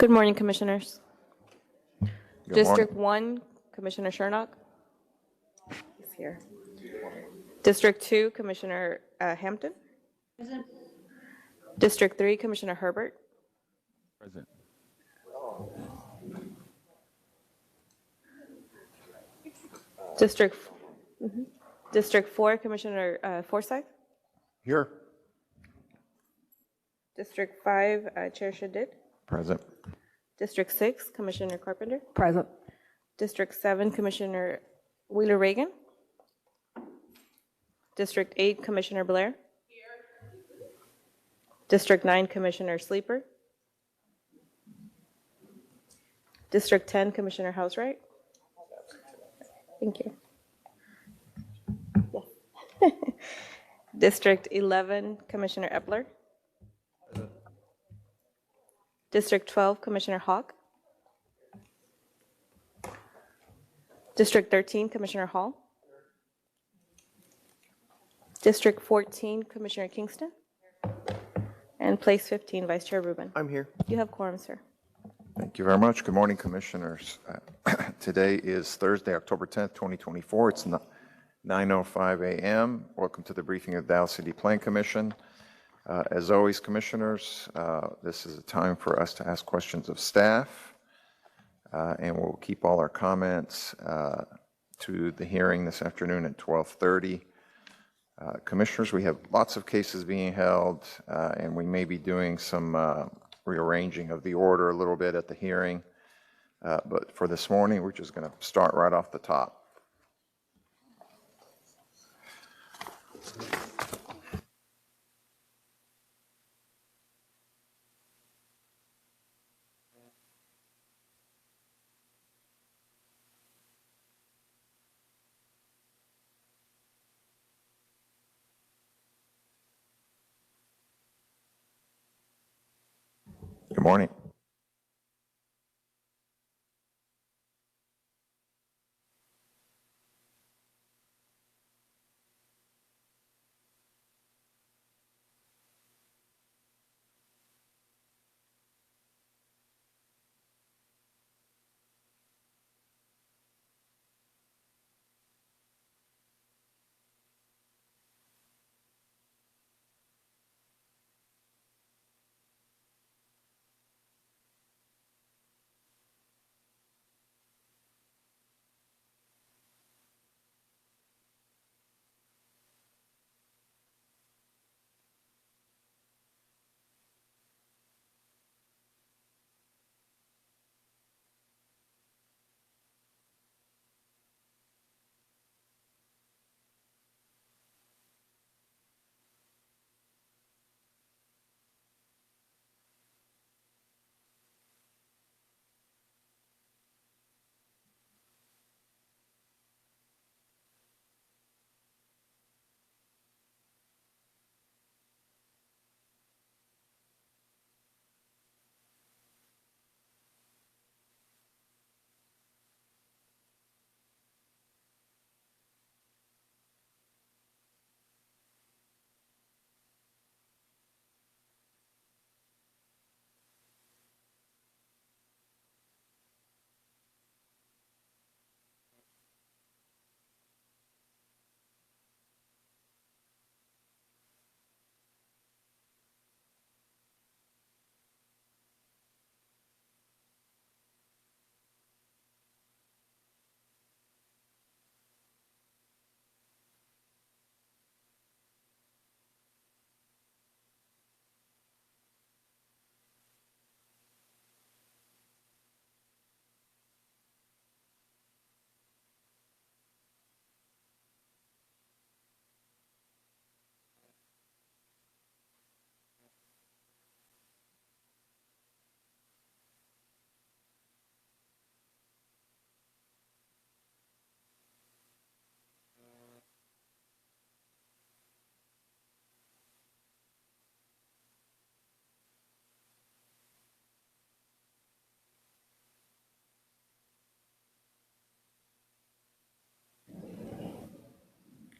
Good morning, Commissioners. Good District morning. 1, Commissioner Shernock. He's here. District 2, Commissioner Hampton. Present. District 3, Commissioner Herbert. Present. District, District 4, Commissioner Forsyth. Here. District 5, Chair Shadid. Present. District 6, Commissioner Carpenter. Present. District 7, Commissioner Wheeler Reagan. District 8, Commissioner Blair. District 9, Commissioner Sleeper. District 10, Commissioner Housewright. Thank you. Yes. District 11, Commissioner Epler. District 12, Commissioner Hawk. District 13, Commissioner Hall. District 14, Commissioner Kingston. And Place 15, Vice Chair Rubin. I'm here. You have quorum, sir. Thank you very much. Good morning, Commissioners. Today is Thursday, October 10th, 2024. It's 9:05 a.m. Welcome to the briefing of Dallas City Plan Commission. As always, Commissioners, this is a time for us to ask questions of staff, and we'll keep all our comments to the hearing this afternoon at 12:30. Commissioners, we have lots of cases being held, and we may be doing some rearranging of the order a little bit at the hearing. But for this morning, we're just going to start right off the top. Good morning.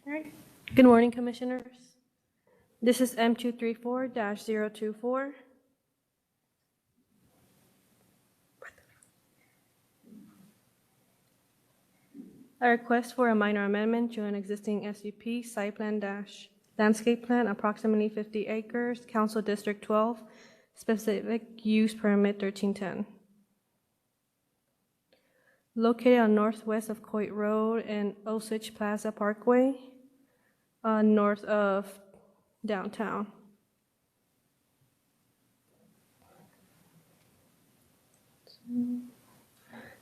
All right. Good morning, Commissioners. This is M234-024. A request for a minor amendment to an existing SUP site plan dash landscape plan, approximately 50 acres, Council District 12, specific use permit 1310. Located on northwest of Coit Road and Osage Plaza Parkway, north of downtown. An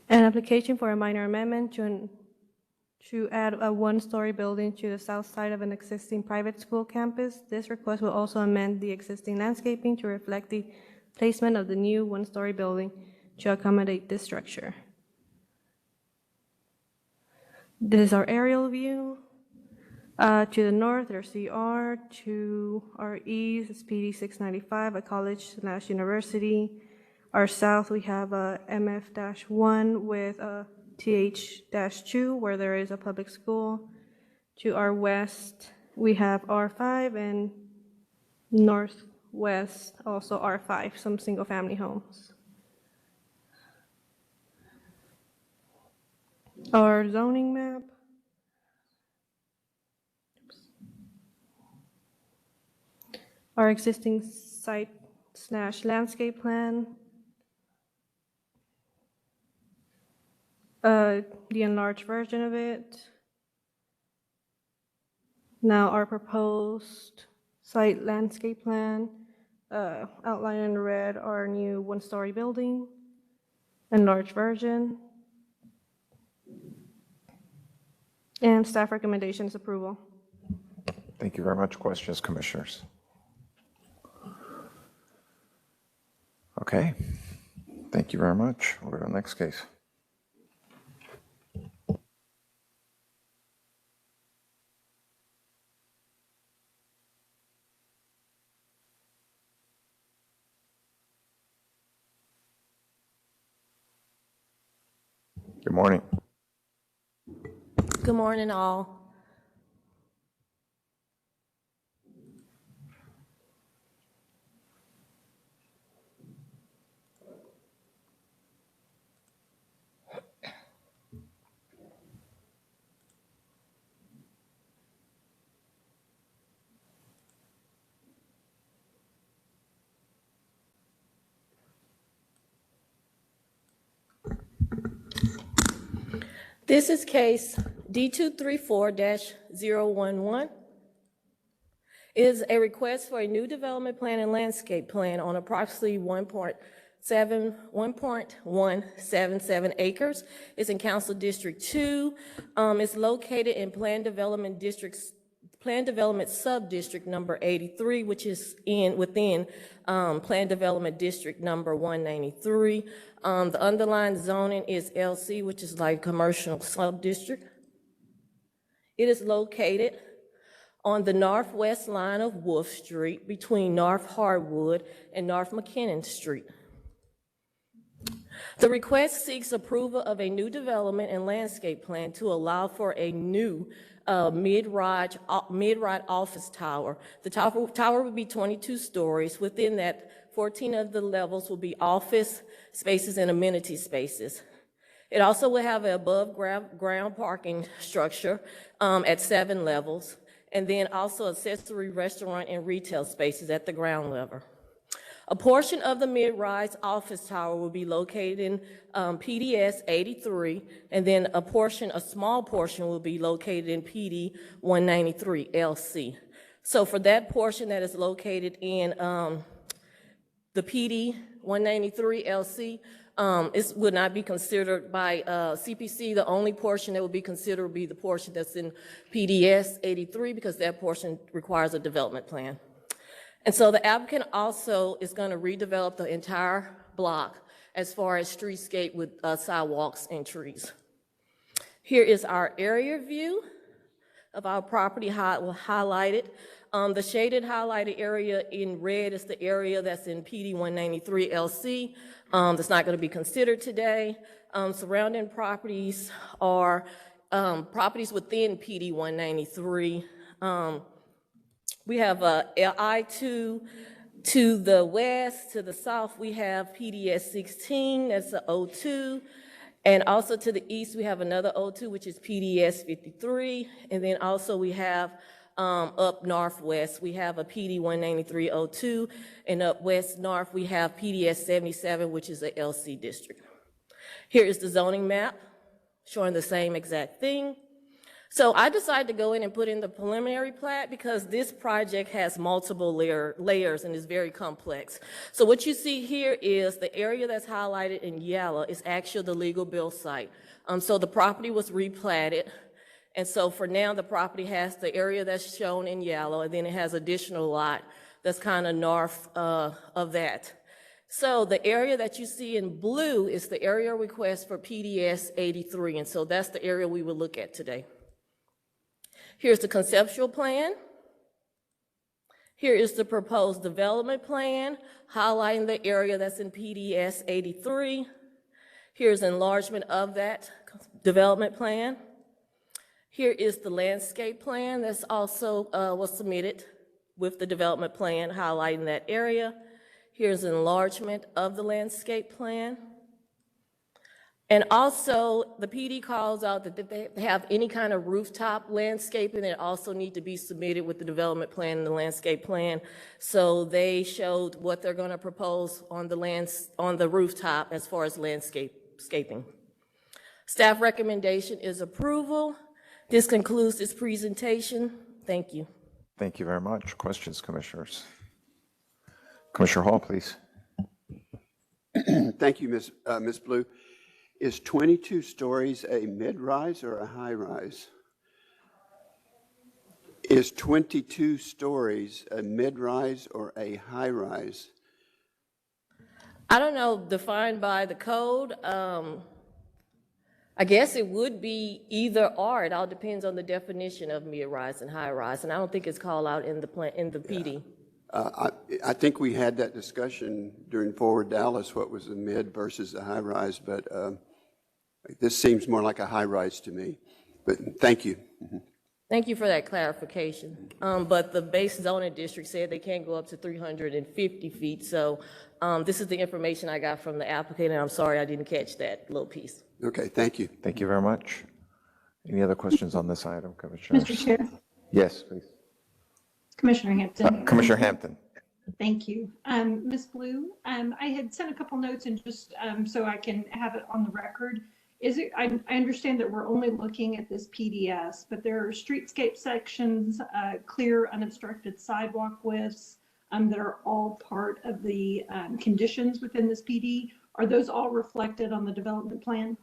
application for a minor amendment to add a one-story building to the south side of an existing private school campus. This request will also amend the existing landscaping to reflect the placement of the new one-story building to accommodate this structure. This is our aerial view. To the north, there's CR. To our east is PD 695, a college/university. Our south, we have a MF-1 with a TH-2, where there is a public school. To our west, we have R5, and northwest, also R5, some single-family homes. Our zoning map. Our existing site/landscape plan. The enlarged version of it. Now our proposed site landscape plan, outlined in red, our new one-story building, enlarged version, and staff recommendations approval. Thank you very much. Questions, commissioners? Okay, thank you very much. We'll go to the next case. Good morning. Good morning, all. This is case D234-011. It is a request for a new development plan and landscape plan on approximately 1.177 acres. It's in Council District 2. It's located in Plan Development Sub-District number 83, which is within Plan Development District number 193. The underlying zoning is LC, which is like commercial sub-district. It is located on the northwest line of Wolf Street between North Hardwood and North McKinnon Street. The request seeks approval of a new development and landscape plan to allow for a new mid-rise office tower. The tower will be 22 stories. Within that, 14 of the levels will be office spaces and amenity spaces. It also will have an above-ground parking structure at 7 levels, and then also accessory restaurant and retail spaces at the ground level. A portion of the mid-rise office tower will be located in PDS 83, and then a small portion will be located in PD 193 LC. So for that portion that is located in the PD 193 LC, it would not be considered by CPC. The only portion that would be considered would be the portion that's in PDS 83, because that portion requires a development plan. And so the applicant also is going to redevelop the entire block as far as streetscape with sidewalks and trees. Here is our area view of our property highlighted. The shaded highlighted area in red is the area that's in PD 193 LC. That's not going to be considered today. Surrounding properties are properties within PD 193. We have I-2 to the west. To the south, we have PDS 16, that's the O2. And also to the east, we have another O2, which is PDS 53. And then also we have up northwest, we have a PD 19302. And up west north, we have PDS 77, which is a LC district. Here is the zoning map showing the same exact thing. So I decided to go in and put in the preliminary plat because this project has multiple layers and is very complex. So what you see here is the area that's highlighted in yellow is actually the legal build site. So the property was replatted. And so for now, the property has the area that's shown in yellow, and then it has additional lot that's kind of north of that. So the area that you see in blue is the area request for PDS 83, and so that's the area we will look at today. Here's the conceptual plan. Here is the proposed development plan, highlighting the area that's in PDS 83. Here's enlargement of that development plan. Here is the landscape plan that's also was submitted with the development plan, highlighting that area. Here's enlargement of the landscape plan. And also, the PD calls out that if they have any kind of rooftop landscaping, it also need to be submitted with the development plan and the landscape plan. So they showed what they're gonna propose on the rooftop as far as landscaping. Staff recommendation is approval. This concludes this presentation. Thank you. Thank you very much. Questions, commissioners? Commissioner Hall, please. Thank you, Ms. Blue. Is 22 stories a mid-rise or a high-rise? Is 22 stories a mid-rise or a high-rise? I don't know, defined by the code. I guess it would be either or. It all depends on the definition of mid-rise and high-rise, and I don't think it's called out in the PD. I think we had that discussion during Forward Dallas, what was the mid versus the high-rise, but this seems more like a high-rise to me. But thank you. Thank you for that clarification. But the base zoning district said they can't go up to 350 feet, so this is the information I got from the applicant, and I'm sorry I didn't catch that little piece. Okay, thank you. Thank you very much. Any other questions on this item, Commissioners? Mr. Chair, Yes, please. Commissioner Hampton. Commissioner Hampton. Thank you. Ms. Blue, I had sent a couple notes and just so I can have it on the record. I understand that we're only looking at this PDS, but there are streetscape sections, clear unobstructed sidewalk widths that are all part of the conditions within this PD. Are those all reflected on the development plan?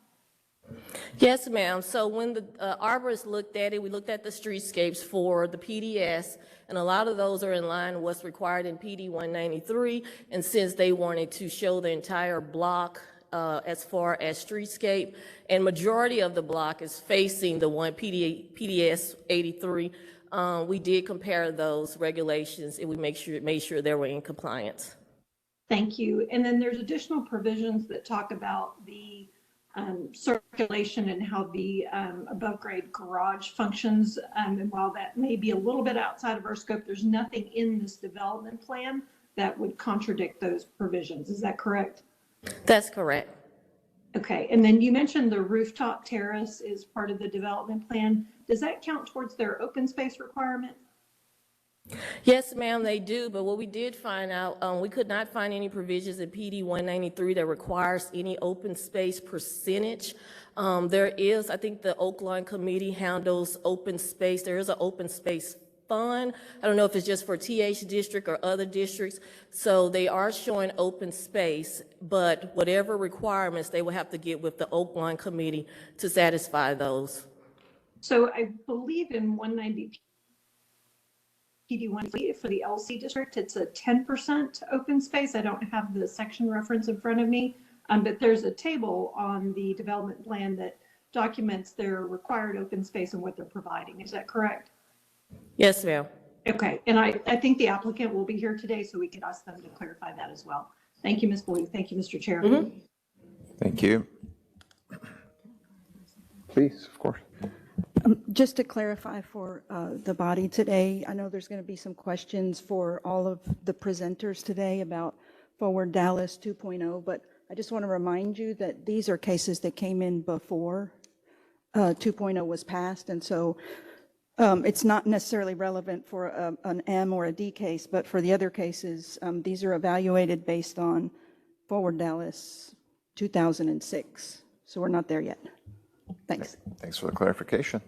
Yes, ma'am. So when the arborists looked at it, we looked at the streetscapes for the PDS, and a lot of those are in line with what's required in PD 193. And since they wanted to show the entire block as far as streetscape, and majority of the block is facing the one PDS 83, we did compare those regulations, and we made sure they were in compliance. Thank you. And then there's additional provisions that talk about the circulation and how the above grade garage functions. And while that may be a little bit outside of our scope, there's nothing in this development plan that would contradict those provisions. Is that correct? That's correct. Okay. And then you mentioned the rooftop terrace is part of the development plan. Does that count towards their open space requirement? Yes, ma'am, they do, but what we did find out, we could not find any provisions in PD 193 that requires any open space percentage. There is, I think the Oaklawn Committee handles open space. There is an open space fund. I don't know if it's just for TH district or other districts. So they are showing open space, but whatever requirements they will have to get with the Oaklawn Committee to satisfy those. So I believe in 190 PD1 for the LC district, it's a 10% open space. I don't have the section reference in front of me, but there's a table on the development plan that documents their required open space and what they're providing. Is that correct? Yes, ma'am. Okay, and I think the applicant will be here today, so we could ask them to clarify that as well. Thank you, Ms. Blue. Thank you, Mr. Chair. Thank you. Please, of course. Just to clarify for the body today, I know there's going to be some questions for all of the presenters today about Forward Dallas 2.0, but I just want to remind you that these are cases that came in before 2.0 was passed, and so it's not necessarily relevant for an M or a D case, but for the other cases, these are evaluated based on Forward Dallas 2006. So we're not there yet. Thanks. Thanks for the clarification.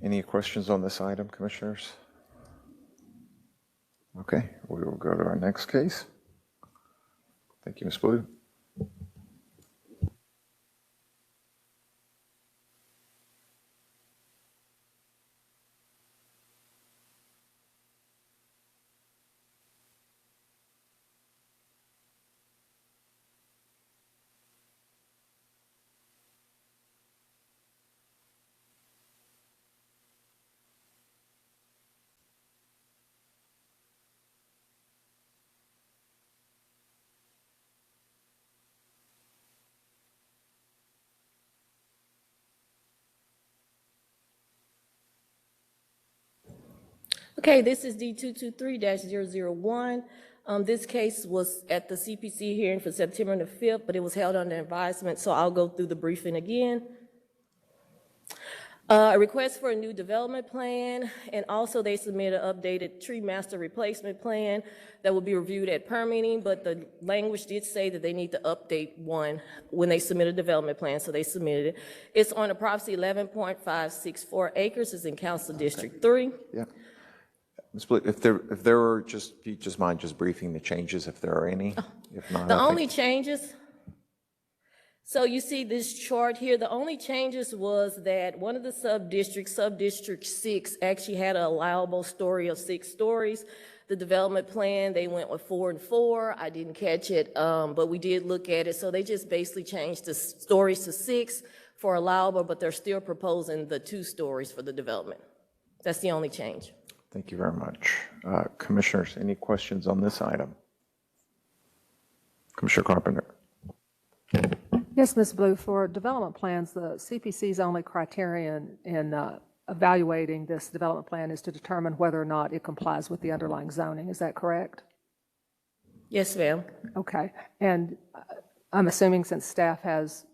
Any questions on this item, Commissioners? Okay, we will go to our next case. Thank you, Ms. Blue. Okay, this is D223-001. This case was at the CPC hearing for September the 5th, but it was held under advisement, so I'll go through the briefing again. A request for a new development plan, and also they submitted an updated tree master replacement plan that will be reviewed at permitting, but the language did say that they need to update one when they submit a development plan, so they submitted it. It's on approximately 11.564 acres, it's in Council District 3. Yeah. Ms. Blue, if there were just, if you just mind just briefing the changes, if there are any? If not, The I think- only changes, so you see this chart here, the only changes was that one of the sub-districts, Sub-District 6, actually had an allowable story of 6 stories. The development plan, they went with 4 and 4. I didn't catch it, but we did look at it. So they just basically changed the stories to 6 for allowable, but they're still proposing the 2 stories for the development. That's the only change. Thank you very much. Commissioners, any questions on this item? Commissioner Carpenter. Yes, Ms. Blue, for development plans, the CPC's only criterion in evaluating this development plan is to determine whether or not it complies with the underlying zoning. Is that correct? Yes, ma'am. Okay. And I'm assuming since staff is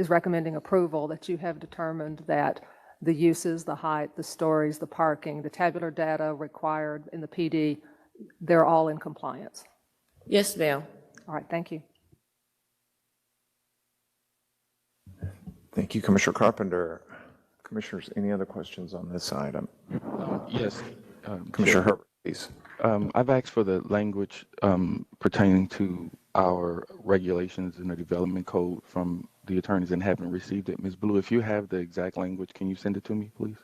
recommending approval that you have determined that the uses, the height, the stories, the parking, the tabular data required in the PD, they're all in compliance. Yes, ma'am. All right, thank you. Thank you, Commissioner Carpenter. Commissioners, any other questions on this item? Yes. Commissioner Chair. Herbert, please. I've asked for the language pertaining to our regulations in the development code from the attorneys and haven't received it. Ms. Blue, if you have the exact language, can you send it to me, please?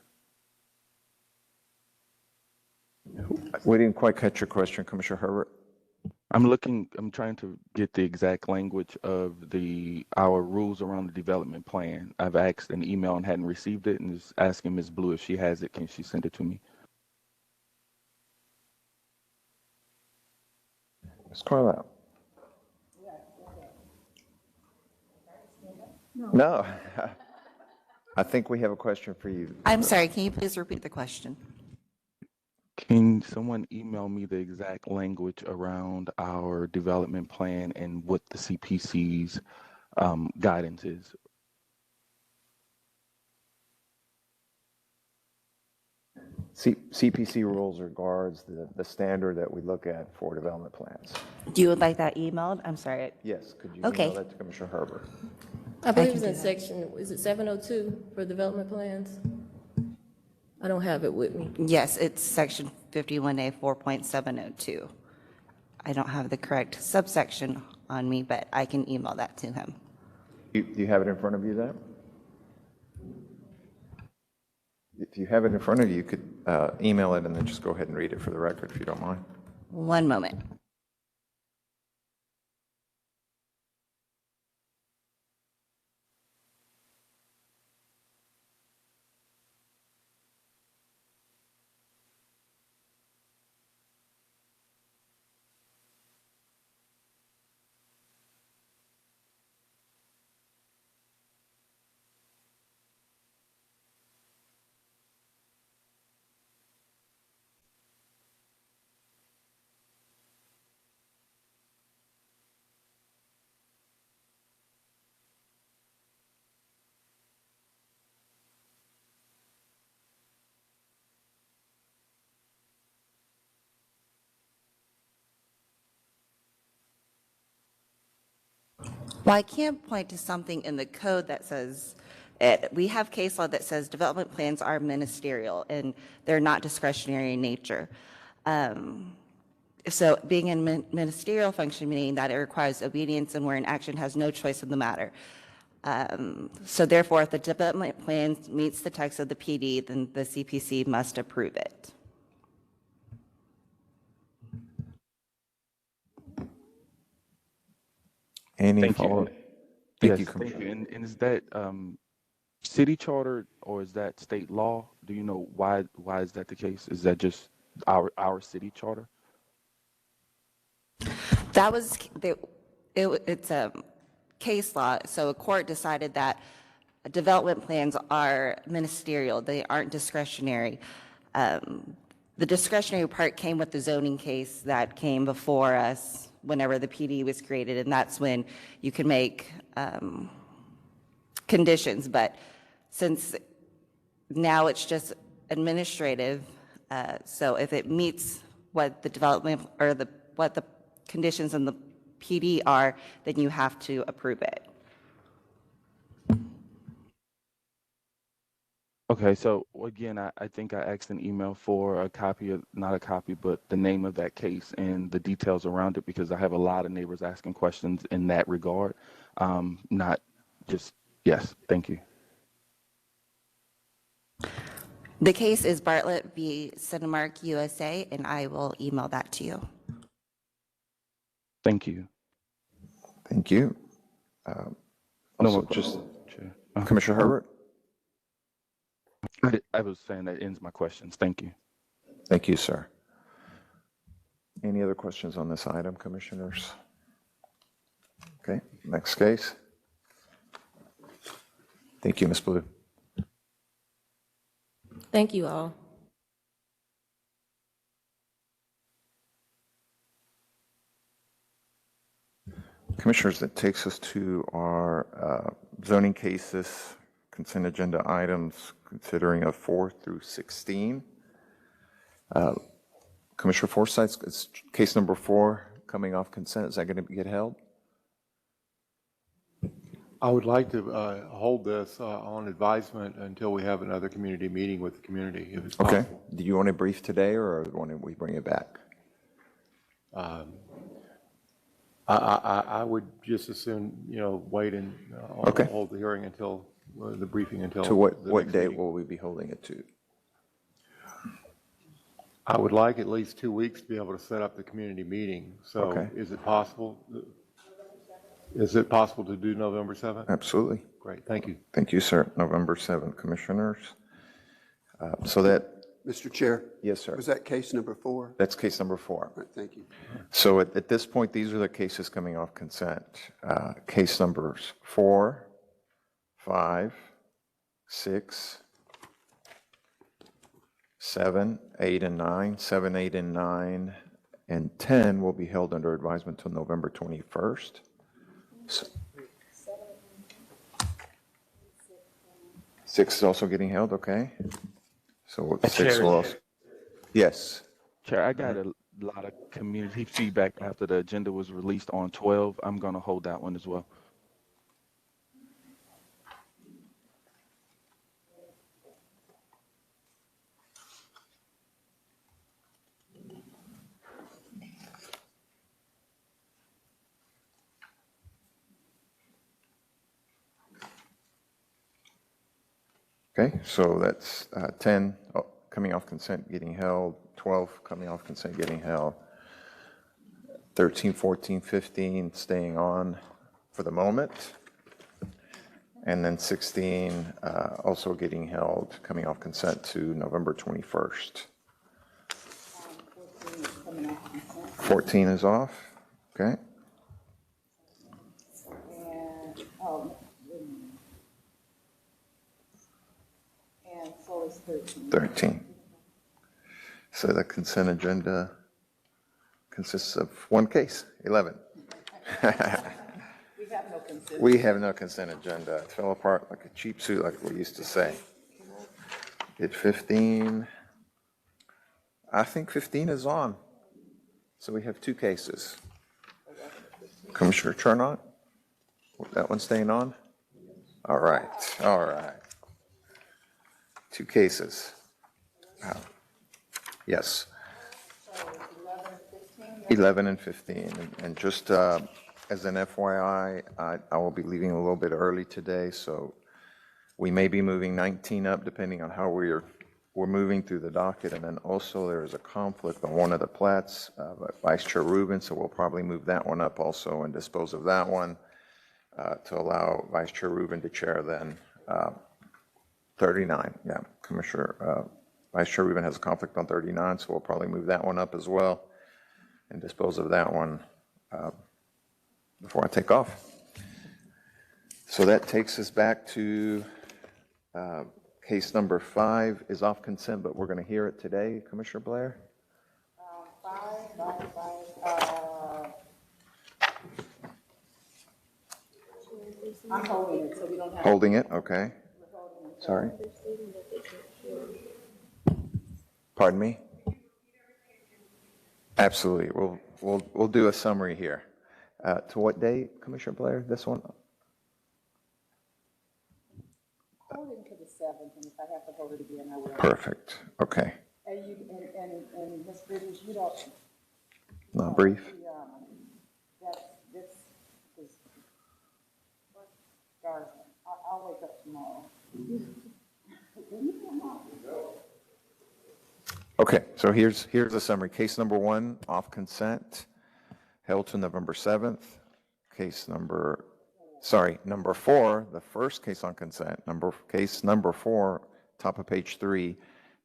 We didn't quite catch your question, Commissioner Herbert. I'm trying to get the exact language of our rules around the development plan. I've asked an email and hadn't received it, and is asking Ms. Blue if she has it, can she send it to me? Ms. Carlisle. No. I think we have a question for you. I'm sorry, can you please repeat the question? Can someone email me the exact language around our development plan and what the CPC's guidance is? CPC rules regards the standard that we look at for development plans. You would like that emailed? I'm sorry. Yes, could you Okay. email that to Commissioner Herbert? I believe can it's in do that. section, is it 702 for development plans? I don't have it with me. Yes, it's section 51A 4.702. I don't have the correct subsection on me, but I can email that to him. Do you have it in front of you there? If you have it in front of you, you could email it and then just go ahead and read it for the record, if you don't mind. One moment. Well, I can't point to something in the code that says it. We have case law that says development plans are ministerial and they're not discretionary in nature. So being a ministerial function, meaning that it requires obedience and where an action has no choice in the matter. So therefore, if the development plan meets the text of the PD, then the CPC must approve it. Any Thank you. follow-up? Yes, you, thank Commissioner. you. And is that city charter or is that state law? Do you know why is that the case? Is that just our city charter? That was, it's a case law, so a court decided that development plans are ministerial, they aren't discretionary. The discretionary part came with the zoning case that came before us whenever the PD was created, and that's when you can make conditions, but since now it's just administrative, so if it meets what the development or what the conditions in the PD are, then you have to approve it. Okay, so again, I think I asked an email for a copy of, not a copy, but the name of that case and the details around it because I have a lot of neighbors asking questions in that regard. Not just, yes, thank you. The case is Bartlett v. Cinemark USA, and I will email that to you. Thank you. Thank you. No Also, more just questions, Chair. Commissioner Herbert? I was saying that ends my questions. Thank you. Thank you, sir. Any other questions on this item, commissioners? Okay, next case. Thank you, Ms. Blue. Thank you all. Commissioners, that takes us to our zoning cases, consent agenda items, considering of 4 through 16. Commissioner Forsyth, it's case number 4 coming off consent. Is that going to get held? I would like to hold this on advisement until we have another community meeting with the community, if it's Okay. possible. Do you want a brief today, or want we bring it back? I would just as soon, wait and Okay. hold the hearing until, the briefing until. To what the next date meeting. will we be holding it to? I would like at least 2 weeks to be able to set up the community meeting. So Okay. is it possible? Is it possible to do November 7th? Absolutely. Great, thank you. Thank you, sir. November 7th, commissioners. So that, Mr. Chair? yes, sir. Was that case number 4? That's case number 4. All right, thank you. So at this point, these are the cases coming off consent. Case numbers 4, 5, 6, 7, 8, and 9. 7, 8, and 9, and 10 will be held under advisement until November 21st. So, 6 is also getting held, okay? So 6 will also, yes. Chair, I got a lot of community feedback after the agenda was released on 12. I'm going to hold that one as well. Okay, so that's 10 coming off consent getting held, 12 coming off consent getting held, 13, 14, 15 staying on for the moment, and then 16 also getting held, coming off consent to November 21st. 14 is off, okay? And so is 13. 13. So the consent agenda consists of one case, 11. We have no consent. We have no consent agenda. It fell apart like a cheap suit, like we used to say. Did 15? I think 15 is on. So we have 2 cases. Commissioner Chernot? That one staying on? All right, all right. Two cases. Yes. 11 and 15. And just as an FYI, I will be leaving a little bit early today, so we may be moving 19 up depending on how we're moving through the docket. And then also there is a conflict on one of the plats, Vice Chair Rubin, so we'll probably move that one up also and dispose of that one to allow Vice Chair Rubin to chair then 39. Yeah, Vice Chair Rubin has a conflict on 39, so we'll probably move that one up as well and dispose of that one before I take off. So that takes us back to case number 5 is off consent, but we're going to hear it today, Commissioner Blair. I'm holding it, so we don't have. Holding it, okay. Sorry. Pardon me? Absolutely. We'll do a summary here. To what date, Commissioner Blair? This one? Hold it to the 7th, and if I have to hold it again, I will. Perfect. Okay. And Ms. Bridges, you don't. Not brief. This is, I'll wake up tomorrow. Okay, so here's the summary. Case number 1, off consent, held to November 7th. Number 4, the first case on consent, case number 4, top of page 3,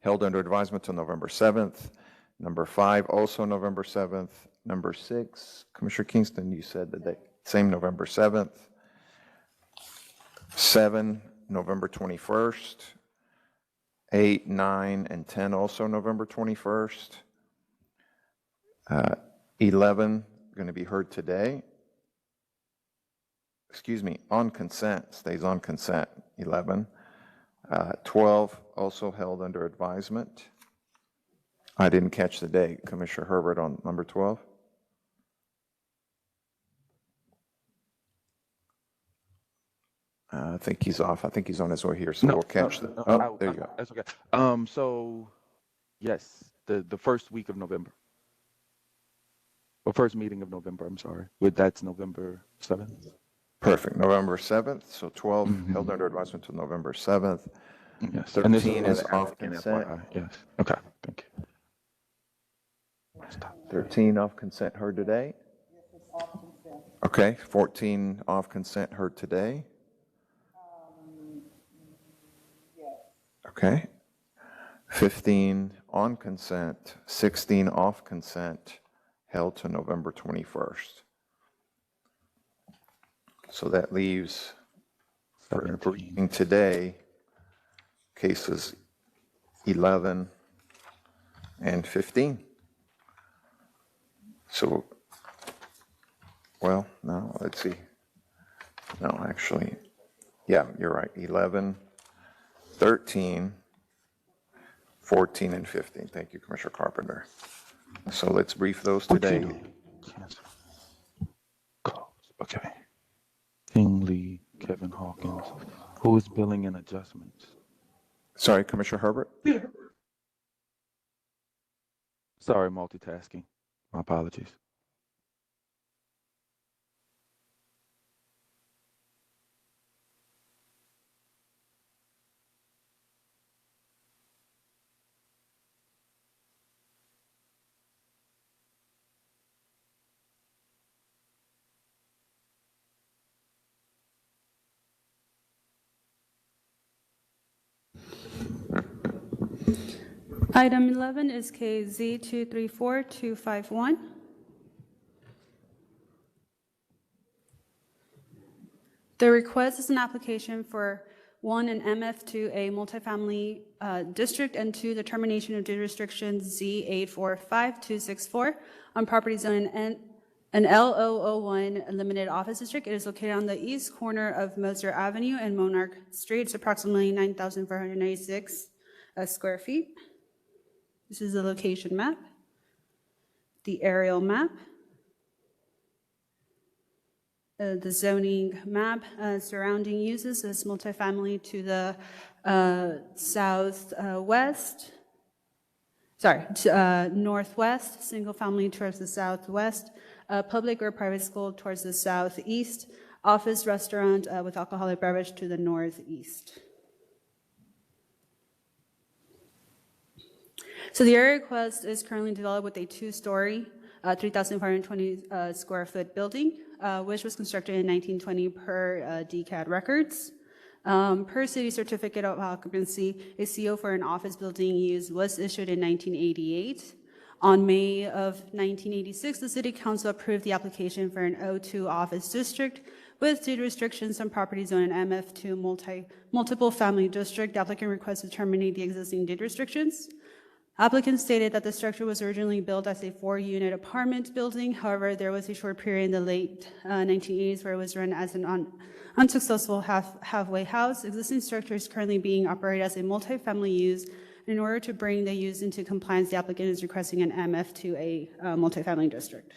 held under advisement till November 7th. Number 5, also November 7th. Number 6, Commissioner Kingston, you said the date, same November 7th. 7, November 21st. 8, 9, and 10, also November 21st. 11, going to be heard today. Excuse me, on consent, stays on consent, 11. 12, also held under advisement. I didn't catch the date. Commissioner Herbert on number 12. I think he's off. I think he's on his way here, so we'll catch the. Oh, there you go. That's okay. So, yes, the first week of November. Or first meeting of November, I'm sorry. That's November 7th. Perfect. November 7th. So 12 held under advisement until November 7th. Yes. 13 is off consent. Yes. Okay. Thank you. 13 off consent heard today. Okay. 14 off consent heard today. Okay. 15 on consent, 16 off consent, held to November 21st. So that leaves for briefing today cases 11 and 15. So, well, no, let's see. No, actually, yeah, you're right. 11, 13, 14, and 15. Thank you, Commissioner Carpenter. So let's brief those today. Okay. Tingley, Kevin Hawkins. Who is billing and adjustments? Sorry, Commissioner Herbert? Sorry, multitasking. My apologies. Item 11 is KZ 234251. The request is an application for 1, an MF2A multifamily district, and 2, the termination of deed restrictions Z845264 on property zone in an L001 limited office district. It is located on the east corner of Moser Avenue and Monarch Street. It's approximately 9,496 square feet. This is the location map, the aerial map, the zoning map surrounding uses is multifamily to the southwest. Northwest, single family towards the southwest, public or private school towards the southeast, office, restaurant with alcoholic beverage to the northeast. So the area request is currently developed with a two-story, 3,520 square foot building, which was constructed in 1920 per DCAD records. Per city certificate of occupancy, a CO for an office building use was issued in 1988. On May of 1986, the City Council approved the application for an O2 office district with deed restrictions on property zone and MF2 multiple family district. The applicant requested to terminate the existing deed restrictions. Applicant stated that the structure was originally built as a 4-unit apartment building. However, there was a short period in the late 1980s where it was run as an unsuccessful halfway house. Existing structure is currently being operated as a multifamily use. In order to bring the use into compliance, the applicant is requesting an MF2A multifamily district.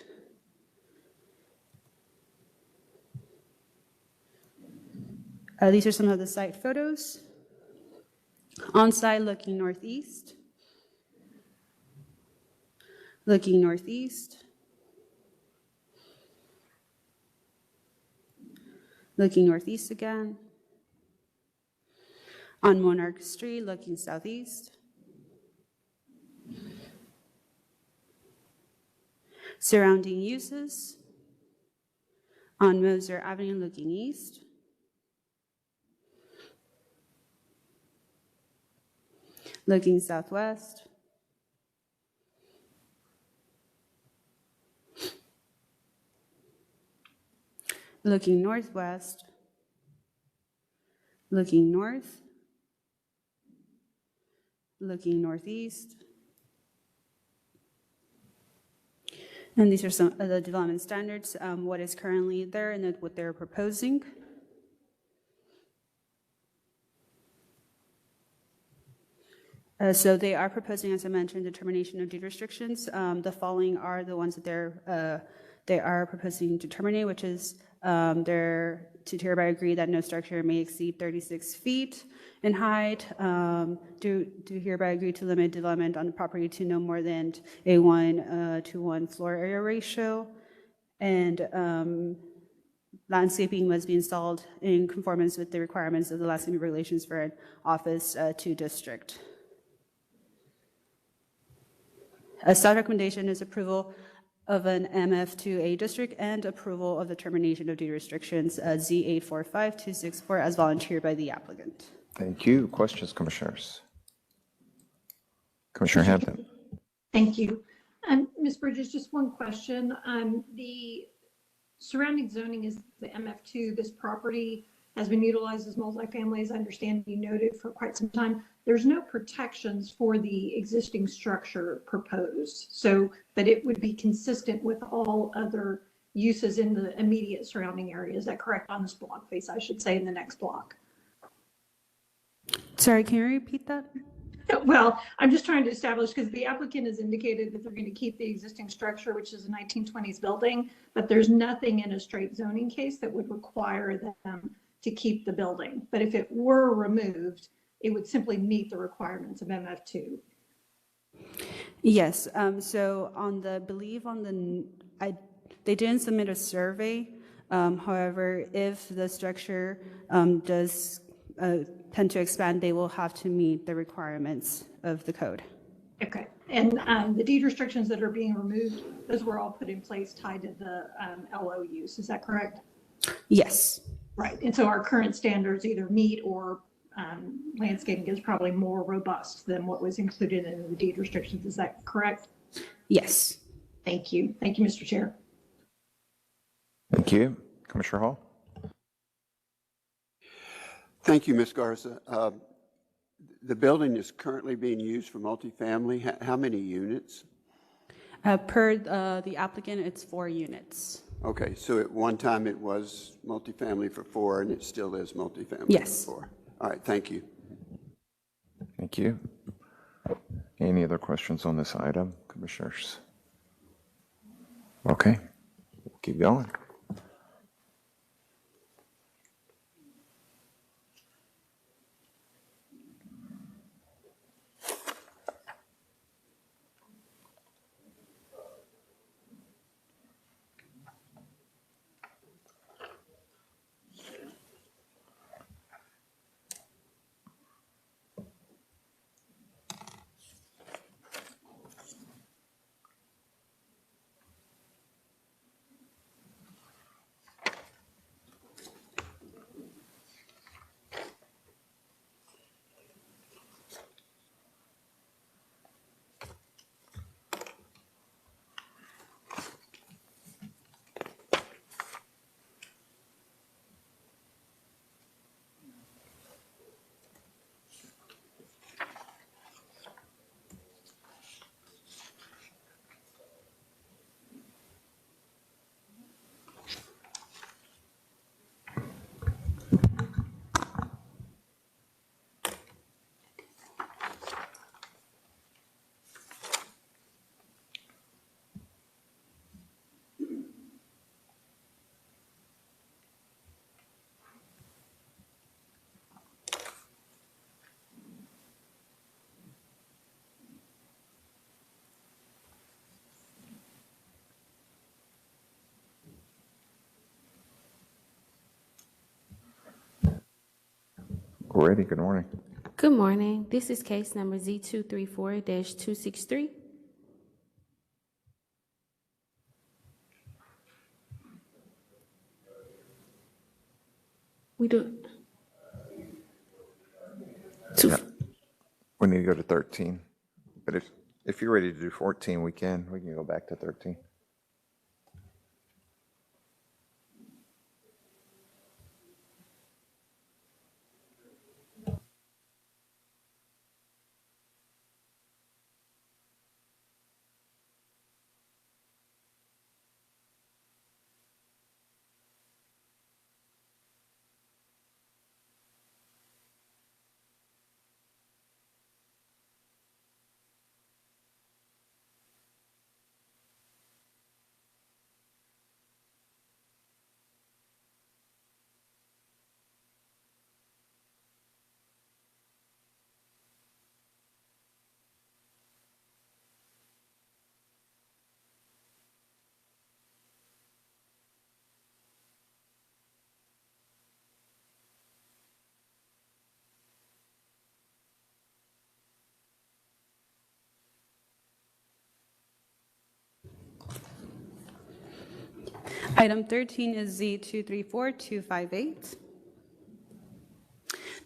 These are some of the site photos. On site, looking northeast. Looking northeast. Looking northeast again. On Monarch Street, looking southeast. Surrounding uses. On Moser Avenue, looking east. Looking southwest. Looking northwest. Looking north. Looking northeast. And these are some of the development standards, what is currently there and what they're proposing. So they are proposing, as I mentioned, determination of deed restrictions. The following are the ones that they are proposing to terminate, which is they're to hereby agree that no structure may exceed 36 feet in height, do hereby agree to limit development on the property to no more than a 1:1 floor area ratio, and landscaping must be installed in conformance with the requirements of the landscaping regulations for an office 2 district. A staff recommendation is approval of an MF2A district and approval of the termination of deed restrictions Z845264 as volunteered by the applicant. Thank you. Questions, commissioners? Commissioner Hampton. Thank you. Ms. Bridges, just one question. The surrounding zoning is the MF2. This property has been utilized as multifamily, as I understand you noted, for quite some time. There's no protections for the existing structure proposed, so that it would be consistent with all other uses in the immediate surrounding area. Is that correct on this block face, I should say, in the next block? Sorry, can you repeat that? Well, I'm just trying to establish, because the applicant has indicated that they're going to keep the existing structure, which is a 1920s building, but there's nothing in a straight zoning case that would require them to keep the building. But if it were removed, it would simply meet the requirements of MF2. Yes, so on the, they didn't submit a survey. However, if the structure does tend to expand, they will have to meet the requirements of the code. Okay, and the deed restrictions that are being removed, those were all put in place tied to the LO use, is that correct? Yes. Right, and so our current standards either meet or landscaping is probably more robust than what was included in the deed restrictions. Is that correct? Yes. Thank you. Thank you, Mr. Chair. Thank you. Commissioner Hall. Thank you, Ms. Garza. The building is currently being used for multifamily. How many units? Per the applicant, it's 4 units. Okay, so at one time it was multifamily for 4, and it still is multifamily Yes. for 4. All right, thank you. Thank you. Any other questions on this item, commissioners? Okay, we'll keep going. ready. Good morning. Good morning. This is case number Z234-263. We do. We need to go to 13. But if you're ready to do 14, we can. We can go back to 13. Item 13 is Z234258.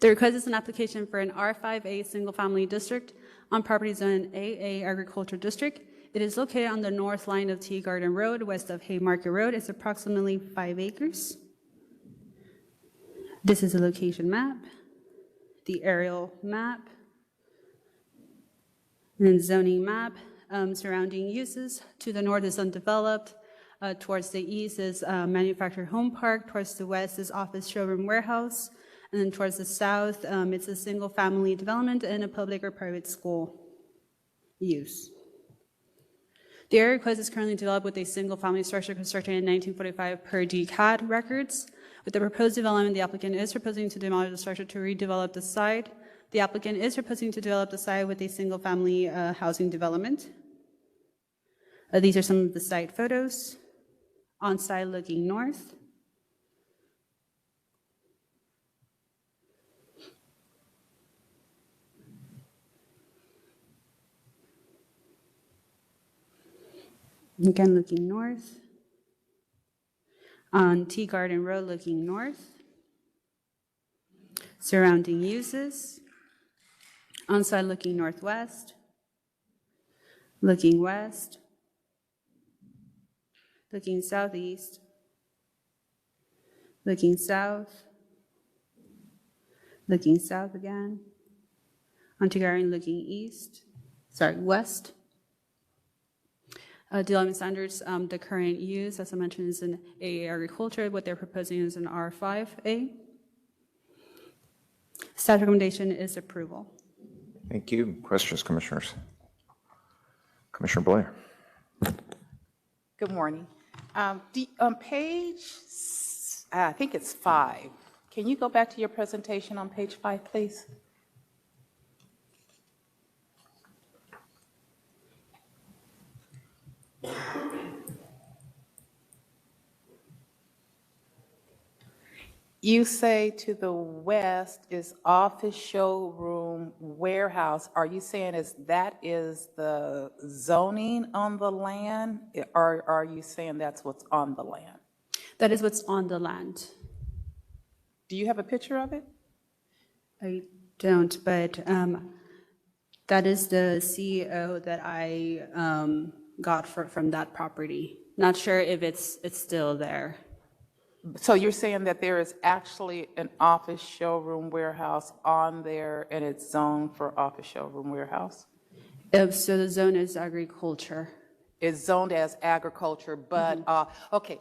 The request is an application for an R5A single-family district on property zone AA Agriculture District. It is located on the north line of Tea Garden Road, west of Haymarket Road. It's approximately 5 acres. This is a location map, the aerial map, and then zoning map, surrounding uses. To the north is undeveloped. Towards the east is manufactured home park. Towards the west is office, showroom, warehouse. And then towards the south, it's a single-family development and a public or private school use. The area request is currently developed with a single-family structure constructed in 1945 per DCAD records. With the proposed development, the applicant is proposing to demolish the structure to redevelop the site. The applicant is proposing to develop the site with a single-family housing development. These are some of the site photos. On site looking north. Again, looking north. On Tea Garden Road, looking north. Surrounding uses. On site looking northwest. Looking west. Looking southeast, looking south again, onto Garden looking west. Development standards, the current use, as I mentioned, is an AA agriculture. What they're proposing is an R5A. Staff recommendation is approval. Thank you. Questions, commissioners? Commissioner Blair. Good morning. On page, I think it's 5, can you go back to your presentation on page 5, please? You say to the west is office, showroom, warehouse. Are you saying that is the zoning on the land, or are you saying that's what's on the land? That is what's on the land. Do you have a picture of it? I don't, but that is the CEO that I got from that property. Not sure if it's still there. So you're saying that there is actually an office, showroom, warehouse on there, and it's zoned for office, showroom, warehouse? So the zone is agriculture. It's zoned as agriculture, but okay,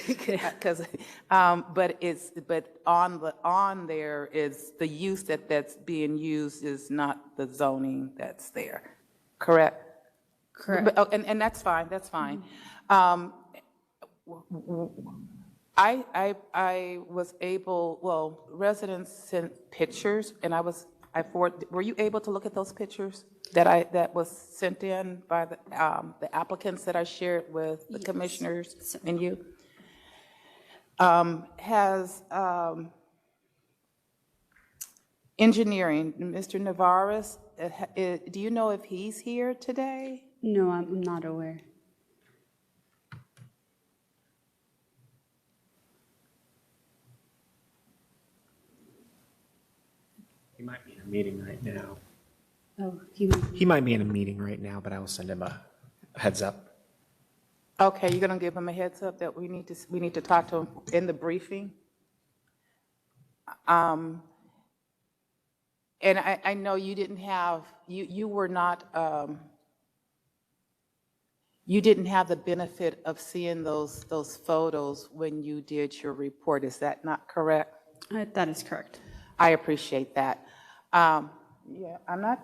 because but on there is the use that's being used is not the zoning that's there, correct? Correct. But, and that's fine. That's fine. I was able, well, residents sent pictures, and were you able to look at those pictures that was sent in by the applicants that I shared with the commissioners and you? Engineering, Mr. Navarez, do you know if he's here today? No, I'm not aware. He might be in a meeting right now. Oh, He might be in a meeting right now, but I will send him a heads up. Okay, you're gonna give him a heads up that we need to talk to him in the briefing? And I know you didn't have, you were not, you didn't have the benefit of seeing those photos when you did your report, is that not correct? That is correct. I appreciate that. Yeah, I'm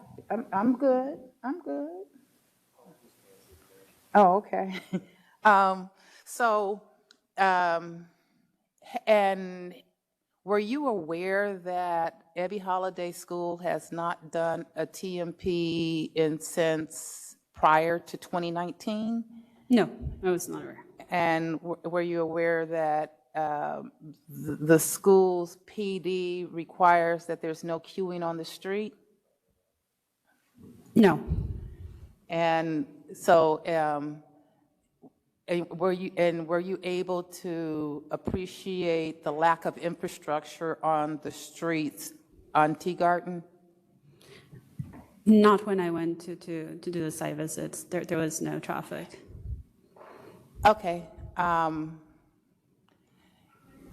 good, I'm good. Oh, okay. And were you aware that Abbey Holiday School has not done a TMP since prior to 2019? No, I was not aware. And were you aware that the school's PD requires that there's no queuing on the street? No. And so, were you able to appreciate the lack of infrastructure on the streets on Teagarden? Not when I went to do the site visits. There was no traffic. Okay.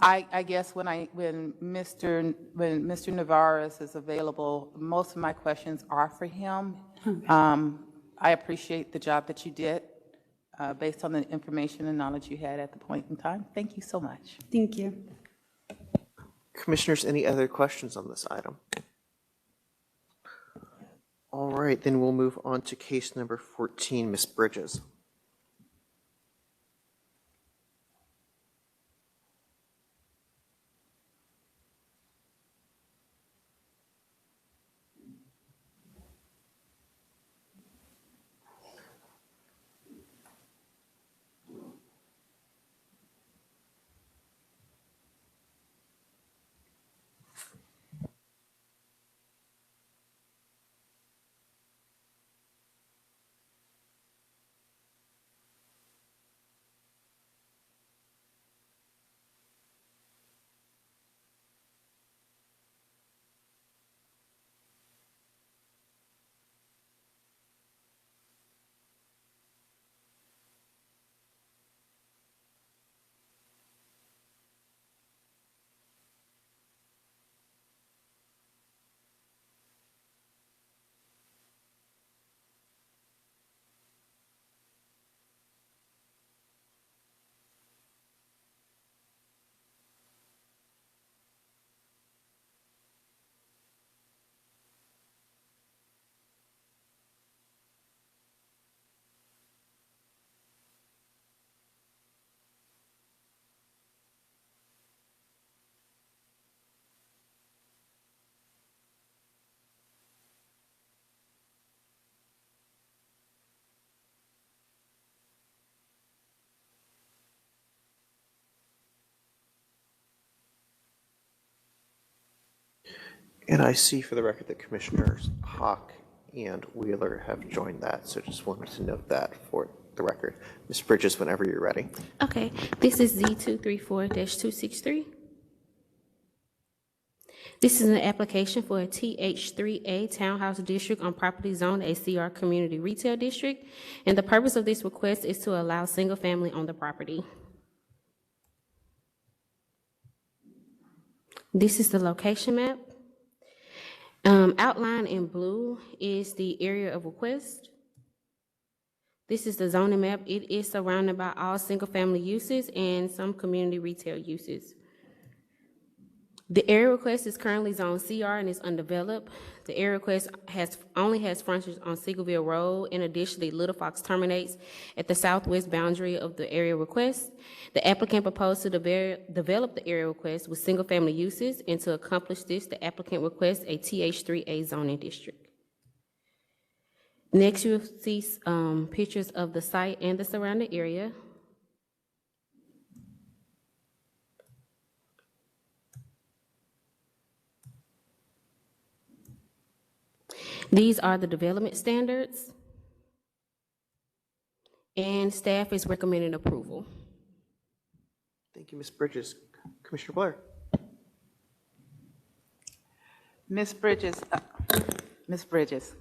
I guess when Mr. Navarez is available, most of my questions are for him. I appreciate the job that you did based on the information and knowledge you had at the point in time. Thank you so much. Thank you. Commissioners, any other questions on this item? All right, then we'll move on to case number 14, Ms. Bridges. And I see for the record that Commissioners Hawk and Wheeler have joined that, so just wanted to note that for the record. Ms. Bridges, whenever you're ready. Okay, this is Z234-263. This is an application for a TH3A Townhouse District on property zone ACR Community Retail District, and the purpose of this request is to allow single family on the property. This is the location map. Outlined in blue is the area of request. This is the zoning map. It is surrounded by all single-family uses and some community retail uses. The area request is currently zone CR and is undeveloped. The area request only has frontage on Seagoville Road, and additionally, Little Fox terminates at the southwest boundary of the area request. The applicant proposed to develop the area request with single-family uses, and to accomplish this, the applicant requests a TH3A zoning district. Next, you'll see pictures of the site and the surrounding area. These are the development standards, and staff is recommending approval. Thank you, Ms. Bridges. Commissioner Blair. Ms. Bridges,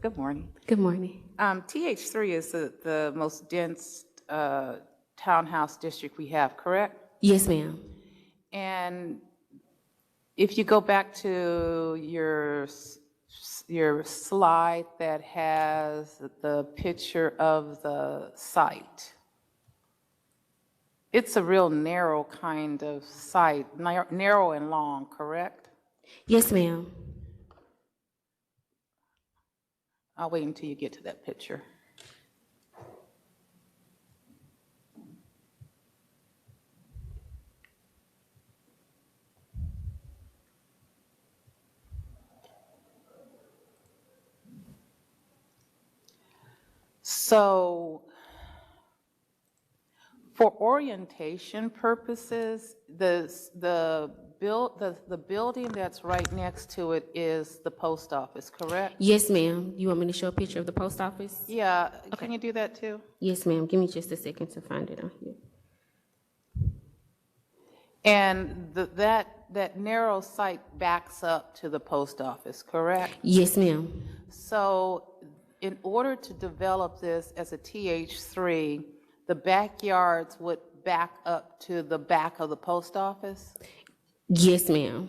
good morning. Good morning. TH3 is the most dense townhouse district we have, correct? Yes, ma'am. And if you go back to your slide that has the picture of the site, it's a real narrow kind of site, narrow and long, correct? Yes, ma'am. I'll wait until you get to that picture. So for orientation purposes, the building that's right next to it is the post office, correct? Yes, ma'am. You want me to show a picture of the post office? Yeah, can you do that too? Yes, ma'am. Give me just a second to find it on here. And that narrow site backs up to the post office, correct? Yes, ma'am. So in order to develop this as a TH3, the backyards would back up to the back of the post office? Yes, ma'am.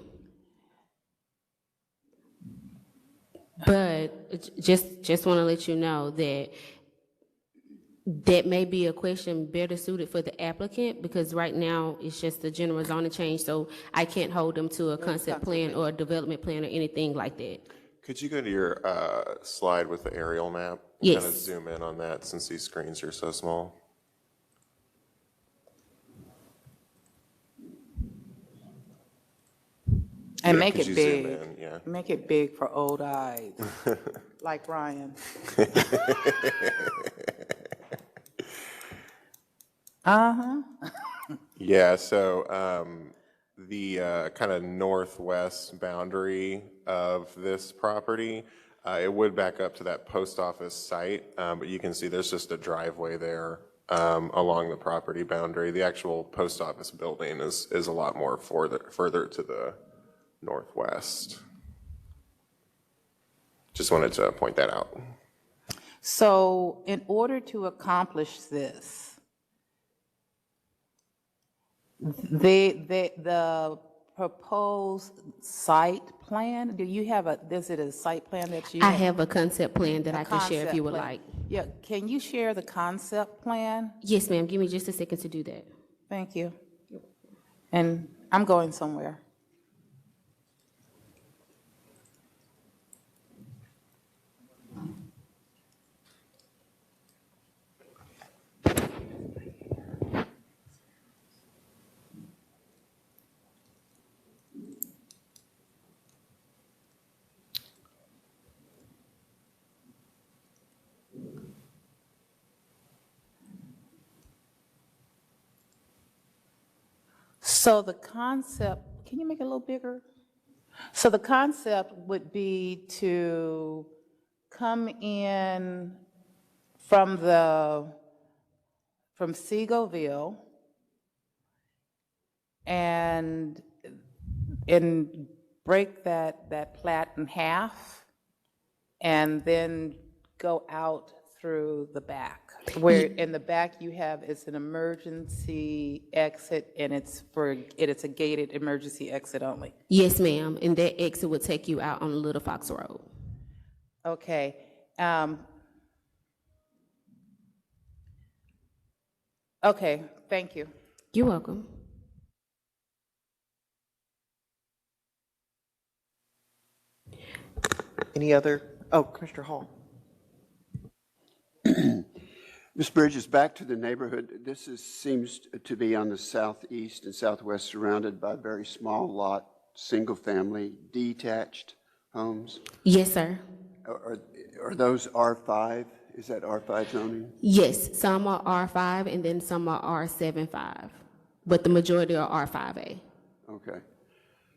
But just want to let you know that that may be a question better suited for the applicant, because right now it's just a general zoning change, so I can't hold them to a concept plan or a development plan or anything like that. Could you go to your slide with the aerial map? Yes. Kind of zoom in on that since these screens are so small. And Yeah, make could it you zoom big. in? Yeah. Make it big for old eyes, like Ryan. Uh-huh. Yeah, so the kind of northwest boundary of this property, it would back up to that post office site, but you can see there's just a driveway there along the property boundary. The actual post office building is a lot more further to the northwest. Just wanted to point that out. So in order to accomplish this, the proposed site plan, is it a site plan that you? I have a concept plan that I can share if concept you would plan. like. Yeah, can you share the concept plan? Yes, ma'am. Give me just a second to do that. Thank you. And I'm going somewhere. So the concept, can you make it a little bigger? So the concept would be to come in from Seagoville and break that plat in half and then go out through the back. Where in the back you have is an emergency exit, and it's a gated emergency exit only. Yes, ma'am. And that exit would take you out on Little Fox Road. Okay. Okay, thank you. You're welcome. Any other? Oh, Commissioner Hall. Ms. Bridges, back to the neighborhood. This seems to be on the southeast and southwest, surrounded by very small lot, single-family, detached homes. Yes, sir. Are those R5? Is that R5 zoning? Yes, some are R5 and then some are R75, but the majority are R5A. Okay.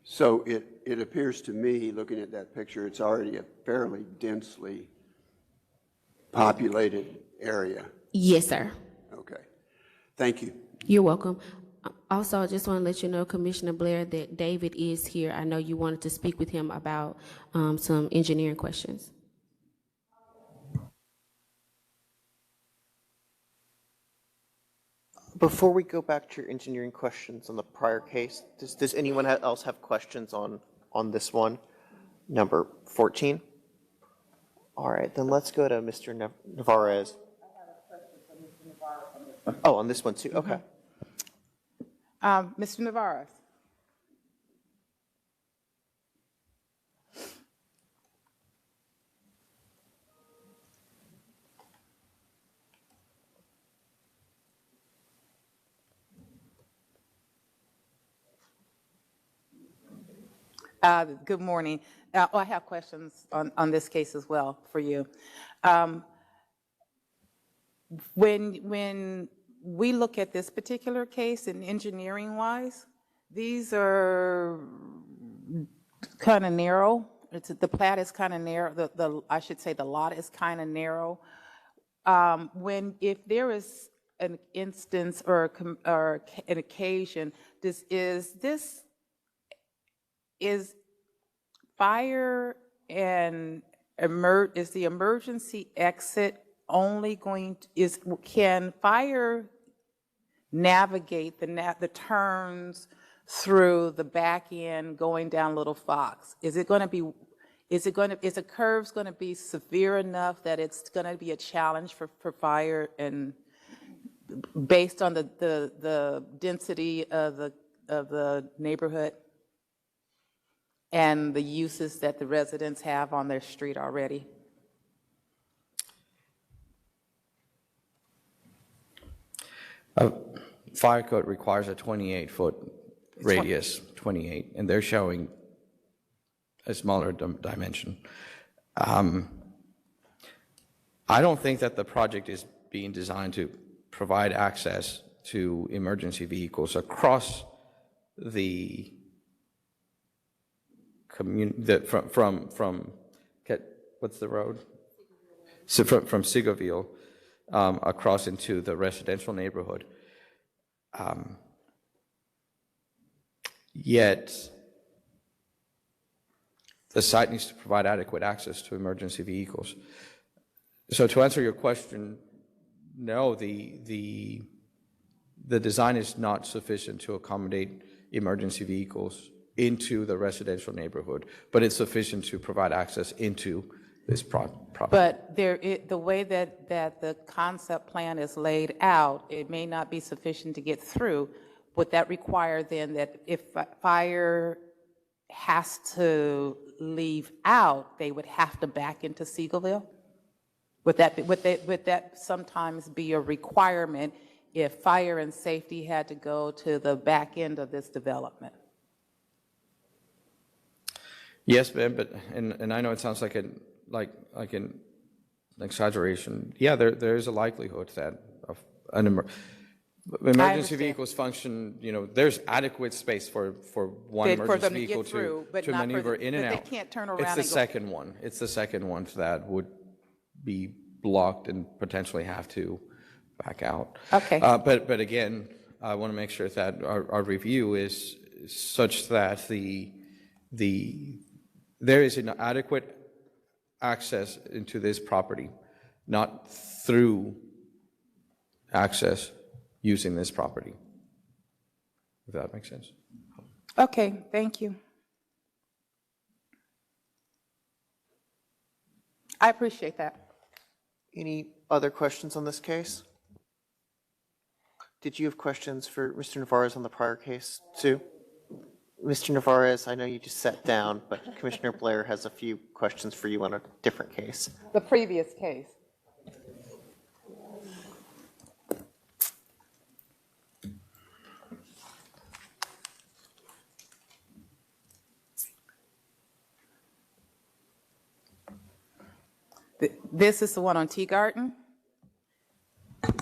So it appears to me, looking at that picture, it's already a fairly densely populated area. Yes, sir. Okay. Thank you. You're welcome. Also, I just want to let you know, Commissioner Blair, that David is here. I know you wanted to speak with him about some engineering questions. Before we go back to your engineering questions on the prior case, does anyone else have questions on this one, number 14? All right, then let's go to Mr. Navarez. Oh, on this one too, okay. Mr. Navarez. Good morning. I have questions on this case as well for you. When we look at this particular case and engineering-wise, these are kind of narrow. The plat is kind of narrow. I should say the lot is kind of narrow. If there is an instance or an occasion, is fire and is the emergency exit only going to, can fire navigate the turns through the back end going down Little Fox? Is the curves going to be severe enough that it's going to be a challenge for fire, and based on the density of the neighborhood and the uses that the residents have on their street already? Fire code requires a 28-foot radius, 28, and they're showing a smaller dimension. I don't think that the project is being designed to provide access to emergency vehicles across the community, from what's the road? So from Segoville across into the residential neighborhood. Yet the site needs to provide adequate access to emergency vehicles. So to answer your question, no, the design is not sufficient to accommodate emergency vehicles into the residential neighborhood, but it's sufficient to provide access into this property. But the way that the concept plan is laid out, it may not be sufficient to get through. Would that require then that if fire has to leave out, they would have to back into Segoville? Would that sometimes be a requirement if fire and safety had to go to the back end of this development? Yes, ma'am, but and I know it sounds like an exaggeration. Yeah, there is a likelihood that emergency vehicles function. You know, there's adequate space for one emergency vehicle to maneuver in and out. They can't turn around. It's the second one. It's the second one that would be blocked and potentially have to back out. Okay. But again, I want to make sure that our review is such that there is an adequate access into this property, not through access using this property, if that makes sense. Okay, thank you. I appreciate that. Any other questions on this case? Did you have questions for Mr. Navarez on the prior case, Sue? Mr. Navarez, I know you just sat down, but Commissioner Blair has a few questions for you on a different case. The previous case. This is the one on Teagarden.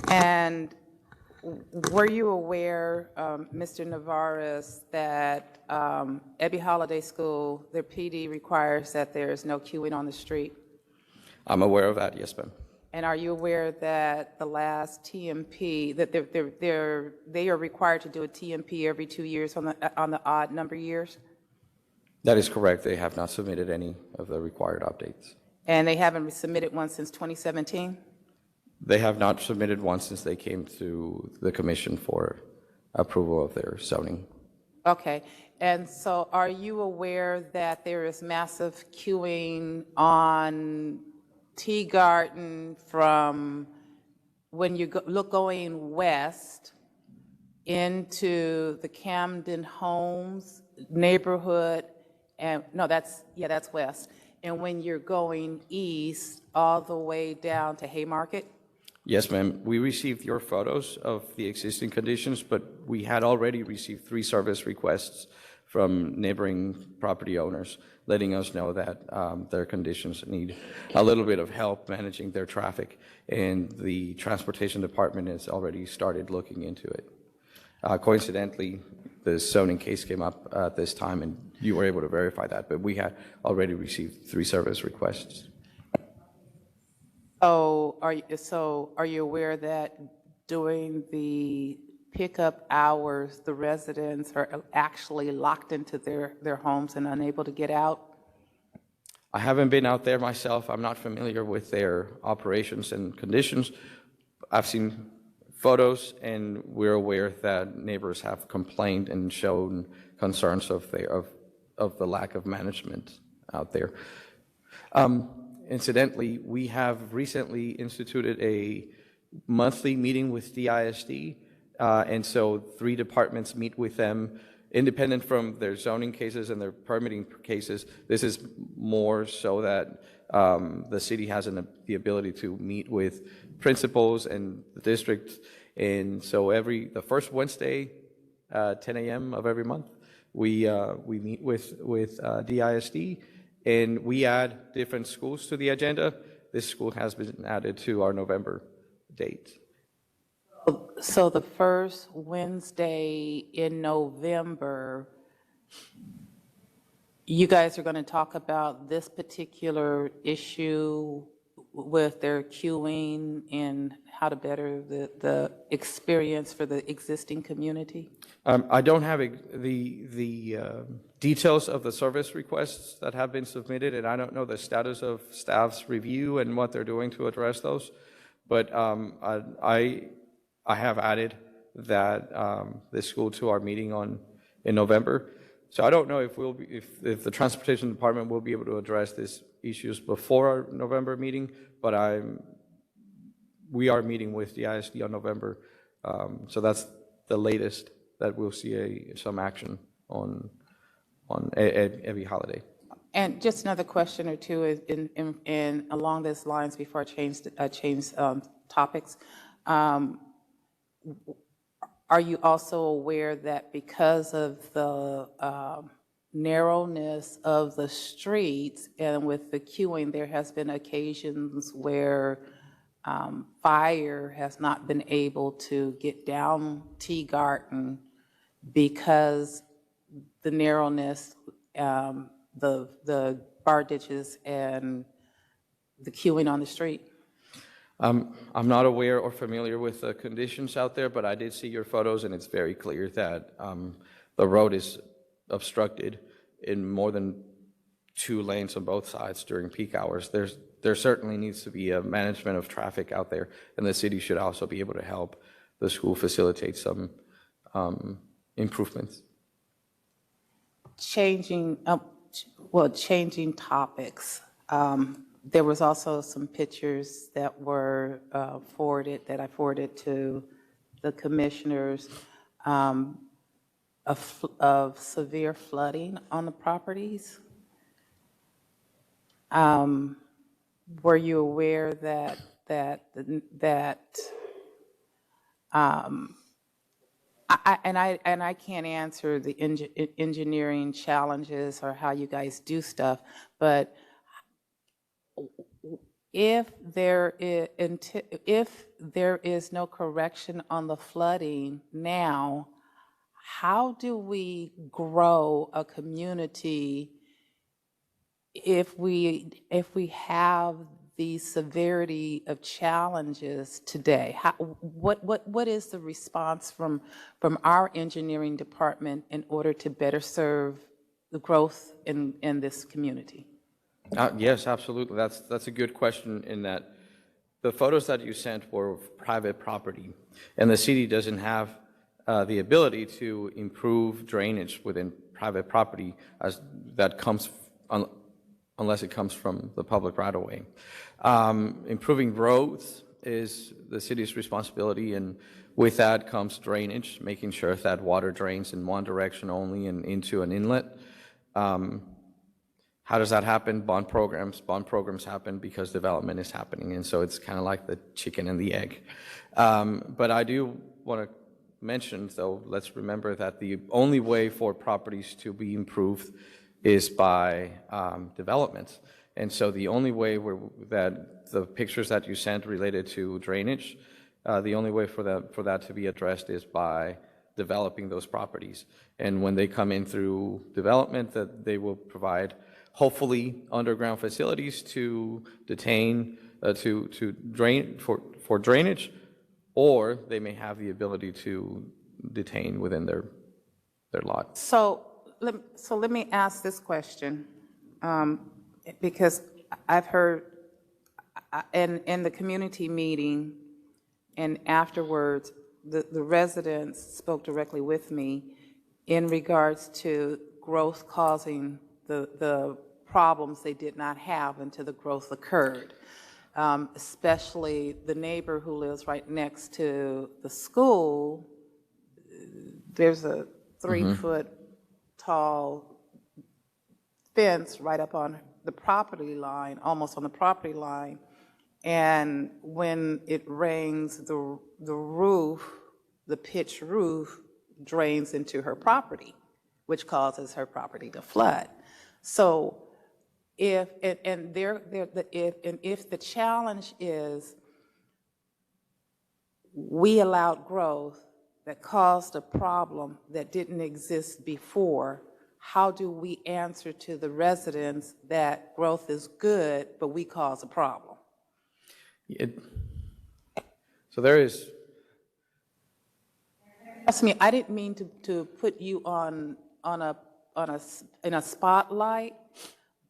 And were you aware, Mr. Navarez, that Ebby Holiday School, their PD requires that there is no queuing on the street? I'm aware of that, yes, ma'am. And are you aware that the last TMP, that they are required to do a TMP every 2 years on the odd number years? That is correct. They have not submitted any of the required updates. And they haven't submitted one since 2017? They have not submitted one since they came to the commission for approval of their zoning. Okay, and so are you aware that there is massive queuing on Teagarden from when you going west into the Camden Homes neighborhood, and no, that's west, and when you're going east all the way down to Haymarket? Yes, ma'am. We received your photos of the existing conditions, but we had already received 3 service requests from neighboring property owners, letting us know that their conditions need a little bit of help managing their traffic, and the transportation department has already started looking into it. Coincidentally, the zoning case came up at this time, and you were able to verify that, but we had already received 3 service requests. So are you aware that during the pickup hours, the residents are actually locked into their homes and unable to get out? I haven't been out there myself. I'm not familiar with their operations and conditions. I've seen photos, and we're aware that neighbors have complained and shown concerns of the lack of management out there. Incidentally, we have recently instituted a monthly meeting with DISD, and so 3 departments meet with them, independent from their zoning cases and their permitting cases. This is more so that the city has the ability to meet with principals and the district, and so the first Wednesday, 10 a.m. of every month, we meet with DISD. And we add different schools to the agenda. This school has been added to our November date. So the first Wednesday in November, you guys are going to talk about this particular issue with their queuing and how to better the experience for the existing community? I don't have the details of the service requests that have been submitted, and I don't know the status of staff's review and what they're doing to address those. But I have added that this school to our meeting in November. So I don't know if the transportation department will be able to address these issues before our November meeting, but we are meeting with the ISD on November. So that's the latest that we'll see some action on every holiday. And just another question or two is in along these lines before I change topics. Are you also aware that because of the narrowness of the streets and with the queuing, there has been occasions where fire has not been able to get down Teagarden because the narrowness, the bar ditches, and the queuing on the street? I'm not aware or familiar with the conditions out there, but I did see your photos, and it's very clear that the road is obstructed in more than 2 lanes on both sides during peak hours. There certainly needs to be a management of traffic out there, and the city should also be able to help the school facilitate some improvements. Changing topics. There was also some pictures that were that I forwarded to the commissioners of severe flooding on the properties. Were you aware that I can't answer the engineering challenges or how you guys do stuff, but if there is no correction on the flooding now, how do we grow a community if we have the severity of challenges today? What is the response from our engineering department in order to better serve the growth in this community? Yes, absolutely. That's a good question in that the photos that you sent were of private property, and the city doesn't have the ability to improve drainage within private property as that comes unless it comes from the public right-of-way. Improving roads is the city's responsibility, and with that comes drainage, making sure that water drains in one direction only and into an inlet. How does that happen? Bond programs. Bond programs happen because development is happening, and so it's kind of like the chicken and the egg. But I do want to mention, though, let's remember that the only way for properties to be improved is by development. And so the only way that the pictures that you sent related to drainage, the only way for that to be addressed is by developing those properties. And when they come in through development, that they will provide hopefully underground facilities to detain, to drain for drainage, or they may have the ability to detain within their lot. So let me ask this question, because I've heard in the community meeting and afterwards, the residents spoke directly with me in regards to growth causing the problems they did not have until the growth occurred. Especially the neighbor who lives right next to the school. There's a 3-foot tall fence right up on the property line, almost on the property line. And when it rains, the roof, the pitched roof, drains into her property, which causes her property to flood. So if the challenge is we allowed growth that caused a problem that didn't exist before, how do we answer to the residents that growth is good, but we cause a problem? So there is. Trust me, I didn't mean to put you in a spotlight,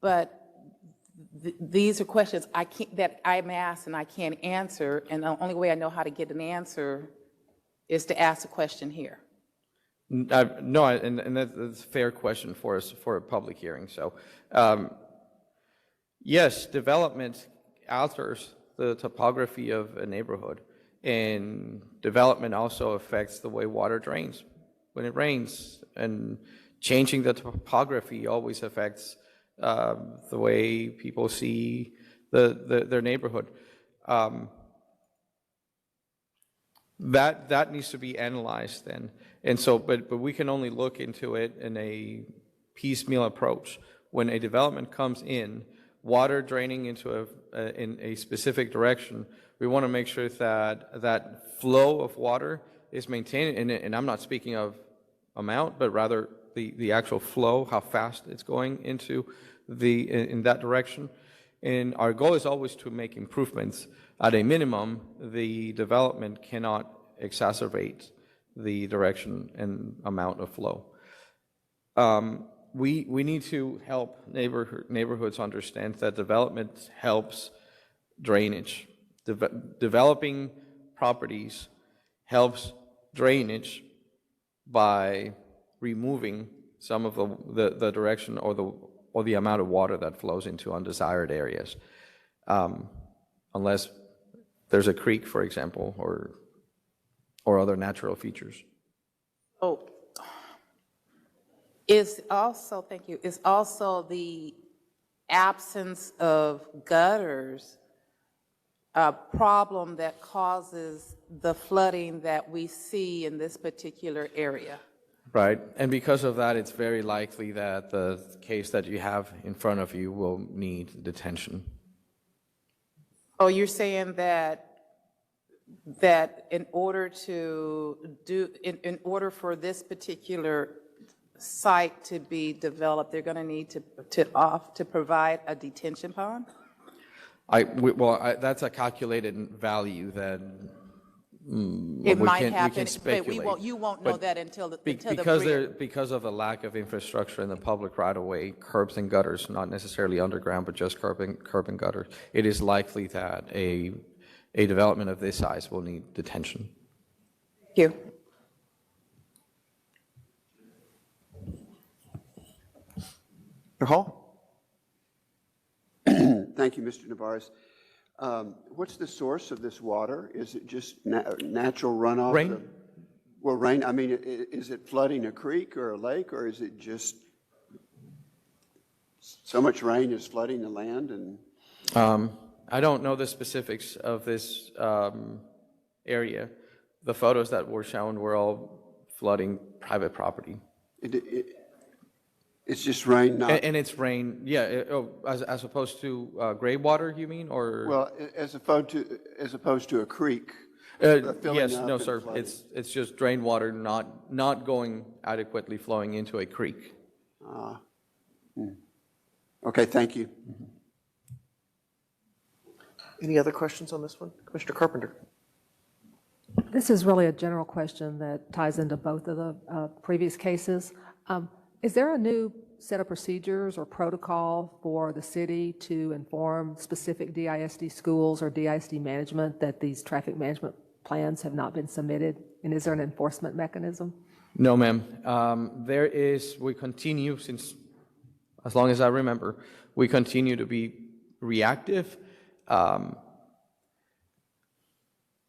but these are questions that I'm asked and I can't answer, and the only way I know how to get an answer is to ask a question here. No, and that's a fair question for us for a public hearing. So, yes, development alters the topography of a neighborhood, and development also affects the way water drains when it rains, and changing the topography always affects the way people see their neighborhood. That needs to be analyzed then. And so, but we can only look into it in a piecemeal approach. When a development comes in, water draining into in a specific direction, we want to make sure that that flow of water is maintained. And I'm not speaking of amount, but rather the actual flow, how fast it's going into in that direction. And our goal is always to make improvements. At a minimum, the development cannot exacerbate the direction and amount of flow. We need to help neighborhoods understand that development helps drainage. Developing properties helps drainage by removing some of the direction or the amount of water that flows into undesired areas. Unless there's a creek, for example, or other natural features. Oh, is also the absence of gutters a problem that causes the flooding that we see in this particular area? Right, and because of that, it's very likely that the case that you have in front of you will need detention. Oh, you're saying that in order for this particular site to be developed, they're going to need to provide a detention pond? That's a calculated value that It might we happen, can but speculate. you won't know But that until the because of the lack of infrastructure in the public right-of-way, curbs and gutters, not necessarily underground, but just curb and gutters, it is likely that a development of this size will need detention. Thank you. Mr. Hall? Thank you, Mr. Navarez. What's the source of this water? Is it just natural runoff? Rain. Well, rain, I mean, is it flooding a creek or a lake, or is it just so much rain is flooding the land? And I don't know the specifics of this area. The photos that were shown were all flooding private property. It's just rain, not... And it's rain, yeah, as opposed to gray water, you mean, or? Well, as opposed to a creek. filling Yes, up no, and sir. flooding. It's just drain water not going adequately flowing into a creek. Okay, thank you. Any other questions on this one? Commissioner Carpenter? This is really a general question that ties into both of the previous cases. Is there a new set of procedures or protocol for the city to inform specific DISD schools or DISD management that these traffic management plans have not been submitted? And is there an enforcement mechanism? No, ma'am. We continue, since as long as I remember, we continue to be reactive.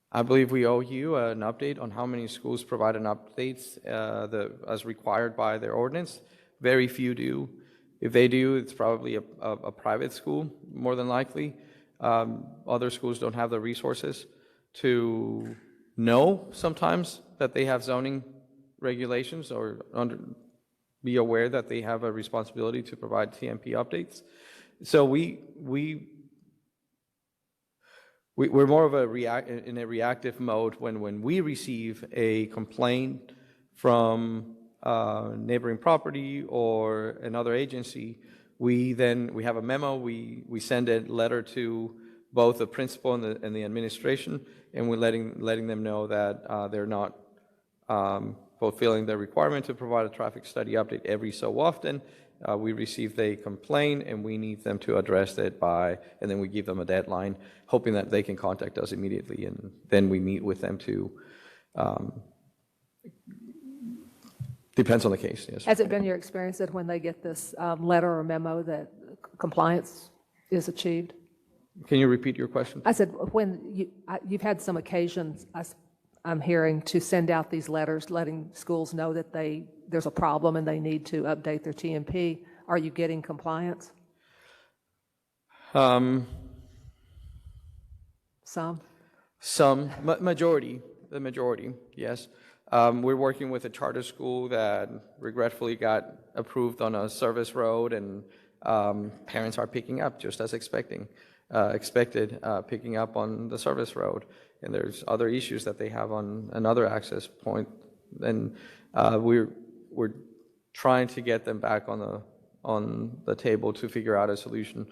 I believe we owe you an update on how many schools provide an updates as required by their ordinance. Very few do. If they do, it's probably a private school, more than likely. Other schools don't have the resources to know sometimes that they have zoning regulations or be aware that they have a responsibility to provide TMP updates. So we're more of in a reactive mode when we receive a complaint from neighboring property or another agency. We have a memo. We send a letter to both the principal and the administration, and we're letting them know that they're not fulfilling the requirement to provide a traffic study update every so often. We received a complaint and we need them to address it and then we give them a deadline, hoping that they can contact us immediately, and then we meet with them to, depends on the case, yes. Has it been your experience that when they get this letter or memo that compliance is achieved? Can you repeat your question? I said, when you've had some occasions, I'm hearing, to send out these letters letting schools know that there's a problem and they need to update their TMP. Are you getting compliance? Some? Some, the majority, yes. We're working with a charter school that regretfully got approved on a service road, and parents are picking up just as expected, picking up on the service road. And there's other issues that they have on another access point, and we're trying to get them back on the table to figure out a solution.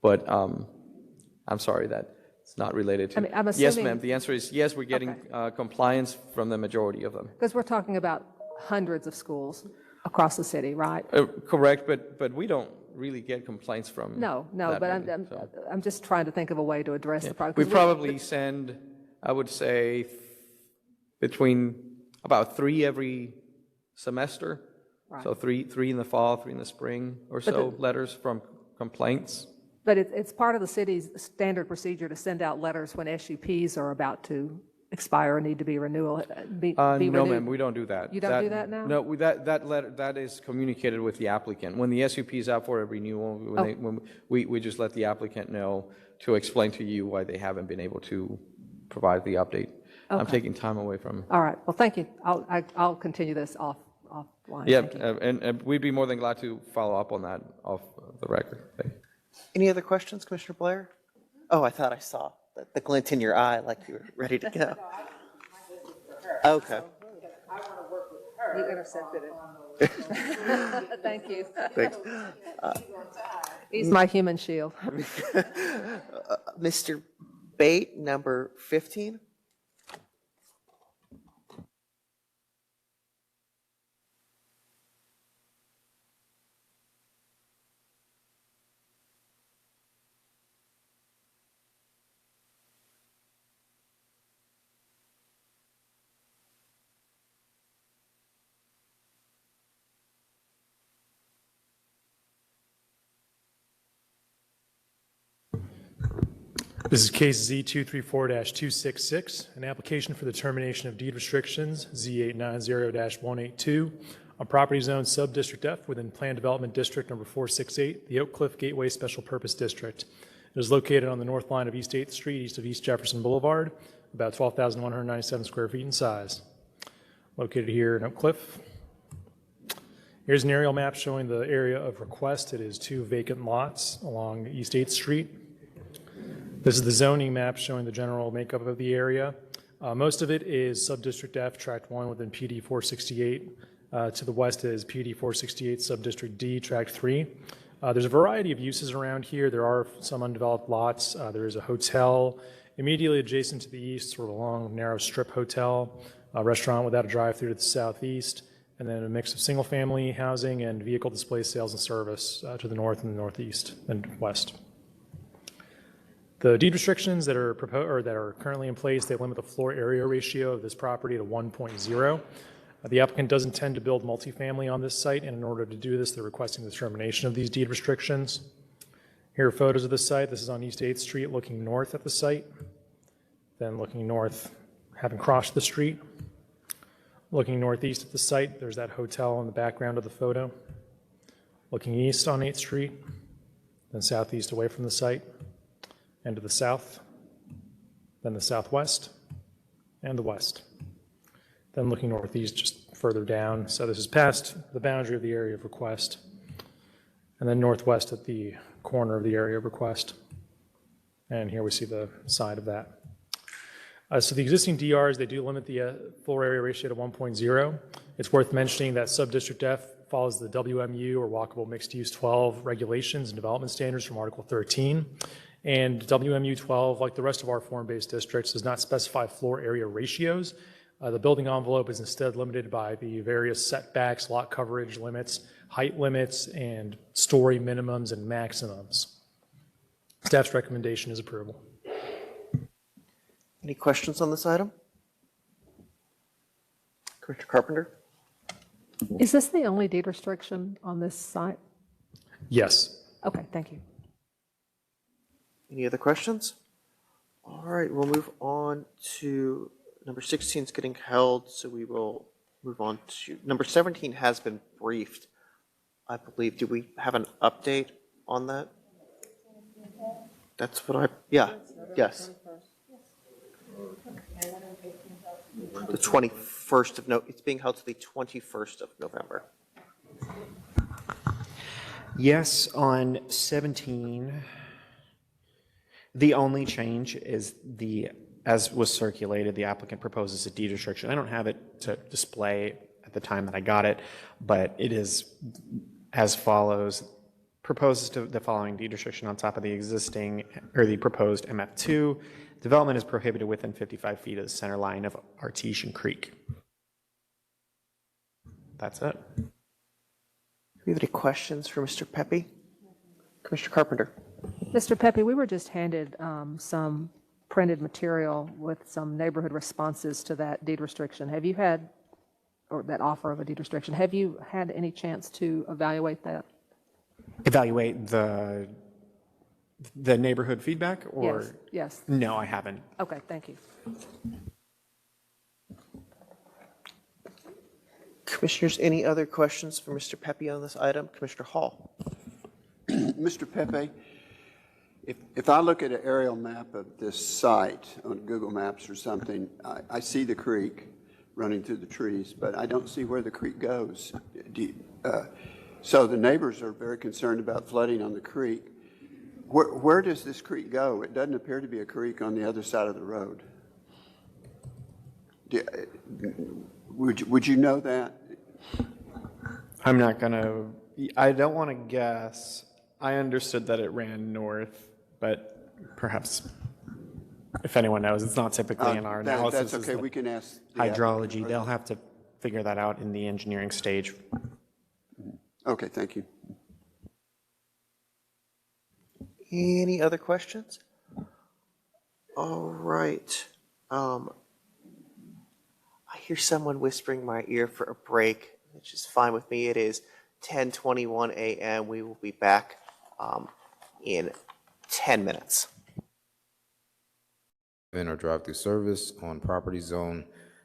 But I'm sorry that it's not related to. I mean, I'm yes, assuming- ma'am. The answer is yes. We're getting compliance from the majority of them. Because we're talking about hundreds of schools across the city, right? Correct, but we don't really get complaints from. No, that but many, so. I'm just trying to think of a way to address the problem. We probably send, I would say, between about 3 every semester. Right. So three in the fall, 3 in the spring or so, letters from complaints. But it's part of the city's standard procedure to send out letters when SUPs are about to expire or need to be renewed. No, ma'am, we don't do that. You don't do that now? No, that letter, that is communicated with the applicant. When the SUP is out for a renewal, when we just let the applicant know to explain to you why they haven't been able to provide the update. I'm Okay. taking time away from. All right, well, thank you. I'll continue this offline. Yeah, Thank you. and we'd be more than glad to follow up on that off the record. Thank you. Any other questions, Commissioner Blair? Oh, I thought I saw the glint in your eye like you were ready to go. Okay. You intercepted it. Thank you. Thanks. He's my human shield. Mr. Bate, number 15. This is case Z234-266, an application for the termination of deed restrictions, Z890-182, on property zone sub-district F within Plan Development District number 468, the Oak Cliff Gateway Special Purpose District. It is located on the north line of East 8th Street, east of East Jefferson Boulevard, about 12,197 square feet in size. Located here in Oak Cliff. Here's an aerial map showing the area of request. It is 2 vacant lots along East 8th Street. This is the zoning map showing the general makeup of the area. Most of it is Subdistrict F, Tract 1 within PD 468. To the west is PD 468, Subdistrict D, Tract 3. There's a variety of uses around here. There are some undeveloped lots. There is a hotel immediately adjacent to the east, sort of a long, narrow strip hotel, a restaurant without a drive-through to the southeast, and then a mix of single-family housing and vehicle display sales and service to the north and the northeast and west. The deed restrictions that are currently in place, they limit the floor area ratio of this property to 1.0. The applicant does intend to build multifamily on this site, and in order to do this, they're requesting the termination of these deed restrictions. Here are photos of the site. This is on East 8th Street looking north at the site, then looking north, having crossed the street. Looking northeast at the site, there's that hotel in the background of the photo. Looking east on 8th Street, then southeast away from the site, and to the south, then the southwest, and the west. Then looking northeast just further down. So this is past the boundary of the area of request, and then northwest at the corner of the area of request. And here we see the side of that. So the existing DRs, they do limit the floor area ratio to 1.0. It's worth mentioning that Subdistrict F follows the WMU, or Walkable Mixed Use 12 regulations and development standards from Article 13. And WMU 12, like the rest of our form-based districts, does not specify floor area ratios. The building envelope is instead limited by the various setbacks, lot coverage limits, height limits, and story minimums and maximums. Staff's recommendation is approval. Any questions on this item? Commissioner Carpenter? Is this the only deed restriction on this site? Yes. Okay, thank you. Any other questions? All right, we'll move on to number 16 is getting held, so we will move on to number 17 has been briefed, I believe. Do we have an update on that? That's what yes. The 21st of it's being held to the 21st of November. Yes, on 17, the only change is as was circulated, the applicant proposes a deed restriction. I don't have it to display at the time that I got it, but it is as follows. Proposes to the following deed restriction on top of the existing, or the proposed MF2. Development is prohibited within 55 feet of the center line of Artesian Creek. That's it. Do we have any questions for Mr. Pepe? Commissioner Carpenter? Mr. Pepe, we were just handed some printed material with some neighborhood responses to that deed restriction. Have you had, or that offer of a deed restriction, have you had any chance to evaluate that? Evaluate the neighborhood feedback, or? Yes. No, I haven't. Okay, thank you. Commissioners, any other questions for Mr. Pepe on this item? Commissioner Hall? Mr. Pepe, if I look at an aerial map of this site on Google Maps or something, I see the creek running through the trees, but I don't see where the creek goes. So the neighbors are very concerned about flooding on the creek. Where does this creek go? It doesn't appear to be a creek on the other side of the road. Would you know that? I'm not going to, I don't want to guess. I understood that it ran north, but perhaps if anyone knows, it's not typically in our analysis. That's okay, we can ask. the Hydrology, applicant. they'll have to figure that out in the engineering stage. Okay, thank you. Any other questions? All right. I hear someone whispering in my ear for a break, which is fine with me. It is 10:21 a.m. We will be back in 10 minutes. Or drive-through service on property zone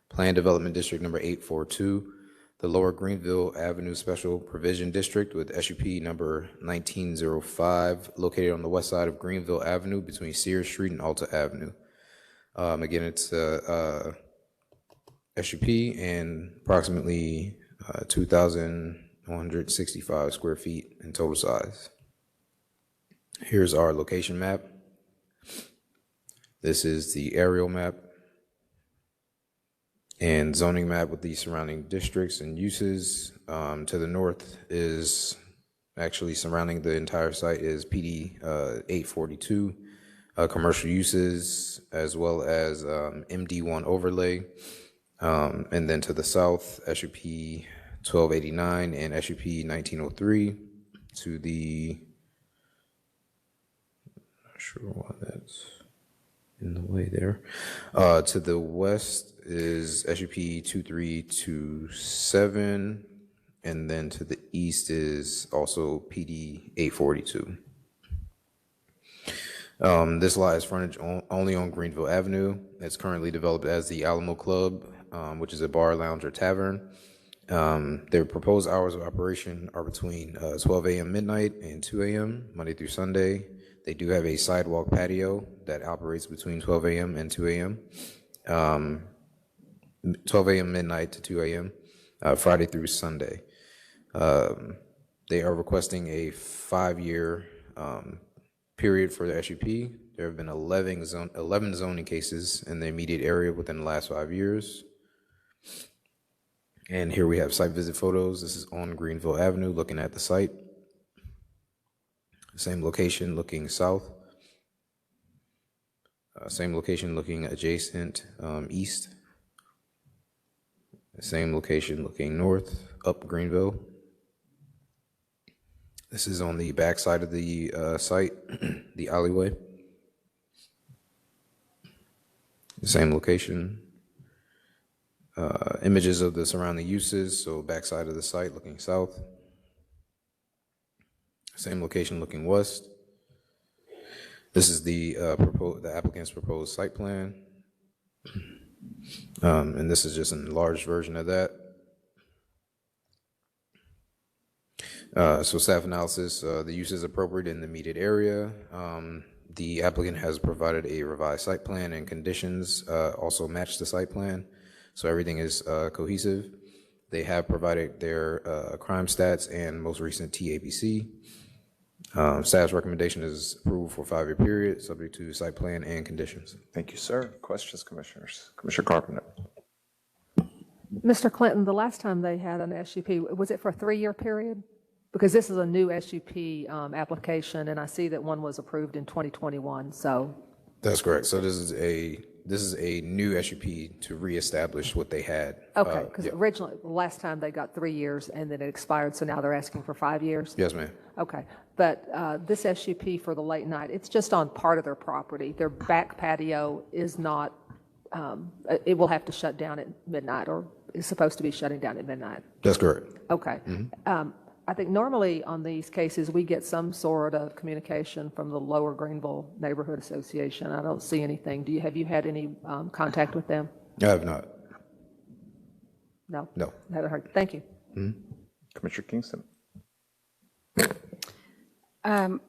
Plan Development District number 842, the Lower Greenville Avenue Special Provision District with SUP number 1905, located on the west side of Greenville Avenue between Sears Street and Alta Avenue. Again, it's SUP and approximately 2,165 square feet in total size. Here's our location map. This is the aerial map and zoning map with the surrounding districts and uses. To the north is actually surrounding the entire site is PD 842, commercial uses, as well as MD1 overlay. And then to the south, SUP 1289 and SUP 1903. To the, not sure why that's in the way there. To the west is SUP 2327, and then to the east is also PD 842. This lot is frontage only on Greenville Avenue. It's currently developed as the Alamo Club, which is a bar, lounge, or tavern. Their proposed hours of operation are between 12 a.m. midnight and 2 a.m. Monday through Sunday. They do have a sidewalk patio that operates between 12 a.m. and 2 a.m. 12 a.m. midnight to 2 a.m. Friday through Sunday. They are requesting a 5-year period for the SUP. There have been 11 zoning cases in the immediate area within the last 5 years. And here we have site visit photos. This is on Greenville Avenue, looking at the site. Same location, looking south. Same location, looking adjacent east. Same location, looking north, up Greenville. This is on the back side of the site, the alleyway. Same location. Images of the surrounding uses, so back side of the site looking south. Same location looking west. This is the applicant's proposed site plan. And this is just an enlarged version of that. So staff analysis, the use is appropriate in the immediate area. The applicant has provided a revised site plan and conditions also match the site plan. So everything is cohesive. They have provided their crime stats and most recent TABC. Staff's recommendation is approval for a 5-year period, subject to site plan and conditions. Thank you, sir. Questions, commissioners? Commissioner Carpenter. Mr. Clinton, the last time they had an SUP, was it for a 3-year period? Because this is a new SUP application, and I see that one was approved in 2021, so. That's correct. So this is a new SUP to reestablish what they had. Okay, because originally, the last time they got 3 years and then it expired, so now they're asking for 5 years? Yes, ma'am. Okay, but this SUP for the late night, it's just on part of their property. Their back patio is not, it will have to shut down at midnight, or is supposed to be shutting down at midnight. That's correct. Okay. I think normally on these cases, we get some sort of communication from the Lower Greenville Neighborhood Association. I don't see anything. Have you had any contact with them? I have not. No? No. Haven't heard. Thank you. Commissioner Kingston. I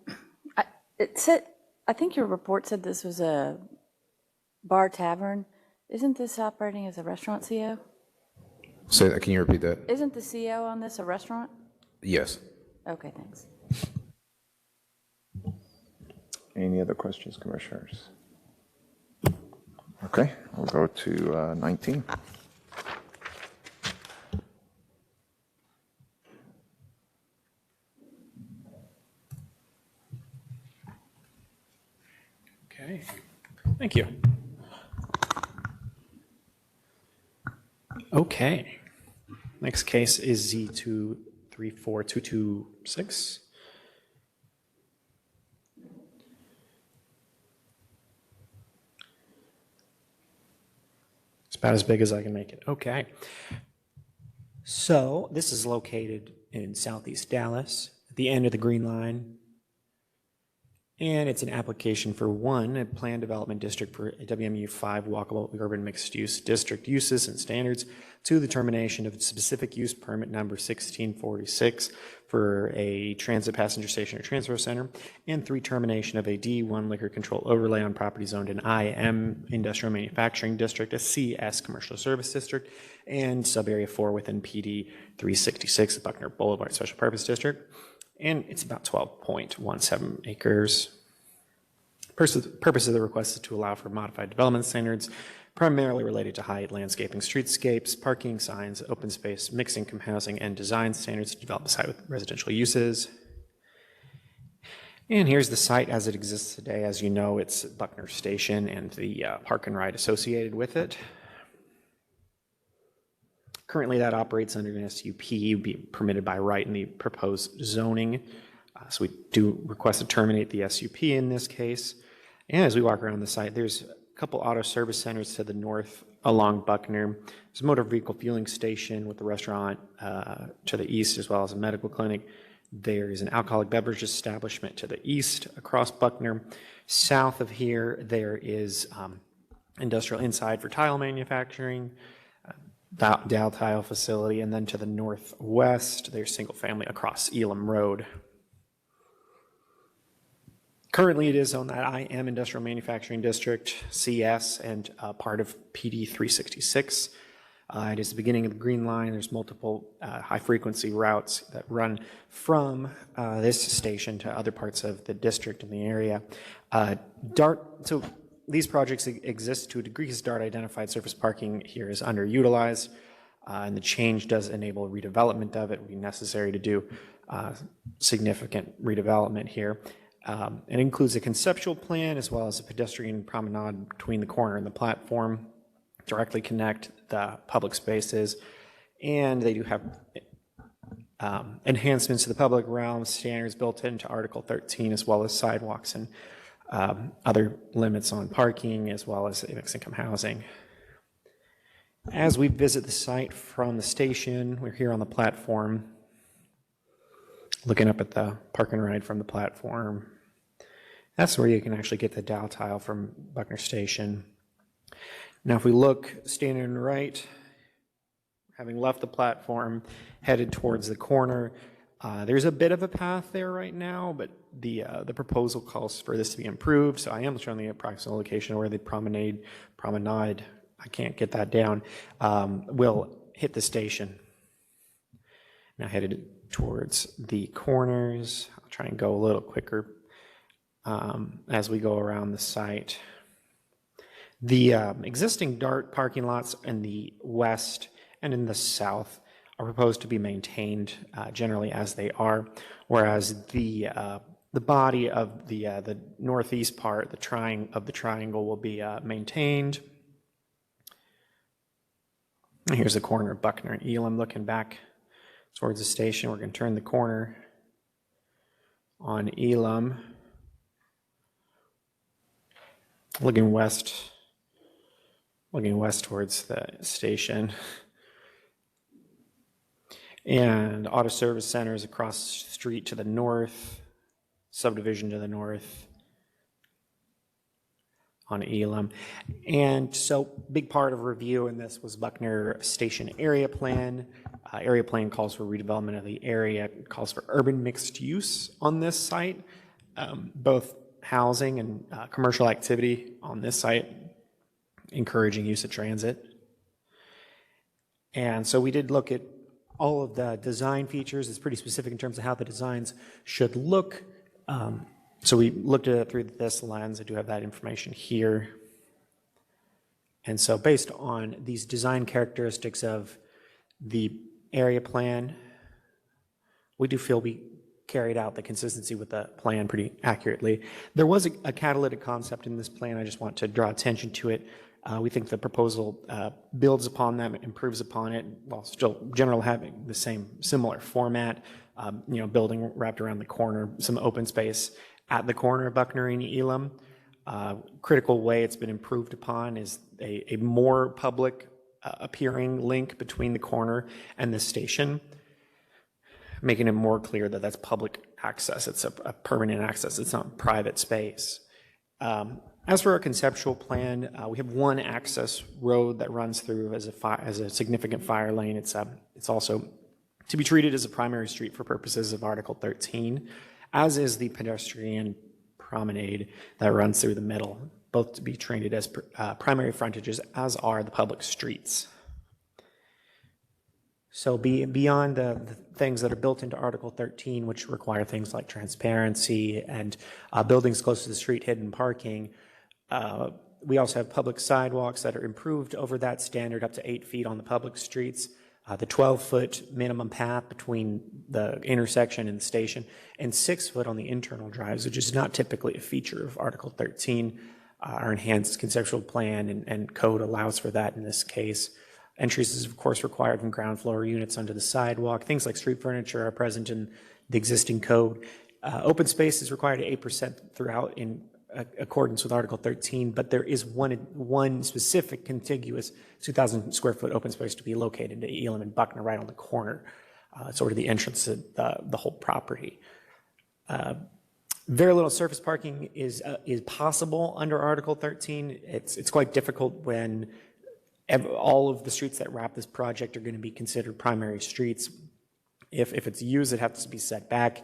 think your report said this was a bar tavern. Isn't this operating as a restaurant, CO? Say that, can you repeat that? Isn't the CO on this a restaurant? Yes. Okay, thanks. Any other questions, commissioners? Okay, we'll go to 19. Okay, thank you. Okay, next case is Z234226. It's about as big as I can make it. Okay. So this is located in southeast Dallas, at the end of the Green Line. And it's an application for a planned development district for a WMU5 walkable urban mixed-use district uses and standards, to the termination of specific use permit number 1646 for a transit passenger station or transfer center, and 3, termination of a D1 liquor control overlay on property zoned in IM industrial manufacturing district, a CS commercial service district, and sub-area 4 within PD 366 Buckner Boulevard special purpose district. And it's about 12.17 acres. Purpose of the request is to allow for modified development standards, primarily related to height, landscaping, streetscapes, parking, signs, open space, mixed income housing, and design standards to develop the site with residential uses. And here's the site as it exists today. As you know, it's Buckner Station and the park and ride associated with it. Currently, that operates under an SUP, be permitted by right in the proposed zoning. So we do request to terminate the SUP in this case. And as we walk around the site, there's a couple auto service centers to the north along Buckner. There's a motor vehicle fueling station with a restaurant to the east, as well as a medical clinic. There's an alcoholic beverage establishment to the east across Buckner. South of here, there is industrial inside for tile manufacturing, Dow Tile facility, and then to the northwest, there's single family across Elam Road. Currently, it is on that IM Industrial Manufacturing District, CS, and part of PD 366. It is the beginning of the Green Line. There's multiple high-frequency routes that run from this station to other parts of the district in the area. So these projects exist to a degree because DART identified surface parking here is underutilized, and the change does enable redevelopment of it. It would be necessary to do significant redevelopment here. It includes a conceptual plan as well as a pedestrian promenade between the corner and the platform, directly connect the public spaces, and they do have enhancements to the public realm, standards built into Article 13, as well as sidewalks and other limits on parking, as well as mixed income housing. As we visit the site from the station, we're here on the platform, looking up at the park and ride from the platform. That's where you can actually get the Dow Tile from Buckner Station. Now, if we look standing right, having left the platform, headed towards the corner, there's a bit of a path there right now, but the proposal calls for this to be improved. So I am showing the approximate location where the promenade, I can't get that down, will hit the station. Now headed towards the corners. I'll try and go a little quicker as we go around the site. The existing DART parking lots in the west and in the south are proposed to be maintained generally as they are, whereas the body of the northeast part, the triangle, will be maintained. And here's the corner of Buckner and Elam looking back towards the station. We're going to turn the corner on Elam, looking west towards the station. And auto service centers across the street to the north, subdivision to the north on Elam. And so big part of review in this was Buckner Station area plan. Area plan calls for redevelopment of the area, it calls for urban mixed use on this site, both housing and commercial activity on this site, encouraging use of transit. And so we did look at all of the design features. It's pretty specific in terms of how the designs should look. So we looked at it through this lens. I do have that information here. And so based on these design characteristics of the area plan, we do feel we carried out the consistency with the plan pretty accurately. There was a catalytic concept in this plan. I just want to draw attention to it. We think the proposal builds upon them, improves upon it, while still generally having the same similar format. Building wrapped around the corner, some open space at the corner of Buckner and Elam. Critical way it's been improved upon is a more public appearing link between the corner and the station, making it more clear that that's public access. It's a permanent access. It's not private space. As for our conceptual plan, we have one access road that runs through as a significant fire lane. It's also to be treated as a primary street for purposes of Article 13, as is the pedestrian promenade that runs through the middle, both to be treated as primary frontages, as are the public streets. So beyond the things that are built into Article 13, which require things like transparency and buildings close to the street, hidden parking, we also have public sidewalks that are improved over that standard up to 8 feet on the public streets, the 12-foot minimum path between the intersection and the station, and 6 foot on the internal drives, which is not typically a feature of Article 13. Our enhanced conceptual plan and code allows for that in this case. Entries is, of course, required from ground floor units onto the sidewalk. Things like street furniture are present in the existing code. Open space is required at 8% throughout in accordance with Article 13, but there is one specific contiguous 2,000 square foot open space to be located at Elam and Buckner right on the corner, sort of the entrance to the whole property. Very little surface parking is possible under Article 13. It's quite difficult when all of the streets that wrap this project are going to be considered primary streets. If it's used, it has to be set back.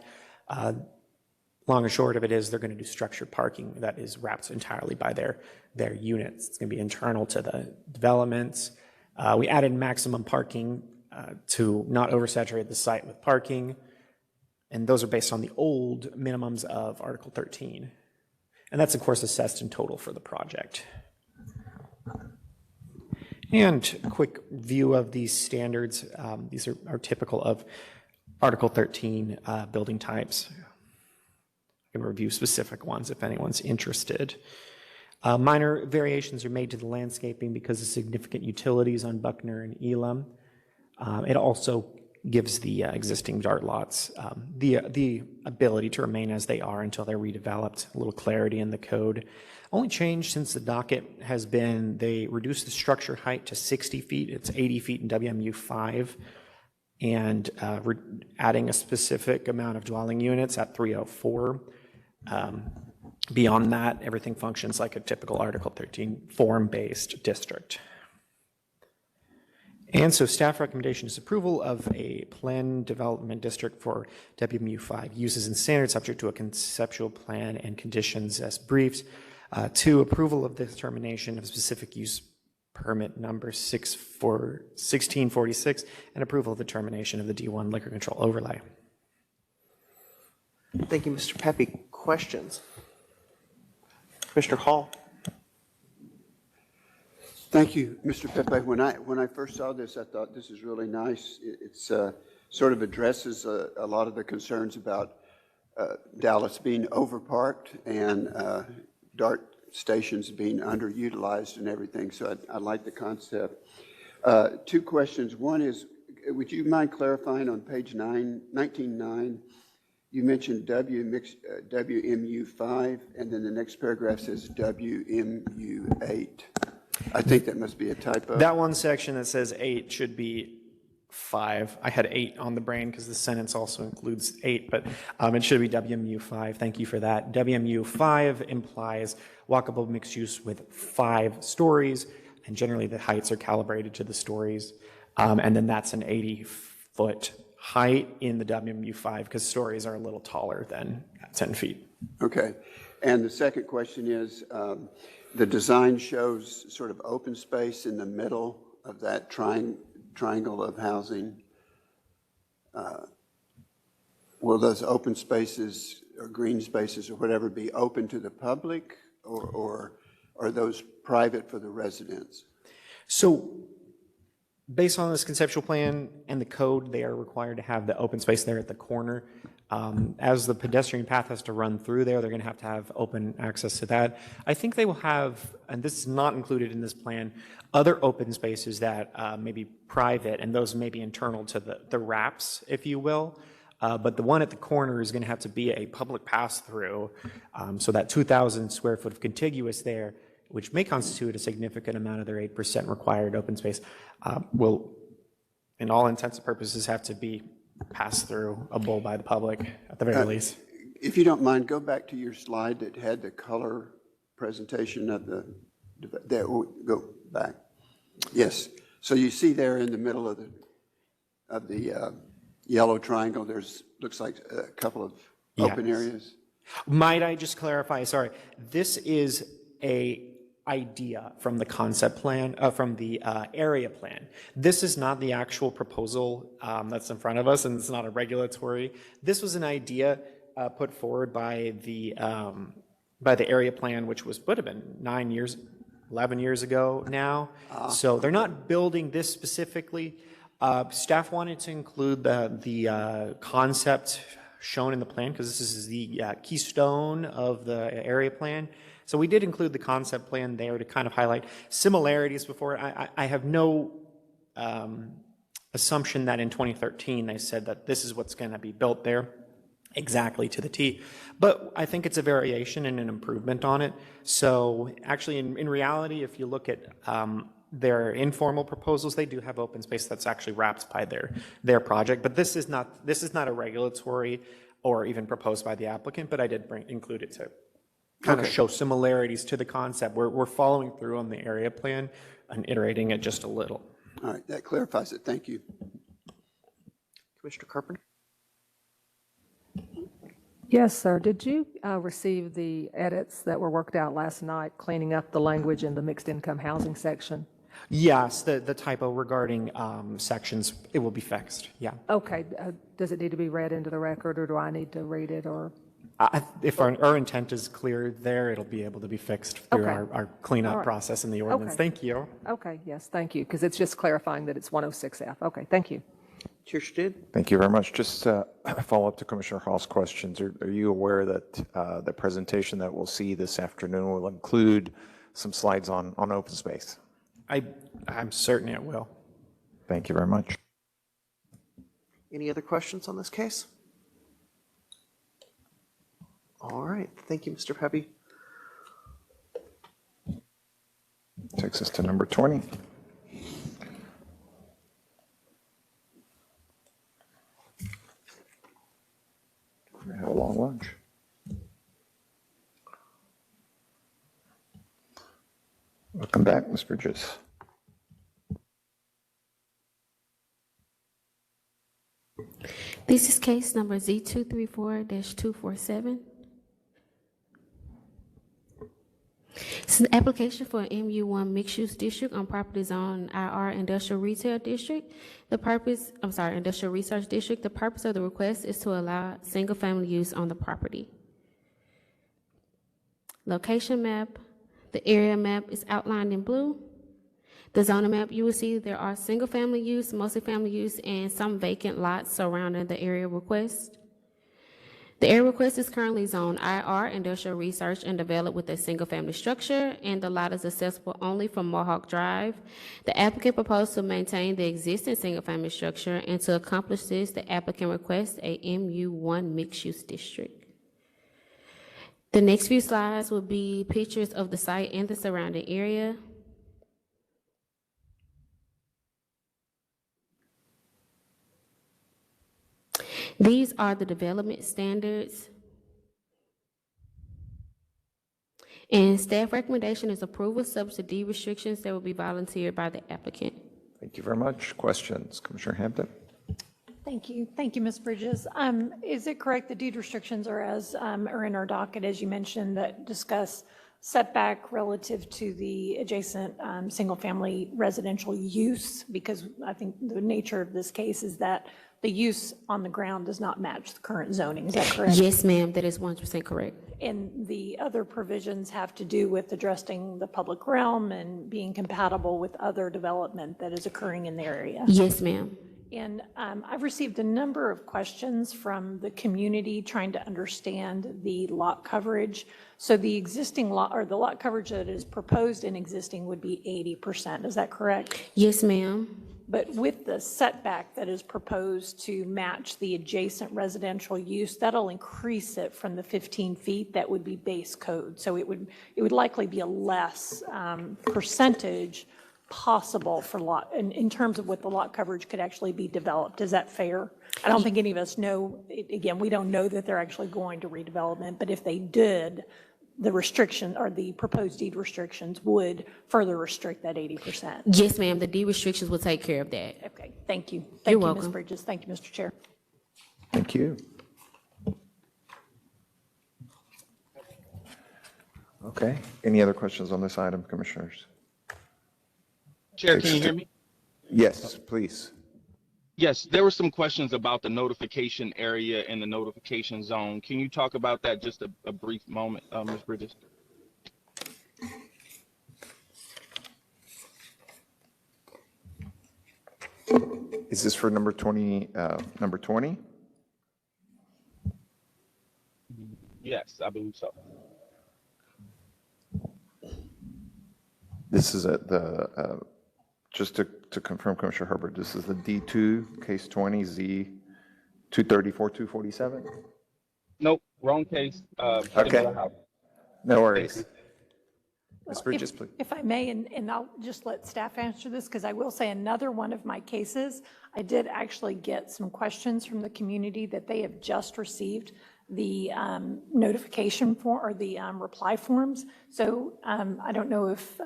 Long and short of it is they're going to do structured parking that is wrapped entirely by their units. It's going to be internal to the developments. We added maximum parking to not oversaturate the site with parking. And those are based on the old minimums of Article 13. And that's, of course, assessed in total for the project. And a quick view of these standards. These are typical of Article 13 building types. I can review specific ones if anyone's interested. Minor variations are made to the landscaping because of significant utilities on Buckner and Elam. It also gives the existing DART lots the ability to remain as they are until they're redeveloped. A little clarity in the code. Only change since the docket has been they reduced the structure height to 60 feet. It's 80 feet in WMU 5. And adding a specific amount of dwelling units at 304. Beyond that, everything functions like a typical Article 13 form-based district. And so staff recommendation is approval of a planned development district for WMU 5 uses and standards subject to a conceptual plan and conditions as briefed. 2, approval of the determination of specific use permit number 1646 and approval of the termination of the D1 liquor control overlay. Thank you, Mr. Pepe. Questions? Commissioner Hall. Thank you, Mr. Pepe. When I first saw this, I thought this is really nice. It's sort of addresses a lot of the concerns about Dallas being overparked and DART stations being underutilized and everything. So I like the concept. 2 questions. One is, would you mind clarifying on page 19.9? You mentioned WMU 5, and then the next paragraph says WMU 8. I think that must be a typo. That one section that says 8 should be 5. I had 8 on the brain because the sentence also includes 8, but it should be WMU 5. Thank you for that. WMU 5 implies walkable mixed use with 5 stories, and generally the heights are calibrated to the stories. And then that's an 80-foot height in the WMU 5 because stories are a little taller than 10 feet. Okay. And the second question is, the design shows sort of open space in the middle of that triangle of housing. Will those open spaces or green spaces or whatever be open to the public, or are those private for the residents? So based on this conceptual plan and the code, they are required to have the open space there at the corner. As the pedestrian path has to run through there, they're going to have open access to that. I think they will have, and this is not included in this plan, other open spaces that may be private, and those may be internal to the wraps, if you will. But the one at the corner is going to have to be a public pass-through, so that 2,000 square foot of contiguous there, which may constitute a significant amount of their 8% required open space, will, in all intents and purposes, have to be pass-throughable by the public at the very least. If you don't mind, go back to your slide that had the color presentation of there, go back. Yes. So you see there in the middle of the yellow triangle, looks like a couple of open areas. Might I just clarify, sorry, this is a idea from the concept plan, from the area plan. This is not the actual proposal that's in front of us, and it's not a regulatory. This was an idea put forward by the area plan, which would have been 11 years ago now. So they're not building this specifically. Staff wanted to include the concept shown in the plan because this is the keystone of the area plan. So we did include the concept plan there to kind of highlight similarities before. I have no assumption that in 2013 they said that this is what's going to be built there exactly to the T. But I think it's a variation and an improvement on it. So actually, in reality, if you look at their informal proposals, they do have open space that's actually wrapped by their project. But this is not a regulatory or even proposed by the applicant, but I did include it to kind of show similarities to the concept. We're following through on the area plan and iterating it just a little. All right, that clarifies it. Thank you. Commissioner Carpenter? Yes, sir. Did you receive the edits that were worked out last night, cleaning up the language in the mixed income housing section? Yes, the typo regarding sections, it will be fixed, yeah. Okay. Does it need to be read into the record, or do I need to read it, or? If our intent is clear there, it'll be able to be fixed through our cleanup process in the ordinance. Okay. Thank you. Okay, yes, thank you, because it's just clarifying that it's 106F. Okay, thank you. Chair Shadid? Thank you very much. Just follow up to Commissioner Hall's questions. Are you aware that the presentation that we'll see this afternoon will include some slides on open space? I'm certain it will. Thank you very much. Any other questions on this case? All right. Thank you, Mr. Pepe. Takes us to number 20. We have a long lunch. Welcome back, Ms. Bridges. This is case number Z234-247. It's an application for an MU1 mixed-use district on property zone IR Industrial Retail District. Industrial Research District. The purpose of the request is to allow single-family use on the property. Location map. The area map is outlined in blue. The zoning map, you will see there are single-family use, multifamily use, and some vacant lots surrounding the area request. The area request is currently zoned IR, Industrial Research, and developed with a single-family structure, and the lot is accessible only from Mohawk Drive. The applicant proposed to maintain the existing single-family structure, and to accomplish this, the applicant requests a MU1 mixed-use district. The next few slides will be pictures of the site and the surrounding area. These are the development standards. And staff recommendation is approval subject to deed restrictions that will be volunteered by the applicant. Thank you very much. Questions? Commissioner Hampton? Thank you. Thank you, Ms. Bridges. Is it correct the deed restrictions are are in our docket, as you mentioned, that discuss setback relative to the adjacent single-family residential use? Because I think the nature of this case is that the use on the ground does not match the current zoning. Is that correct? Yes, ma'am. That is 100% correct. And the other provisions have to do with addressing the public realm and being compatible with other development that is occurring in the area. Yes, ma'am. And I've received a number of questions from the community trying to understand the lot coverage. So the existing lot, or the lot coverage that is proposed and existing would be 80%. Is that correct? Yes, ma'am. But with the setback that is proposed to match the adjacent residential use, that'll increase it from the 15 feet that would be base code. So it would likely be a less percentage possible for lot, in terms of what the lot coverage could actually be developed. Is that fair? I don't think any of us know, again, we don't know that they're actually going to redevelopment, but if they did, the restriction or the proposed deed restrictions would further restrict that 80%. Yes, ma'am. The deed restrictions will take care of that. Okay, thank you. You're Thank you, welcome. Ms. Bridges. Thank you, Mr. Chair. Thank you. Okay, any other questions on this item, Commissioners? Chair, can you hear me? Yes, please. Yes, there were some questions about the notification area and the notification zone. Can you talk about that just a brief moment, Ms. Bridges? Is this for number 20, number 20? Yes, I believe so. This is just to confirm, Commissioner Herbert, this is the D2, case 20, Z 234-247? Nope, wrong case. Okay, no worries. Ms. Bridges, please. If I may, and I'll just let staff answer this, because I will say another one of my cases, I did actually get some questions from the community that they have just received the notification form or the reply forms. So I don't know if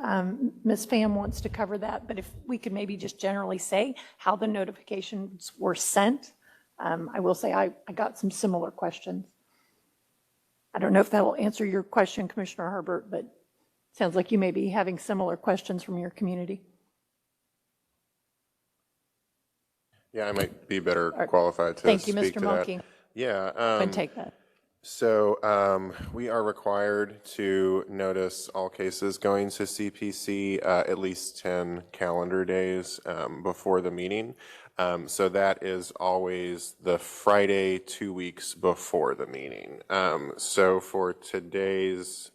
Ms. Pham wants to cover that, but if we could maybe just generally say how the notifications were sent. I will say I got some similar questions. I don't know if that will answer your question, Commissioner Herbert, but sounds like you may be having similar questions from your community. Yeah, I might be better qualified to Thank you, speak Mr. to that. Mulkey. Yeah. Go and take that. So we are required to notice all cases going to CPC at least 10 calendar days before the meeting. So that is always the Friday 2 weeks before the meeting. So for today's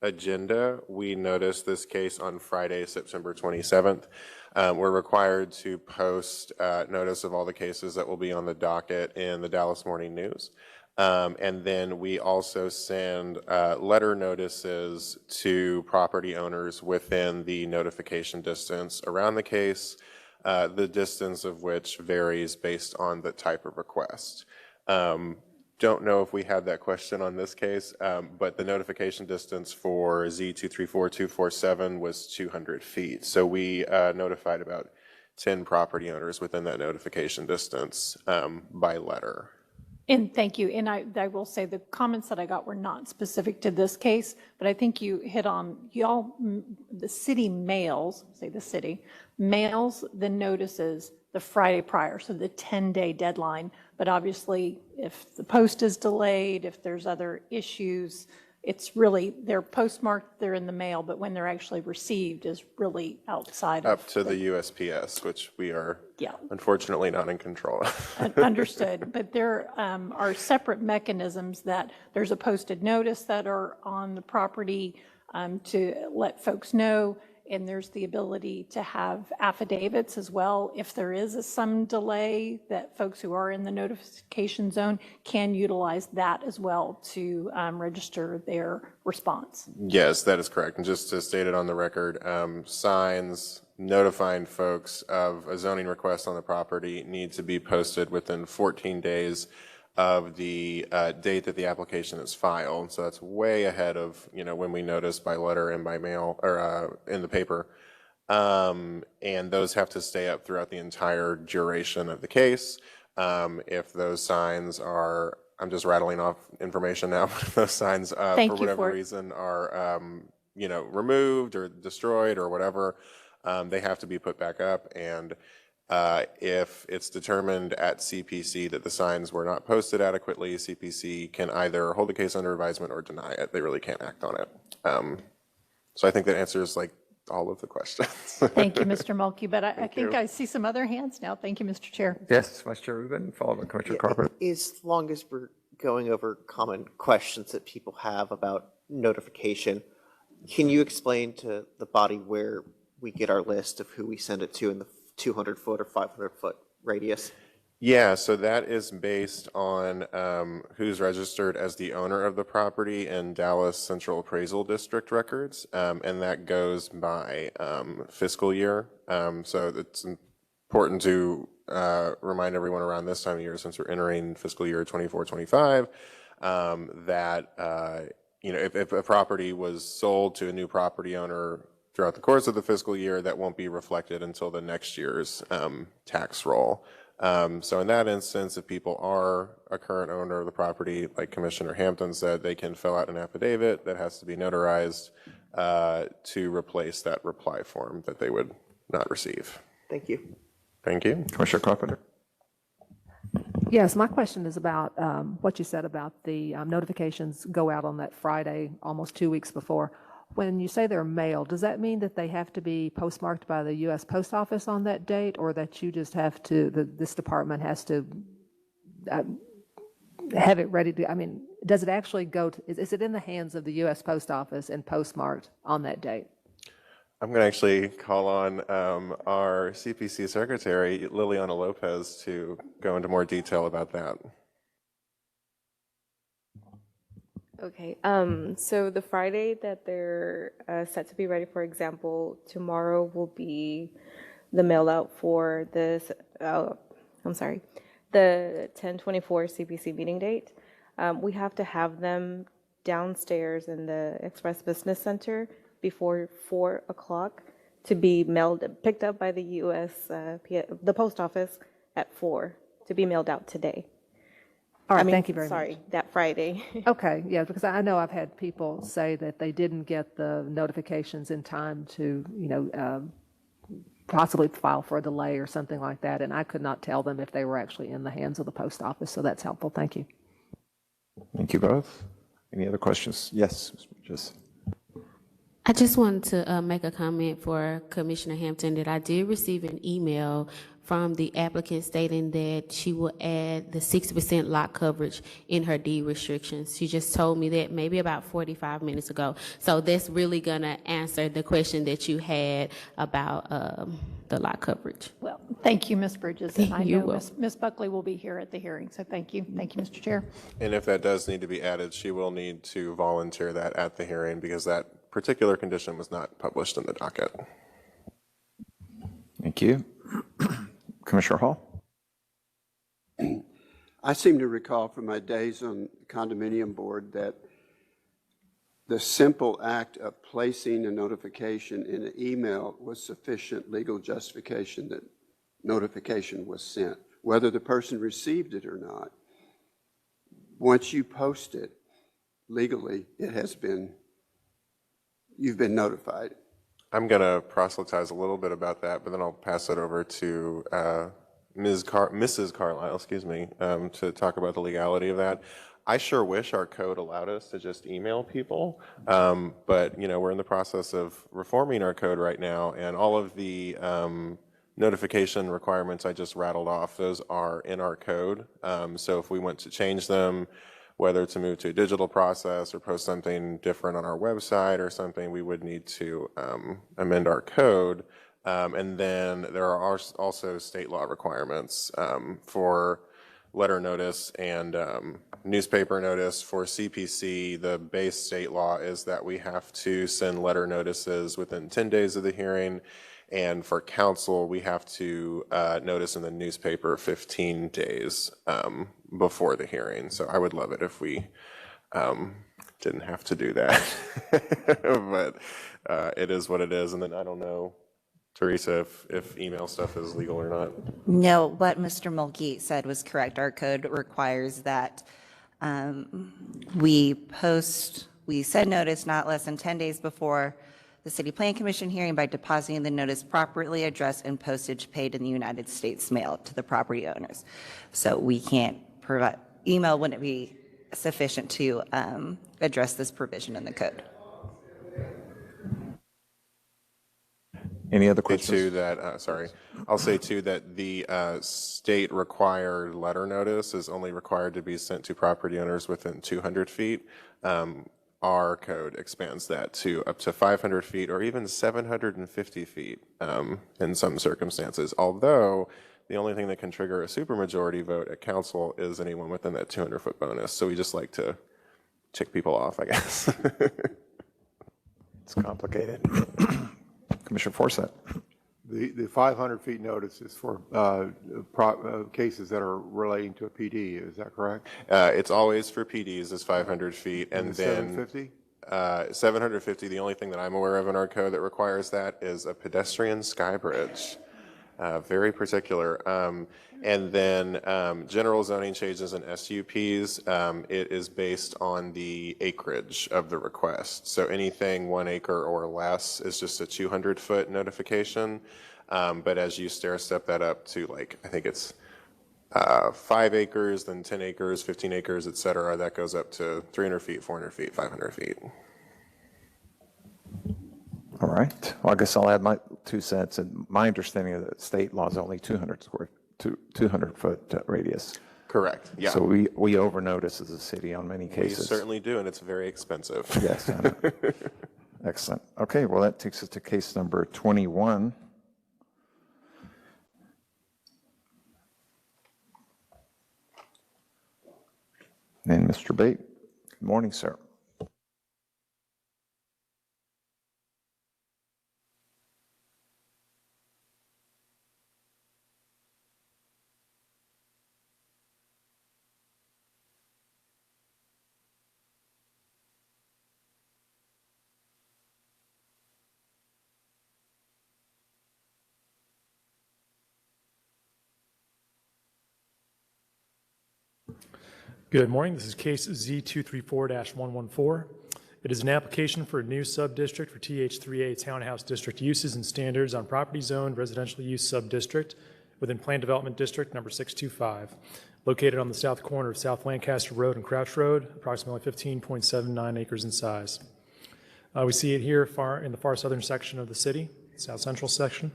agenda, we noticed this case on Friday, September 27th. We're required to post notice of all the cases that will be on the docket in the Dallas Morning News. And then we also send letter notices to property owners within the notification distance around the case, the distance of which varies based on the type of request. Don't know if we had that question on this case, but the notification distance for Z234247 was 200 feet. So we notified about 10 property owners within that notification distance by letter. And thank you. And I will say the comments that I got were not specific to this case, but I think you hit on, the city mails, say the city, mails the notices the Friday prior, so the 10-day deadline. But obviously, if the post is delayed, if there's other issues, it's really, they're postmarked, they're in the mail, but when they're actually received is really outside Up of to the USPS, which we are Yeah. unfortunately not in control of. Understood, but there are separate mechanisms that there's a posted notice that are on the property to let folks know, and there's the ability to have affidavits as well. If there is some delay, that folks who are in the notification zone can utilize that as well to register their response. Yes, that is correct. And just to state it on the record, signs notifying folks of a zoning request on the property need to be posted within 14 days of the date that the application is filed. So that's way ahead of, when we notice by letter and by mail or in the paper. And those have to stay up throughout the entire duration of the case. If those signs are, I'm just rattling off information now, but if those signs for whatever reason are, removed or destroyed or whatever, they have to be put back up. And if it's determined at CPC that the signs were not posted adequately, CPC can either hold the case under advisement or deny it. They really can't act on it. So I think that answers like all of the questions. Thank you, Mr. Mulkey, but I Thank think you. I see some other hands now. Thank you, Mr. Chair. Yes, Vice Chair Rubin, followed by Commissioner Carpenter. As long as we're going over common questions that people have about notification, can you explain to the body where we get our list of who we send it to in the 200-foot or 500-foot radius? Yeah, so that is based on who's registered as the owner of the property in Dallas Central Appraisal District records, and that goes by fiscal year. So it's important to remind everyone around this time of year, since we're entering fiscal year 24-25, that if a property was sold to a new property owner throughout the course of the fiscal year, that won't be reflected until the next year's tax roll. So in that instance, if people are a current owner of the property, like Commissioner Hampton said, they can fill out an affidavit that has to be notarized to replace that reply form that they would not receive. Thank you. Thank you. Commissioner Carpenter. Yes, my question is about what you said about the notifications go out on that Friday, almost 2 weeks before. When you say they're mailed, does that mean that they have to be postmarked by the U.S. Post Office on that date, or that you just have to, this department has to have it ready to, I mean, does it actually go to, is it in the hands of the U.S. Post Office and postmarked on that date? I'm going to actually call on our CPC Secretary, Liliana Lopez, to go into more detail about that. Okay, so the Friday that they're set to be ready, for example, tomorrow will be the mail out for this, the 10/24 CPC meeting date. We have to have them downstairs in the Express Business Center before 4 o'clock to be picked up by the the post office at 4 to be mailed out today. All right, thank you very much. Sorry, that Friday. Okay, yeah, because I know I've had people say that they didn't get the notifications in time to, possibly file for a delay or something like that, and I could not tell them if they were actually in the hands of the post office, so that's helpful. Thank you. Thank you both. Any other questions? Yes, Ms. Bridges. I just wanted to make a comment for Commissioner Hampton that I did receive an email from the applicant stating that she will add the 60% lot coverage in her deed restrictions. She just told me that maybe about 45 minutes ago. So that's really gonna answer the question that you had about the lot coverage. Well, thank you, Ms. Bridges, and I You're know welcome. Ms. Buckley will be here at the hearing, so thank you. Thank you, Mr. Chair. And if that does need to be added, she will need to volunteer that at the hearing, because that particular condition was not published in the docket. Thank you. Commissioner Hall. I seem to recall from my days on the condominium board that the simple act of placing a notification in an email was sufficient legal justification that notification was sent, whether the person received it or not. Once you post it legally, you've been notified. I'm going to proselytize a little bit about that, but then I'll pass it over to Mrs. Carlisle, to talk about the legality of that. I sure wish our code allowed us to just email people, but we're in the process of reforming our code right now, and all of the notification requirements I just rattled off, those are in our code. So if we want to change them, whether to move to a digital process or post something different on our website or something, we would need to amend our code. And then there are also state law requirements for letter notice and newspaper notice. For CPC, the base state law is that we have to send letter notices within 10 days of the hearing. And for council, we have to notice in the newspaper 15 days before the hearing. So I would love it if we didn't have to do that. But it is what it is. And then I don't know, Teresa, if email stuff is legal or not. No, what Mr. Mulkey said was correct. Our code requires that we send notice not less than 10 days before the City Plan Commission hearing by depositing the notice properly addressed and postage paid in the United States mail to the property owners. So we can't provide, email wouldn't be sufficient to address this provision in the code. Any other Say questions? too that, sorry, I'll say too that the state required letter notice is only required to be sent to property owners within 200 feet. Our code expands that to up to 500 feet or even 750 feet in some circumstances, although the only thing that can trigger a supermajority vote at council is anyone within that 200-foot bonus. So we just like to tick people off, I guess. It's complicated. Commissioner Forsyth. The 500 feet notice is for cases that are relating to a PD, is that correct? It's always for PDs is 500 feet, and then 750? 750. The only thing that I'm aware of in our code that requires that is a pedestrian sky bridge. Very particular. And then general zoning changes and SUPs, it is based on the acreage of the request. So anything 1 acre or less is just a 200-foot notification. But as you stair step that up to, like, I think it's 5 acres, then 10 acres, 15 acres, et cetera, that goes up to 300 feet, 400 feet, 500 feet. All right. Well, I guess I'll add my 2 cents. And my understanding of the state law is only 200-foot radius. Correct. Yeah. So we over notice as a city on many We cases. certainly do, and it's very expensive. Yes. I know. Excellent. Okay. Well, that takes us to case number 21. And Mr. Bate. Good morning, sir. Good morning. This is case Z234-114. It is an application for a new sub-district for TH3A Townhouse District uses and standards on property zoned residential use sub-district within Plan Development District number 625, located on the south corner of South Lancaster Road and Crouch Road, approximately 15.79 acres in size. We see it here in the far southern section of the city, south central section.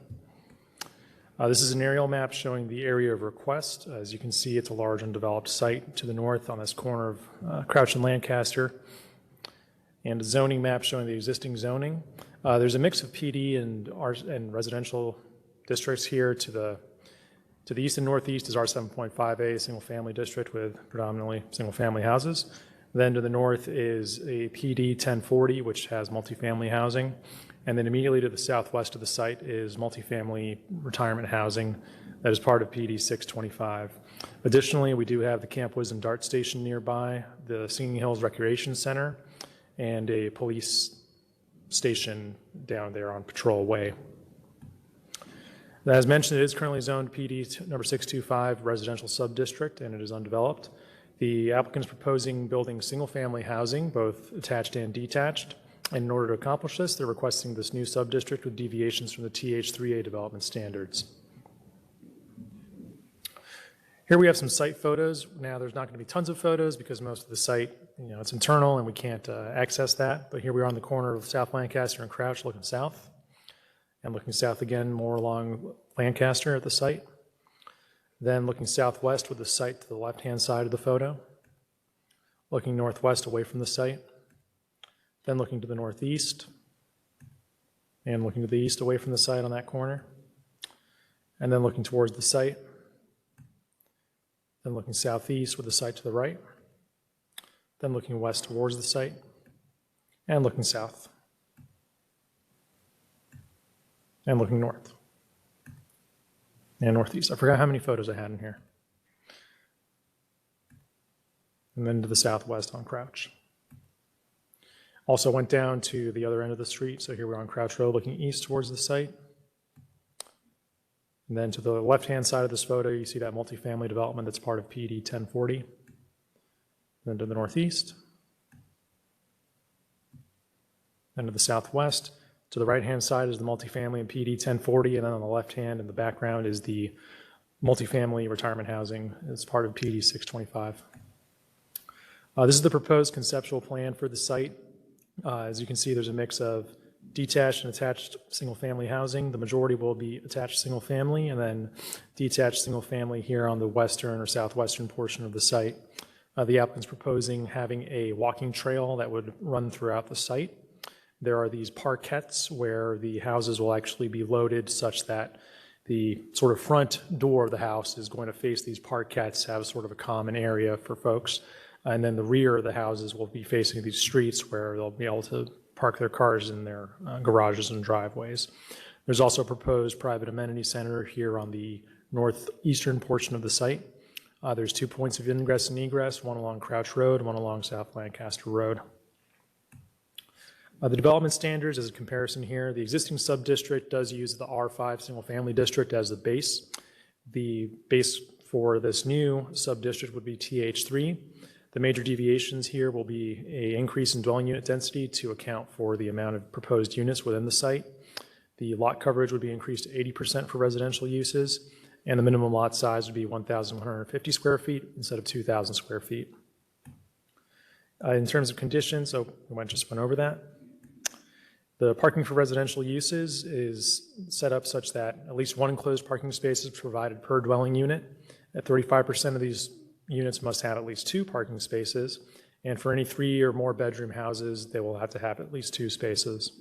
This is an aerial map showing the area of request. As you can see, it's a large undeveloped site to the north on this corner of Crouch and Lancaster, and a zoning map showing the existing zoning. There's a mix of PD and residential districts here. To the east and northeast is R7.5A, single-family district with predominantly single-family houses. Then to the north is a PD 1040, which has multifamily housing. And then immediately to the southwest of the site is multifamily retirement housing that is part of PD 625. Additionally, we do have the Camp Wisdom Dart Station nearby, the Singing Hills Recreation Center, and a police station down there on Patrol Way. As mentioned, it is currently zoned PD number 625 residential subdistrict, and it is undeveloped. The applicant is proposing building single-family housing, both attached and detached. And in order to accomplish this, they're requesting this new subdistrict with deviations from the TH3A development standards. Here we have some site photos. Now, there's not going to be tons of photos because most of the site, it's internal and we can't access that. But here we are on the corner of South Lancaster and Crouch looking south. And looking south again, more along Lancaster at the site. Then looking southwest with the site to the left-hand side of the photo. Looking northwest away from the site. Then looking to the northeast, and looking to the east away from the site on that corner, and then looking towards the site, then looking southeast with the site to the right, then looking west towards the site, and looking south, and looking north, and northeast. I forgot how many photos I had in here. And then to the southwest on Crouch. Also went down to the other end of the street, so here we're on Crouch Road looking east towards the site. And then to the left-hand side of this photo, you see that multifamily development that's part of PD 1040. Then to the northeast. Then to the southwest. To the right-hand side is the multifamily and PD 1040, and then on the left-hand in the background is the multifamily retirement housing as part of PD 625. This is the proposed conceptual plan for the site. As you can see, there's a mix of detached and attached single-family housing. The majority will be attached single-family, and then detached single-family here on the western or southwestern portion of the site. The applicant's proposing having a walking trail that would run throughout the site. There are these parkettes where the houses will actually be loaded such that the sort of front door of the house is going to face these parkettes, have sort of a common area for folks. And then the rear of the houses will be facing these streets where they'll be able to park their cars in their garages and driveways. There's also a proposed private amenity center here on the northeastern portion of the site. There's 2 points of ingress and egress, one along Crouch Road, one along South Lancaster Road. The development standards as a comparison here, the existing sub-district does use the R5 single-family district as the base. The base for this new sub-district would be TH3. The major deviations here will be an increase in dwelling unit density to account for the amount of proposed units within the site. The lot coverage would be increased to 80% for residential uses, and the minimum lot size would be 1,150 square feet instead of 2,000 square feet. In terms of conditions, so we just went over that. The parking for residential uses is set up such that at least one enclosed parking space is provided per dwelling unit. At 35% of these units must have at least 2 parking spaces, and for any 3 or more bedroom houses, they will have to have at least 2 spaces.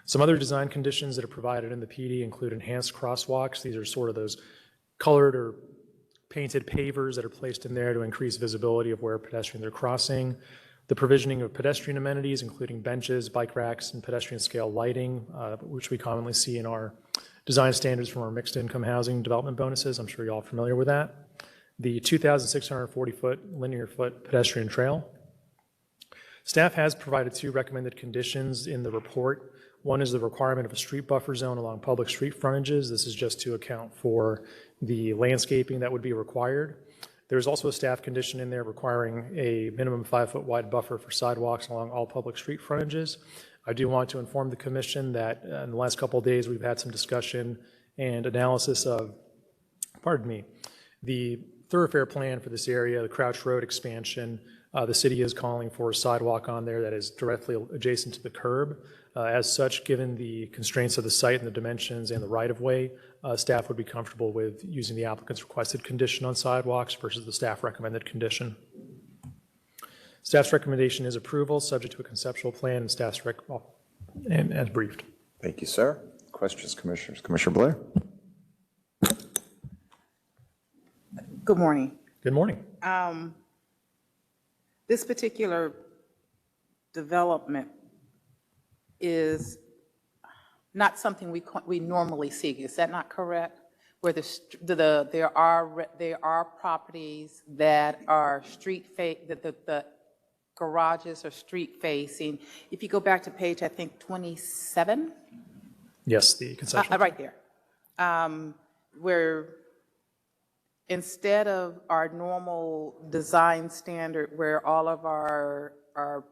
Some other design conditions that are provided in the PD include enhanced crosswalks. These are sort of those colored or painted pavers that are placed in there to increase visibility of where pedestrians are crossing. The provisioning of pedestrian amenities, including benches, bike racks, and pedestrian scale lighting, which we commonly see in our design standards from our mixed income housing development bonuses. I'm sure you're all familiar with that. The 2,640-foot linear foot pedestrian trail. Staff has provided 2 recommended conditions in the report. One is the requirement of a street buffer zone along public street frontages. This is just to account for the landscaping that would be required. There's also a staff condition in there requiring a minimum 5-foot wide buffer for sidewalks along all public street frontages. I do want to inform the commission that in the last couple of days we've had some discussion and analysis of, the thoroughfare plan for this area, the Crouch Road expansion. The city is calling for a sidewalk on there that is directly adjacent to the curb. As such, given the constraints of the site and the dimensions and the right-of-way, staff would be comfortable with using the applicant's requested condition on sidewalks versus the staff recommended condition. Staff's recommendation is approval, subject to a conceptual plan and staff's and as briefed. Thank you, sir. Questions, commissioners? Commissioner Blair? Good morning. Good morning. This particular development is not something we normally see. Is that not correct? Where there are properties that are the garages are street facing. If you go back to page, I think 27. Yes, the conceptual. Right there, where instead of our normal design standard where all of our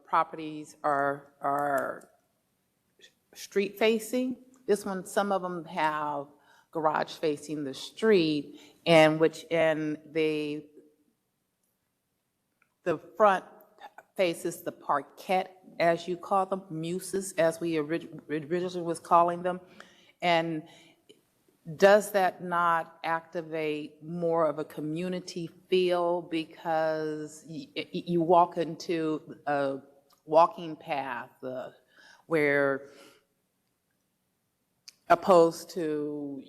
properties are street facing, this one, some of them have garage facing the street, and the front faces the parquet, as you call them, muses, as we originally was calling them. And does that not activate more of a community feel because you walk into a walking path where opposed to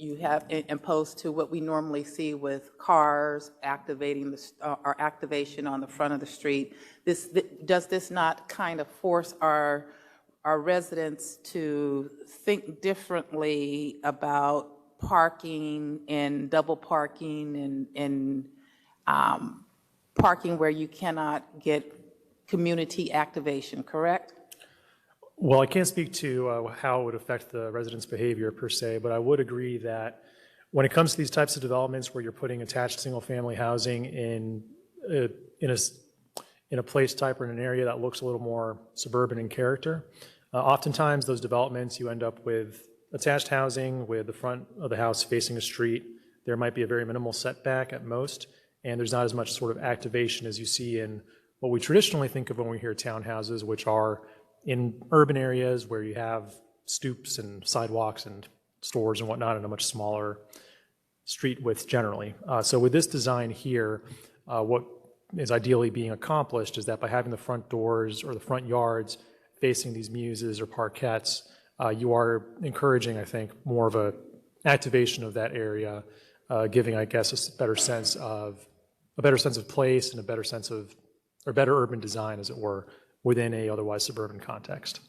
what we normally see with cars activating or activation on the front of the street? Does this not kind of force our residents to think differently about parking and double parking and parking where you cannot get community activation, correct? Well, I can't speak to how it would affect the residents' behavior per se, but I would agree that when it comes to these types of developments where you're putting attached single-family housing in a place type or in an area that looks a little more suburban in character, oftentimes those developments you end up with attached housing with the front of the house facing a street. There might be a very minimal setback at most, and there's not as much sort of activation as you see in what we traditionally think of when we hear townhouses, which are in urban areas where you have stoops and sidewalks and stores and whatnot, and a much smaller street width generally. So with this design here, what is ideally being accomplished is that by having the front doors or the front yards facing these muses or parkettes, you are encouraging, I think, more of a activation of that area, giving, I guess, a better sense of place and a better sense of, or better urban design, as it were, within a otherwise suburban context.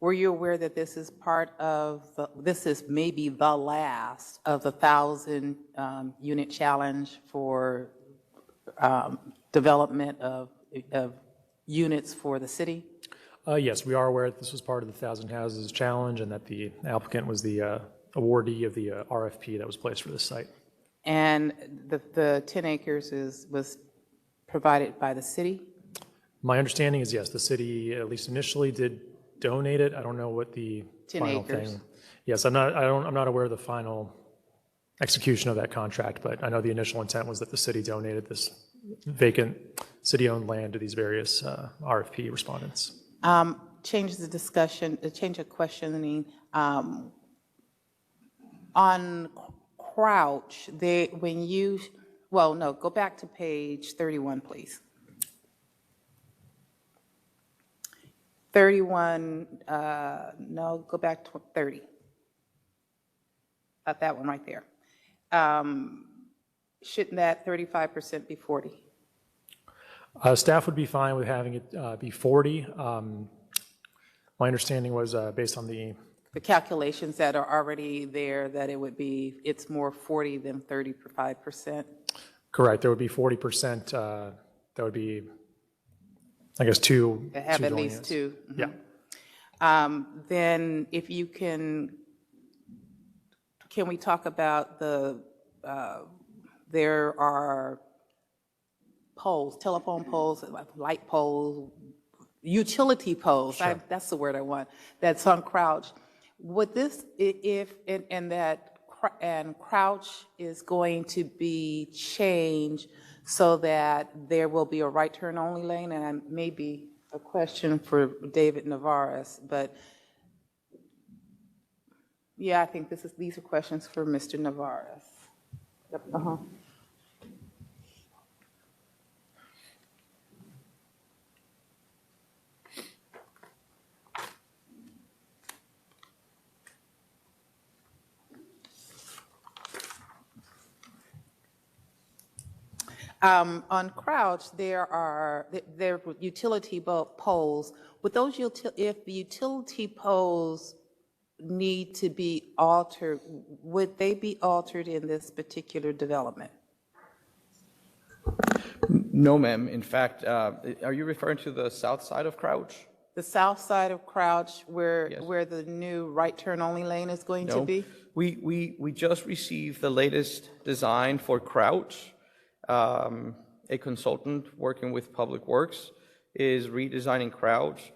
Were you aware that this is part of, this is maybe the last of the 1,000 unit challenge for development of units for the city? Yes, we are aware that this was part of the 1,000 Houses Challenge and that the applicant was the awardee of the RFP that was placed for this site. And the 10 acres was provided by the city? My understanding is yes, the city, at least initially, did donate it. I don't know what the 10 final acres. thing. Yes, I'm not aware of the final execution of that contract, but I know the initial intent was that the city donated this vacant city-owned land to these various RFP respondents. Change the discussion, change of questioning. On Crouch, go back to page 31, please. 31, go back to 30. That one right there. Shouldn't that 35% be 40? Staff would be fine with having it be 40. My understanding was based on the calculations that are already there, that it's more 40 than 35%. Correct. There would be 40%. That would be, I guess, two. They have two at dwelling least units. two. Yeah. Then if you can we talk about there are poles, telephone poles, light poles, utility poles, Sure. That's the word I want, that's on Crouch. Would this, and Crouch is going to be changed so that there will be a right turn only lane, and maybe a question for David Navarez, but yeah, I think these are questions for Mr. Navarez. Uh-huh. On Crouch, there are utility poles. Would those if the utility poles need to be altered, would they be altered in this particular development? No, ma'am. In fact, are you referring to the south side of Crouch? The south side of Crouch, where the new right turn only lane is going to be? We just received the latest design for Crouch. A consultant working with Public Works is redesigning Crouch.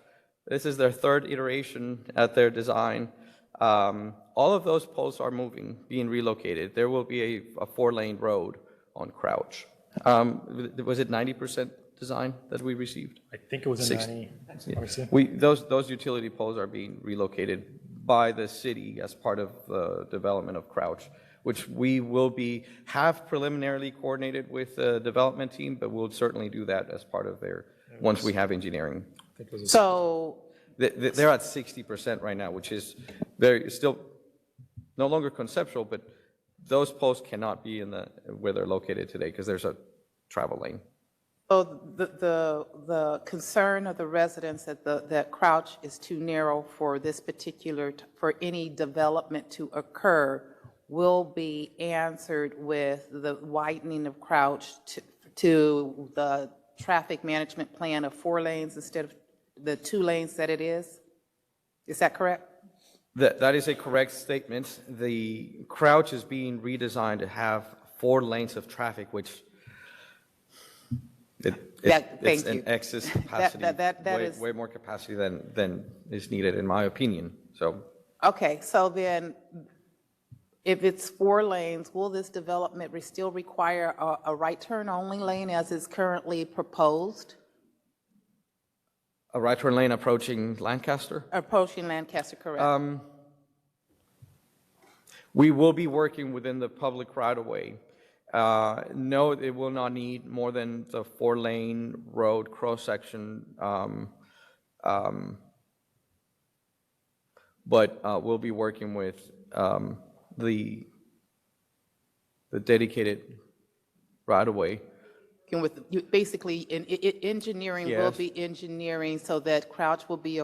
This is their third iteration at their design. All of those poles are being relocated. There will be a 4-lane road on Crouch. Was it 90% design that we received? I think it was a 90. Let me see. Those utility poles are being relocated by the city as part of the development of Crouch, which we will have preliminarily coordinated with the development team, but we'll certainly do that as part of once we have engineering. So they're at 60% right now, which is still no longer conceptual, but those posts cannot be where they're located today because there's a travel lane. So the concern of the residents that Crouch is too narrow for this for any development to occur will be answered with the widening of Crouch to the traffic management plan of 4 lanes instead of the 2 lanes that it is? Is that correct? That is a correct statement. The Crouch is being redesigned to have 4 lanes of traffic, which it's an excess capacity, way more capacity than is needed, in my opinion. So. Okay, so then if it's 4 lanes, will this development still require a right turn only lane as is currently proposed? A right turn lane approaching Lancaster? Approaching Lancaster, correct? We will be working within the public right-of-way. No, it will not need more than the 4-lane road cross-section, but we'll be working with the dedicated right-of-way. Basically, engineering will Yes. be engineering so that Crouch will be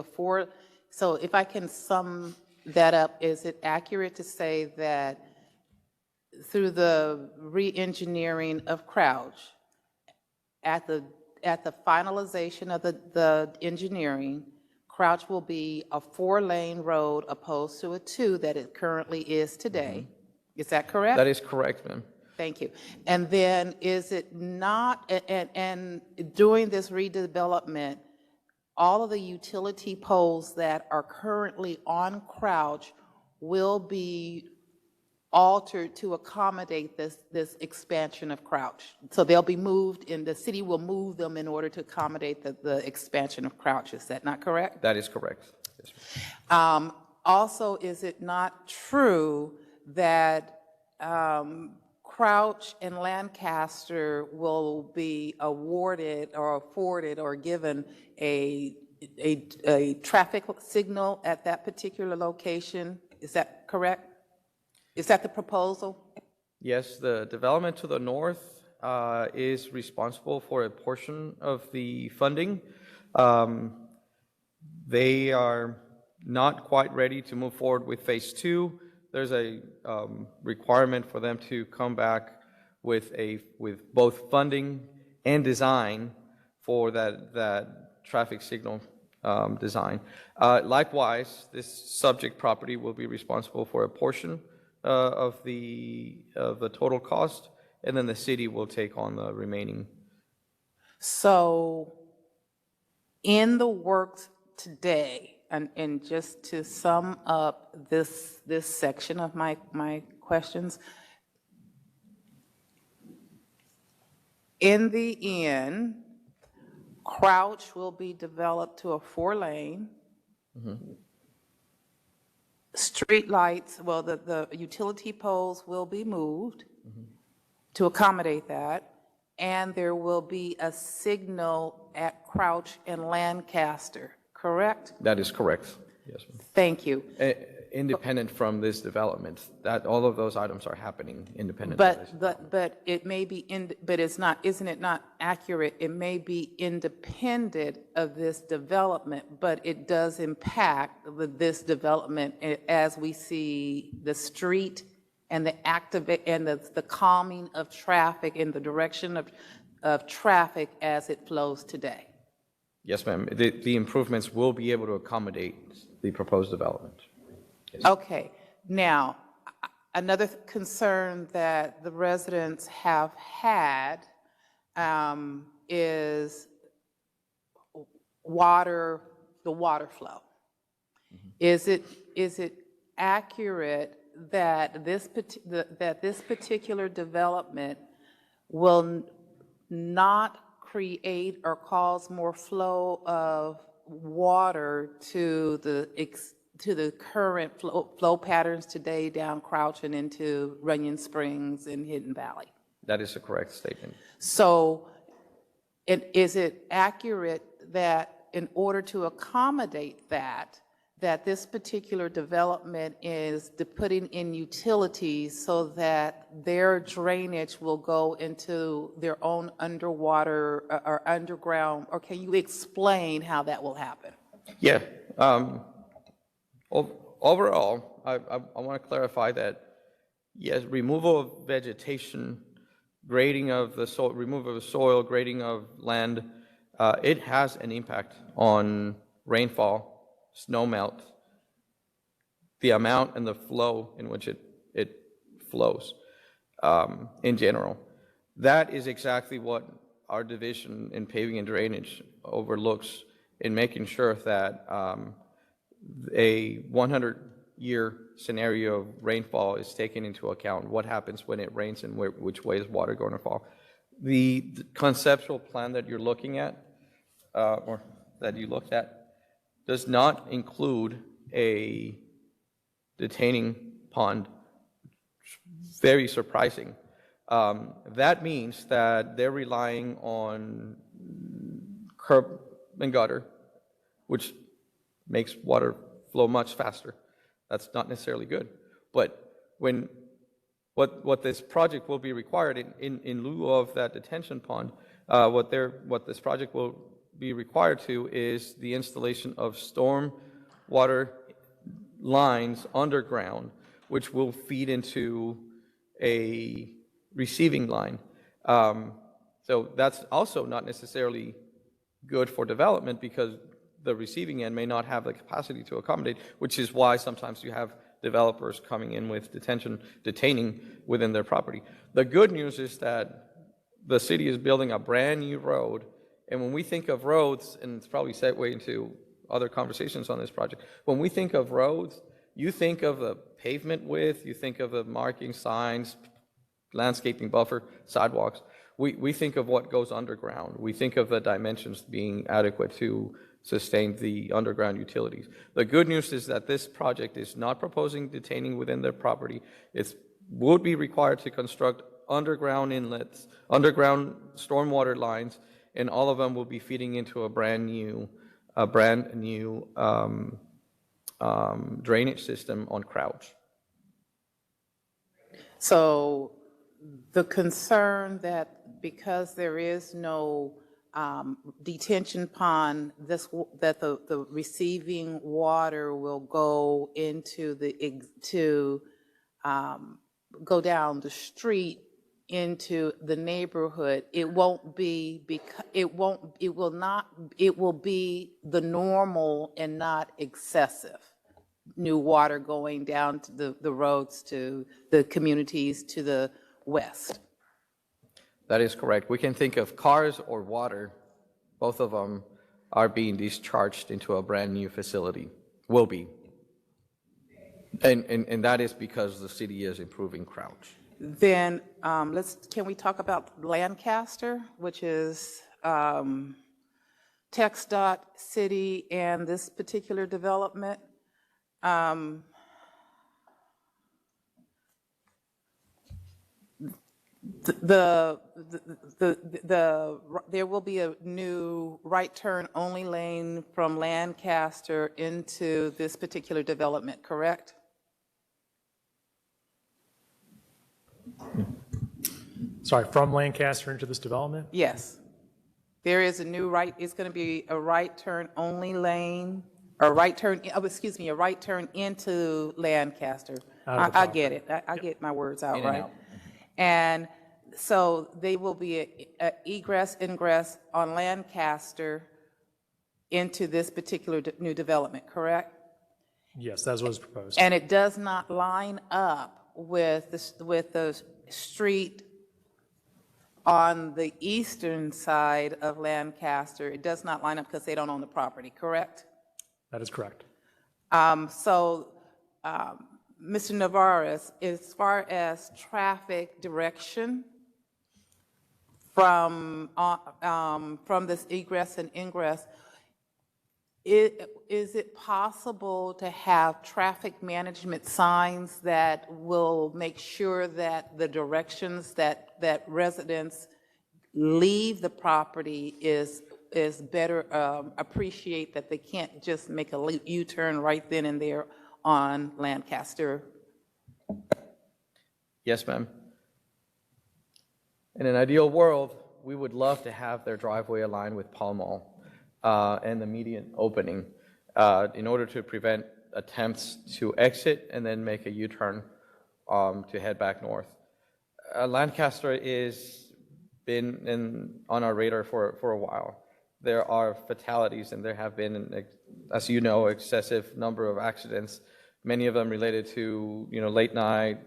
so if I can sum that up, is it accurate to say that through the re-engineering of Crouch, at the finalization of the engineering, Crouch will be a 4-lane road opposed to a 2 that it currently is today? Is that correct? That is correct, ma'am. Thank you. And then is it not, and during this redevelopment, all of the utility poles that are currently on Crouch will be altered to accommodate this expansion of Crouch? So they'll be moved, and the city will move them in order to accommodate the expansion of Crouch. Is that not correct? That is correct. Yes, Also, is it not true that Crouch and Lancaster will be awarded or afforded or given a traffic signal at that particular location? Is that correct? Is that the proposal? Yes, the development to the north is responsible for a portion of the funding. They are not quite ready to move forward with phase 2. There's a requirement for them to come back with both funding and design for that traffic signal design. Likewise, this subject property will be responsible for a portion of the total cost, and then the city will take on the remaining. So in the works today, and just to sum up this section of my questions, in the end, Crouch will be developed to a 4-lane. Street lights, well, the utility poles will be moved to accommodate that, and there will be a signal at Crouch and Lancaster, correct? That is correct. Yes, ma'am. Thank you. Independent from this development, that all of those items are happening independent. But it may be but it's not, isn't it not accurate? It may be independent of this development, but it does impact this development as we see the street and the calming of traffic in the direction of traffic as it flows today. Yes, ma'am. The improvements will be able to accommodate the proposed development. Yes. Okay, now, another concern that the residents have had is the water flow. Is it accurate that this particular development will not create or cause more flow of water to the current flow patterns today down Crouch and into Runyon Springs and Hidden Valley? That is a correct statement. So is it accurate that in order to accommodate that this particular development is putting in utilities so that their drainage will go into their own underwater or underground, or can you explain how that will happen? Yeah. Overall, I want to clarify that, yes, removal of vegetation, grading of the soil, removal of soil, grading of land, it has an impact on rainfall, snow melt, the amount and the flow in which it flows in general. That is exactly what our division in paving and drainage overlooks in making sure that a 100 year scenario of rainfall is taken into account. What happens when it rains and which way is water going to fall? The conceptual plan that you're looking at, or that you looked at, does not include a detaining pond. Very surprising. That means that they're relying on curb and gutter, which makes water flow much faster. That's not necessarily good. But what this project will be required in lieu of that detention pond, what this project will be required to is the installation of storm water lines underground, which will feed into a receiving line. So that's also not necessarily good for development because the receiving end may not have the capacity to accommodate, which is why sometimes you have developers coming in with detaining within their property. The good news is that the city is building a brand new road, and when we think of roads, and it's probably segue into other conversations on this project, when we think of roads, you think of the pavement width, you think of the marking signs, landscaping buffer, sidewalks. We think of what goes underground. We think of the dimensions being adequate to sustain the underground utilities. The good news is that this project is not proposing detaining within their property. It would be required to construct underground inlets, underground stormwater lines, and all of them will be feeding into a brand new drainage system on Crouch. So the concern that because there is no detention pond, that the receiving water will go into go down the street into the neighborhood. It will be the normal and not excessive new water going down to the roads to the communities to the west. That is correct. We can think of cars or water. Both of them are being discharged into a brand new facility, will be. And that is because the city is improving Crouch. Then can we talk about Lancaster, which is TxDOT City and this particular development? There will be a new right turn only lane from Lancaster into this particular development, correct? Sorry, from Lancaster into this development? Yes. There is a new right, it's going to be a right turn only lane, or right turn, a right turn into Lancaster. I get it. I get my words out, right? And so they will be a egress, ingress on Lancaster into this particular new development, correct? Yes, that's what was proposed. And it does not line up with the street on the eastern side of Lancaster. It does not line up because they don't own the property, correct? That is correct. Mr. Navarez, as far as traffic direction from this egress and ingress, is it possible to have traffic management signs that will make sure that the directions that residents leave the property is better appreciate, that they can't just make a U-turn right then and there on Lancaster? Yes, ma'am. In an ideal world, we would love to have their driveway aligned with Pall Mall and the median opening in order to prevent attempts to exit and then make a U-turn to head back north. Lancaster is been on our radar for a while. There are fatalities, and there have been, as you know, excessive number of accidents, many of them related to late night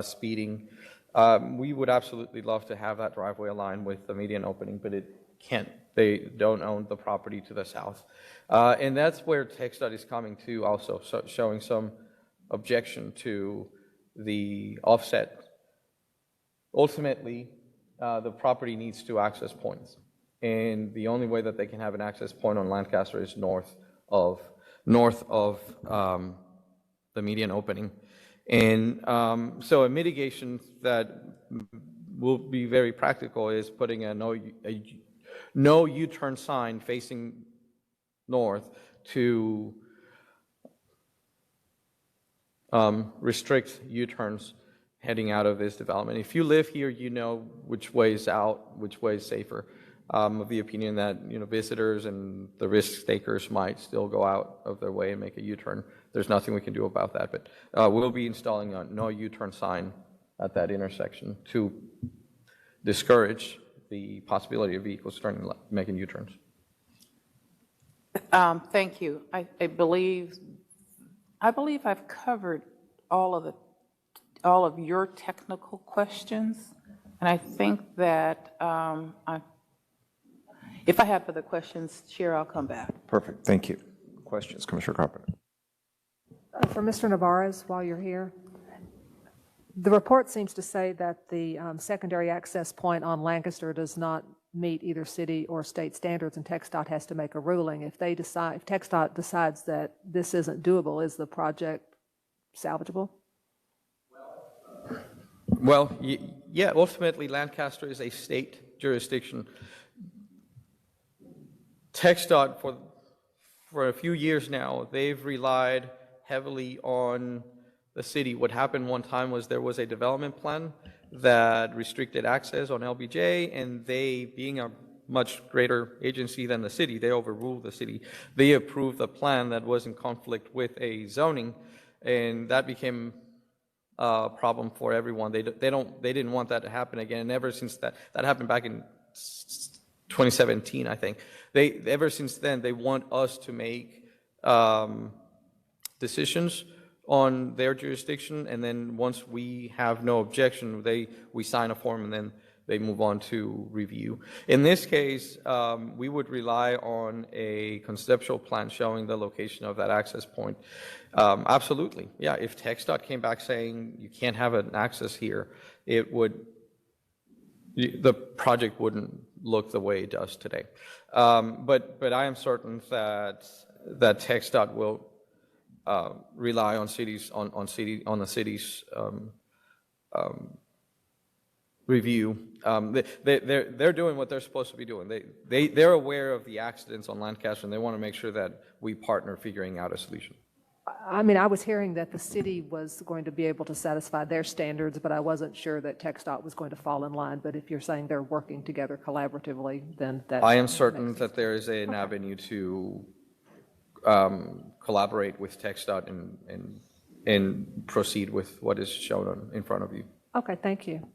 speeding. We would absolutely love to have that driveway aligned with the median opening, but it can't. They don't own the property to the south. And that's where TxDOT is coming to also, showing some objection to the offset. Ultimately, the property needs two access points, and the only way that they can have an access point on Lancaster is north of the median opening. And so a mitigation that will be very practical is putting a no U-turn sign facing north to restrict U-turns heading out of this development. If you live here, you know which way is out, which way is safer. Of the opinion that visitors and the risk takers might still go out of their way and make a U-turn. There's nothing we can do about that, but we'll be installing a no U-turn sign at that intersection to discourage the possibility of vehicles making U-turns. Thank you. I believe I've covered all of your technical questions, and I think that if I have other questions, Chair, I'll come back. Perfect. Thank you. Questions, Commissioner Carpenter? For Mr. Navarez, while you're here, the report seems to say that the secondary access point on Lancaster does not meet either city or state standards, and TxDOT has to make a ruling. If TxDOT decides that this isn't doable, is the project salvageable? Well, yeah, ultimately Lancaster is a state jurisdiction. TxDOT, for a few years now, they've relied heavily on the city. What happened one time was there was a development plan that restricted access on LBJ, and they, being a much greater agency than the city, they overruled the city. They approved a plan that was in conflict with a zoning, and that became a problem for everyone. They didn't want that to happen again. And ever since that happened back in 2017, I think. Ever since then, they want us to make decisions on their jurisdiction, and then once we have no objection, we sign a form, and then they move on to review. In this case, we would rely on a conceptual plan showing the location of that access point. Absolutely, yeah. If TxDOT came back saying you can't have an access here, the project wouldn't look the way it does today. But I am certain that TxDOT will rely on the city's review. They're doing what they're supposed to be doing. They're aware of the accidents on Lancaster, and they want to make sure that we partner figuring out a solution. I mean, I was hearing that the city was going to be able to satisfy their standards, but I wasn't sure that TxDOT was going to fall in line. But if you're saying they're working together collaboratively, then that... I am certain that there is an avenue to collaborate with TxDOT and proceed with what is shown in front of you. Okay, thank you.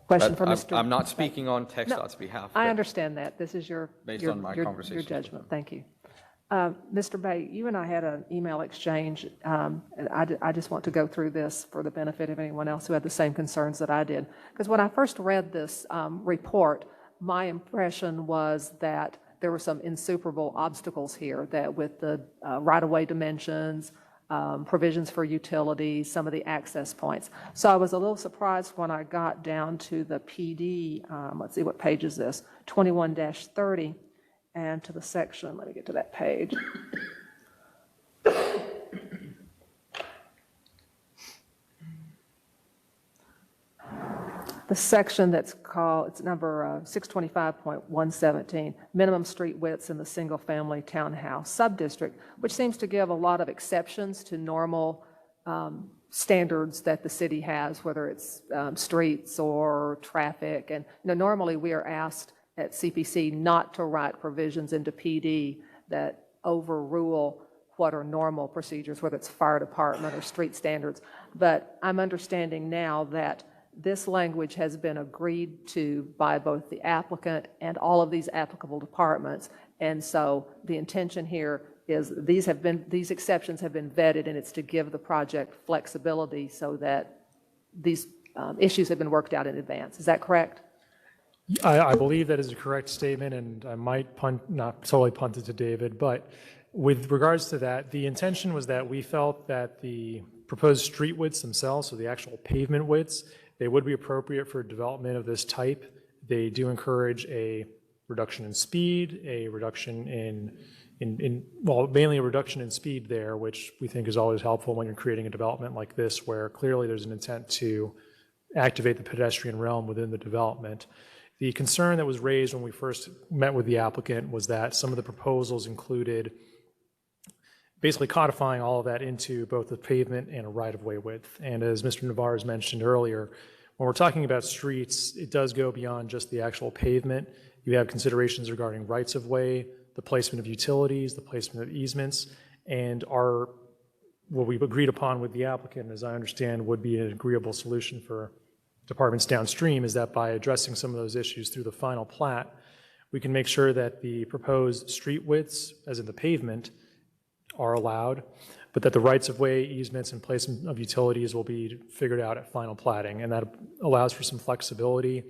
Question for Mr. I'm not speaking on TxDOT's behalf. I understand that. This is your judgment. Thank you. Mr. Bay, you and I had an email exchange, and I just want to go through this for the benefit of anyone else who had the same concerns that I did. Because when I first read this report, my impression was that there were some insuperable obstacles here, that with the right-of-way dimensions, provisions for utilities, some of the access points. So I was a little surprised when I got down to the PD, let's see, what page is this, 21-30, and to the section, let me get to that page. The section that's called, it's number 625.117, minimum street widths in the single-family townhouse subdistrict, which seems to give a lot of exceptions to normal standards that the city has, whether it's streets or traffic. And normally we are asked at CPC not to write provisions into PD that overrule what are normal procedures, whether it's fire department or street standards. But I'm understanding now that this language has been agreed to by both the applicant and all of these applicable departments. And so the intention here is these exceptions have been vetted, and it's to give the project flexibility so that these issues have been worked out in advance. Is that correct? I believe that is a correct statement, and I might not totally punt it to David, but With regards to that, the intention was that we felt that the proposed street widths themselves, so the actual pavement widths, they would be appropriate for development of this type. They do encourage a reduction in speed, a reduction well, mainly a reduction in speed there, which we think is always helpful when you're creating a development like this, where clearly there's an intent to activate the pedestrian realm within the development. The concern that was raised when we first met with the applicant was that some of the proposals included basically codifying all of that into both the pavement and a right-of-way width. And as Mr. Navarez mentioned earlier, when we're talking about streets, it does go beyond just the actual pavement. You have considerations regarding rights-of-way, the placement of utilities, the placement of easements, and what we've agreed upon with the applicant, as I understand, would be an agreeable solution for departments downstream, is that by addressing some of those issues through the final plat, we can make sure that the proposed street widths, as in the pavement, are allowed, but that the rights-of-way, easements, and placement of utilities will be figured out at final platting, and that allows for some flexibility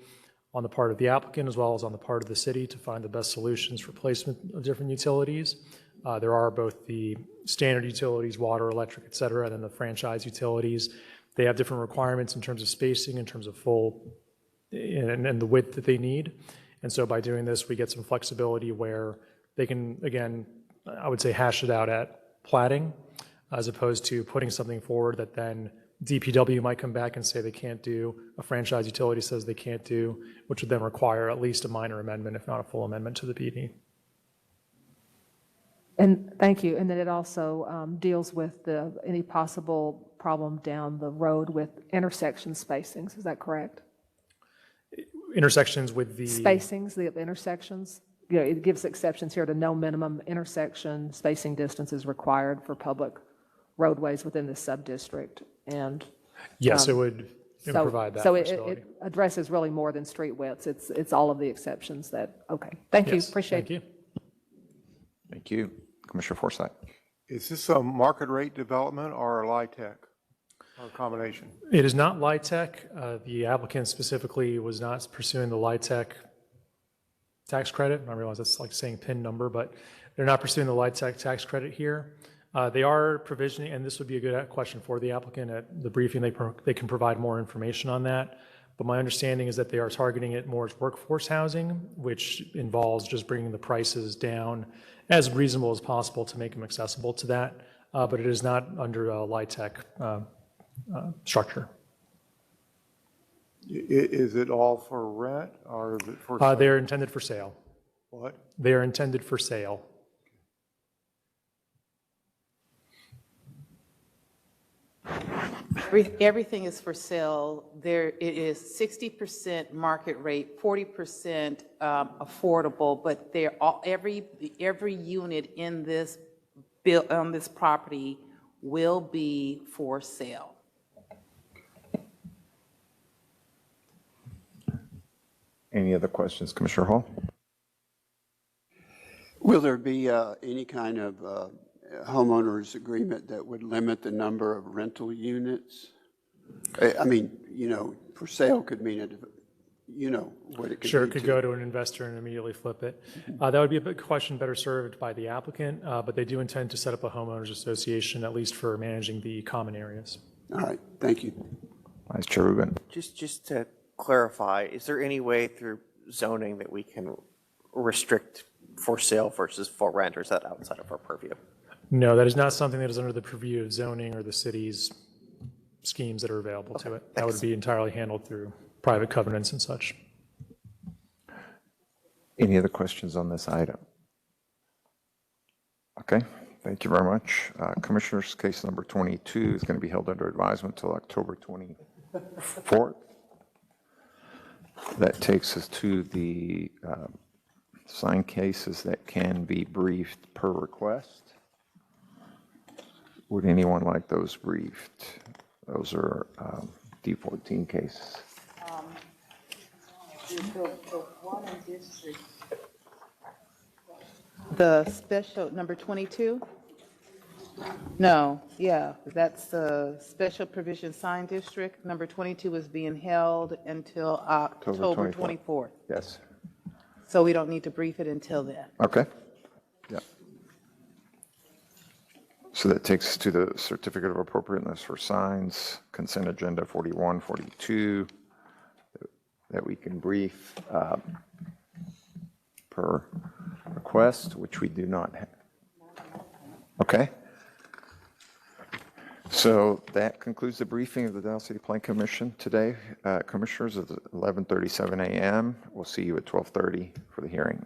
on the part of the applicant as well as on the part of the city to find the best solutions for placement of different utilities. There are both the standard utilities, water, electric, et cetera, and then the franchise utilities. They have different requirements in terms of spacing, in terms of and the width that they need. And so by doing this, we get some flexibility where they can, again, I would say hash it out at platting, as opposed to putting something forward that then DPW might come back and say they can't do, a franchise utility says they can't do, which would then require at least a minor amendment, if not a full amendment to the PD. And thank you. And then it also deals with any possible problem down the road with intersection spacings. Is that correct? Intersections with the... Spacings, the intersections. You know, it gives exceptions here to no minimum intersection spacing distance is required for public roadways within the sub-district. And yes, it would provide that flexibility. It addresses really more than street widths. It's all of the exceptions that, okay. Thank you, appreciate it. Thank you. Thank you. Commissioner Forsyth. Is this a market rate development or a LIHTC or a combination? It is not LIHTC. The applicant specifically was not pursuing the LIHTC tax credit. I realize that's like saying PIN number, but they're not pursuing the LIHTC tax credit here. They are provisioning, and this would be a good question for the applicant at the briefing. They can provide more information on that. But my understanding is that they are targeting it more as workforce housing, which involves just bringing the prices down as reasonable as possible to make them accessible to that. But it is not under a LIHTC structure. Is it all for rent or is it for sale? They are intended for sale. What? They are intended for sale. Everything is for sale. It is 60% market rate, 40% affordable, but every unit in this on this property will be for sale. Any other questions, Commissioner Hall? Will there be any kind of homeowners agreement that would limit the number of rental units? I mean, you know, for sale could mean what it could Sure, be it could to. go to an investor and immediately flip it. That would be a question better served by the applicant, but they do intend to set up a homeowners association, at least for managing the common areas. All right, thank you. Vice Chair Rubin. Just to clarify, is there any way through zoning that we can restrict for sale versus for rent, or is that outside of our purview? No, that is not something that is under the purview of zoning or the city's schemes that are available to it. That would be entirely handled through private covenants and such. Any other questions on this item? Okay, thank you very much. Commissioners, case number 22 is going to be held under advisement until October 24th. That takes us to the signed cases that can be briefed per request. Would anyone like those briefed? Those are D14 cases. The special, number 22? No, yeah, that's the special provision sign district. Number 22 is being held until October 24th. Yes. So we don't need to brief it until then. Okay. Yeah. So that takes us to the certificate of appropriateness for signs, consent agenda 41, 42, that we can brief per request, which we do not have. Okay. So that concludes the briefing of the Dallas City Plan Commission today. Commissioners, at 11:37 a.m. We'll see you at 12:30 for the hearing.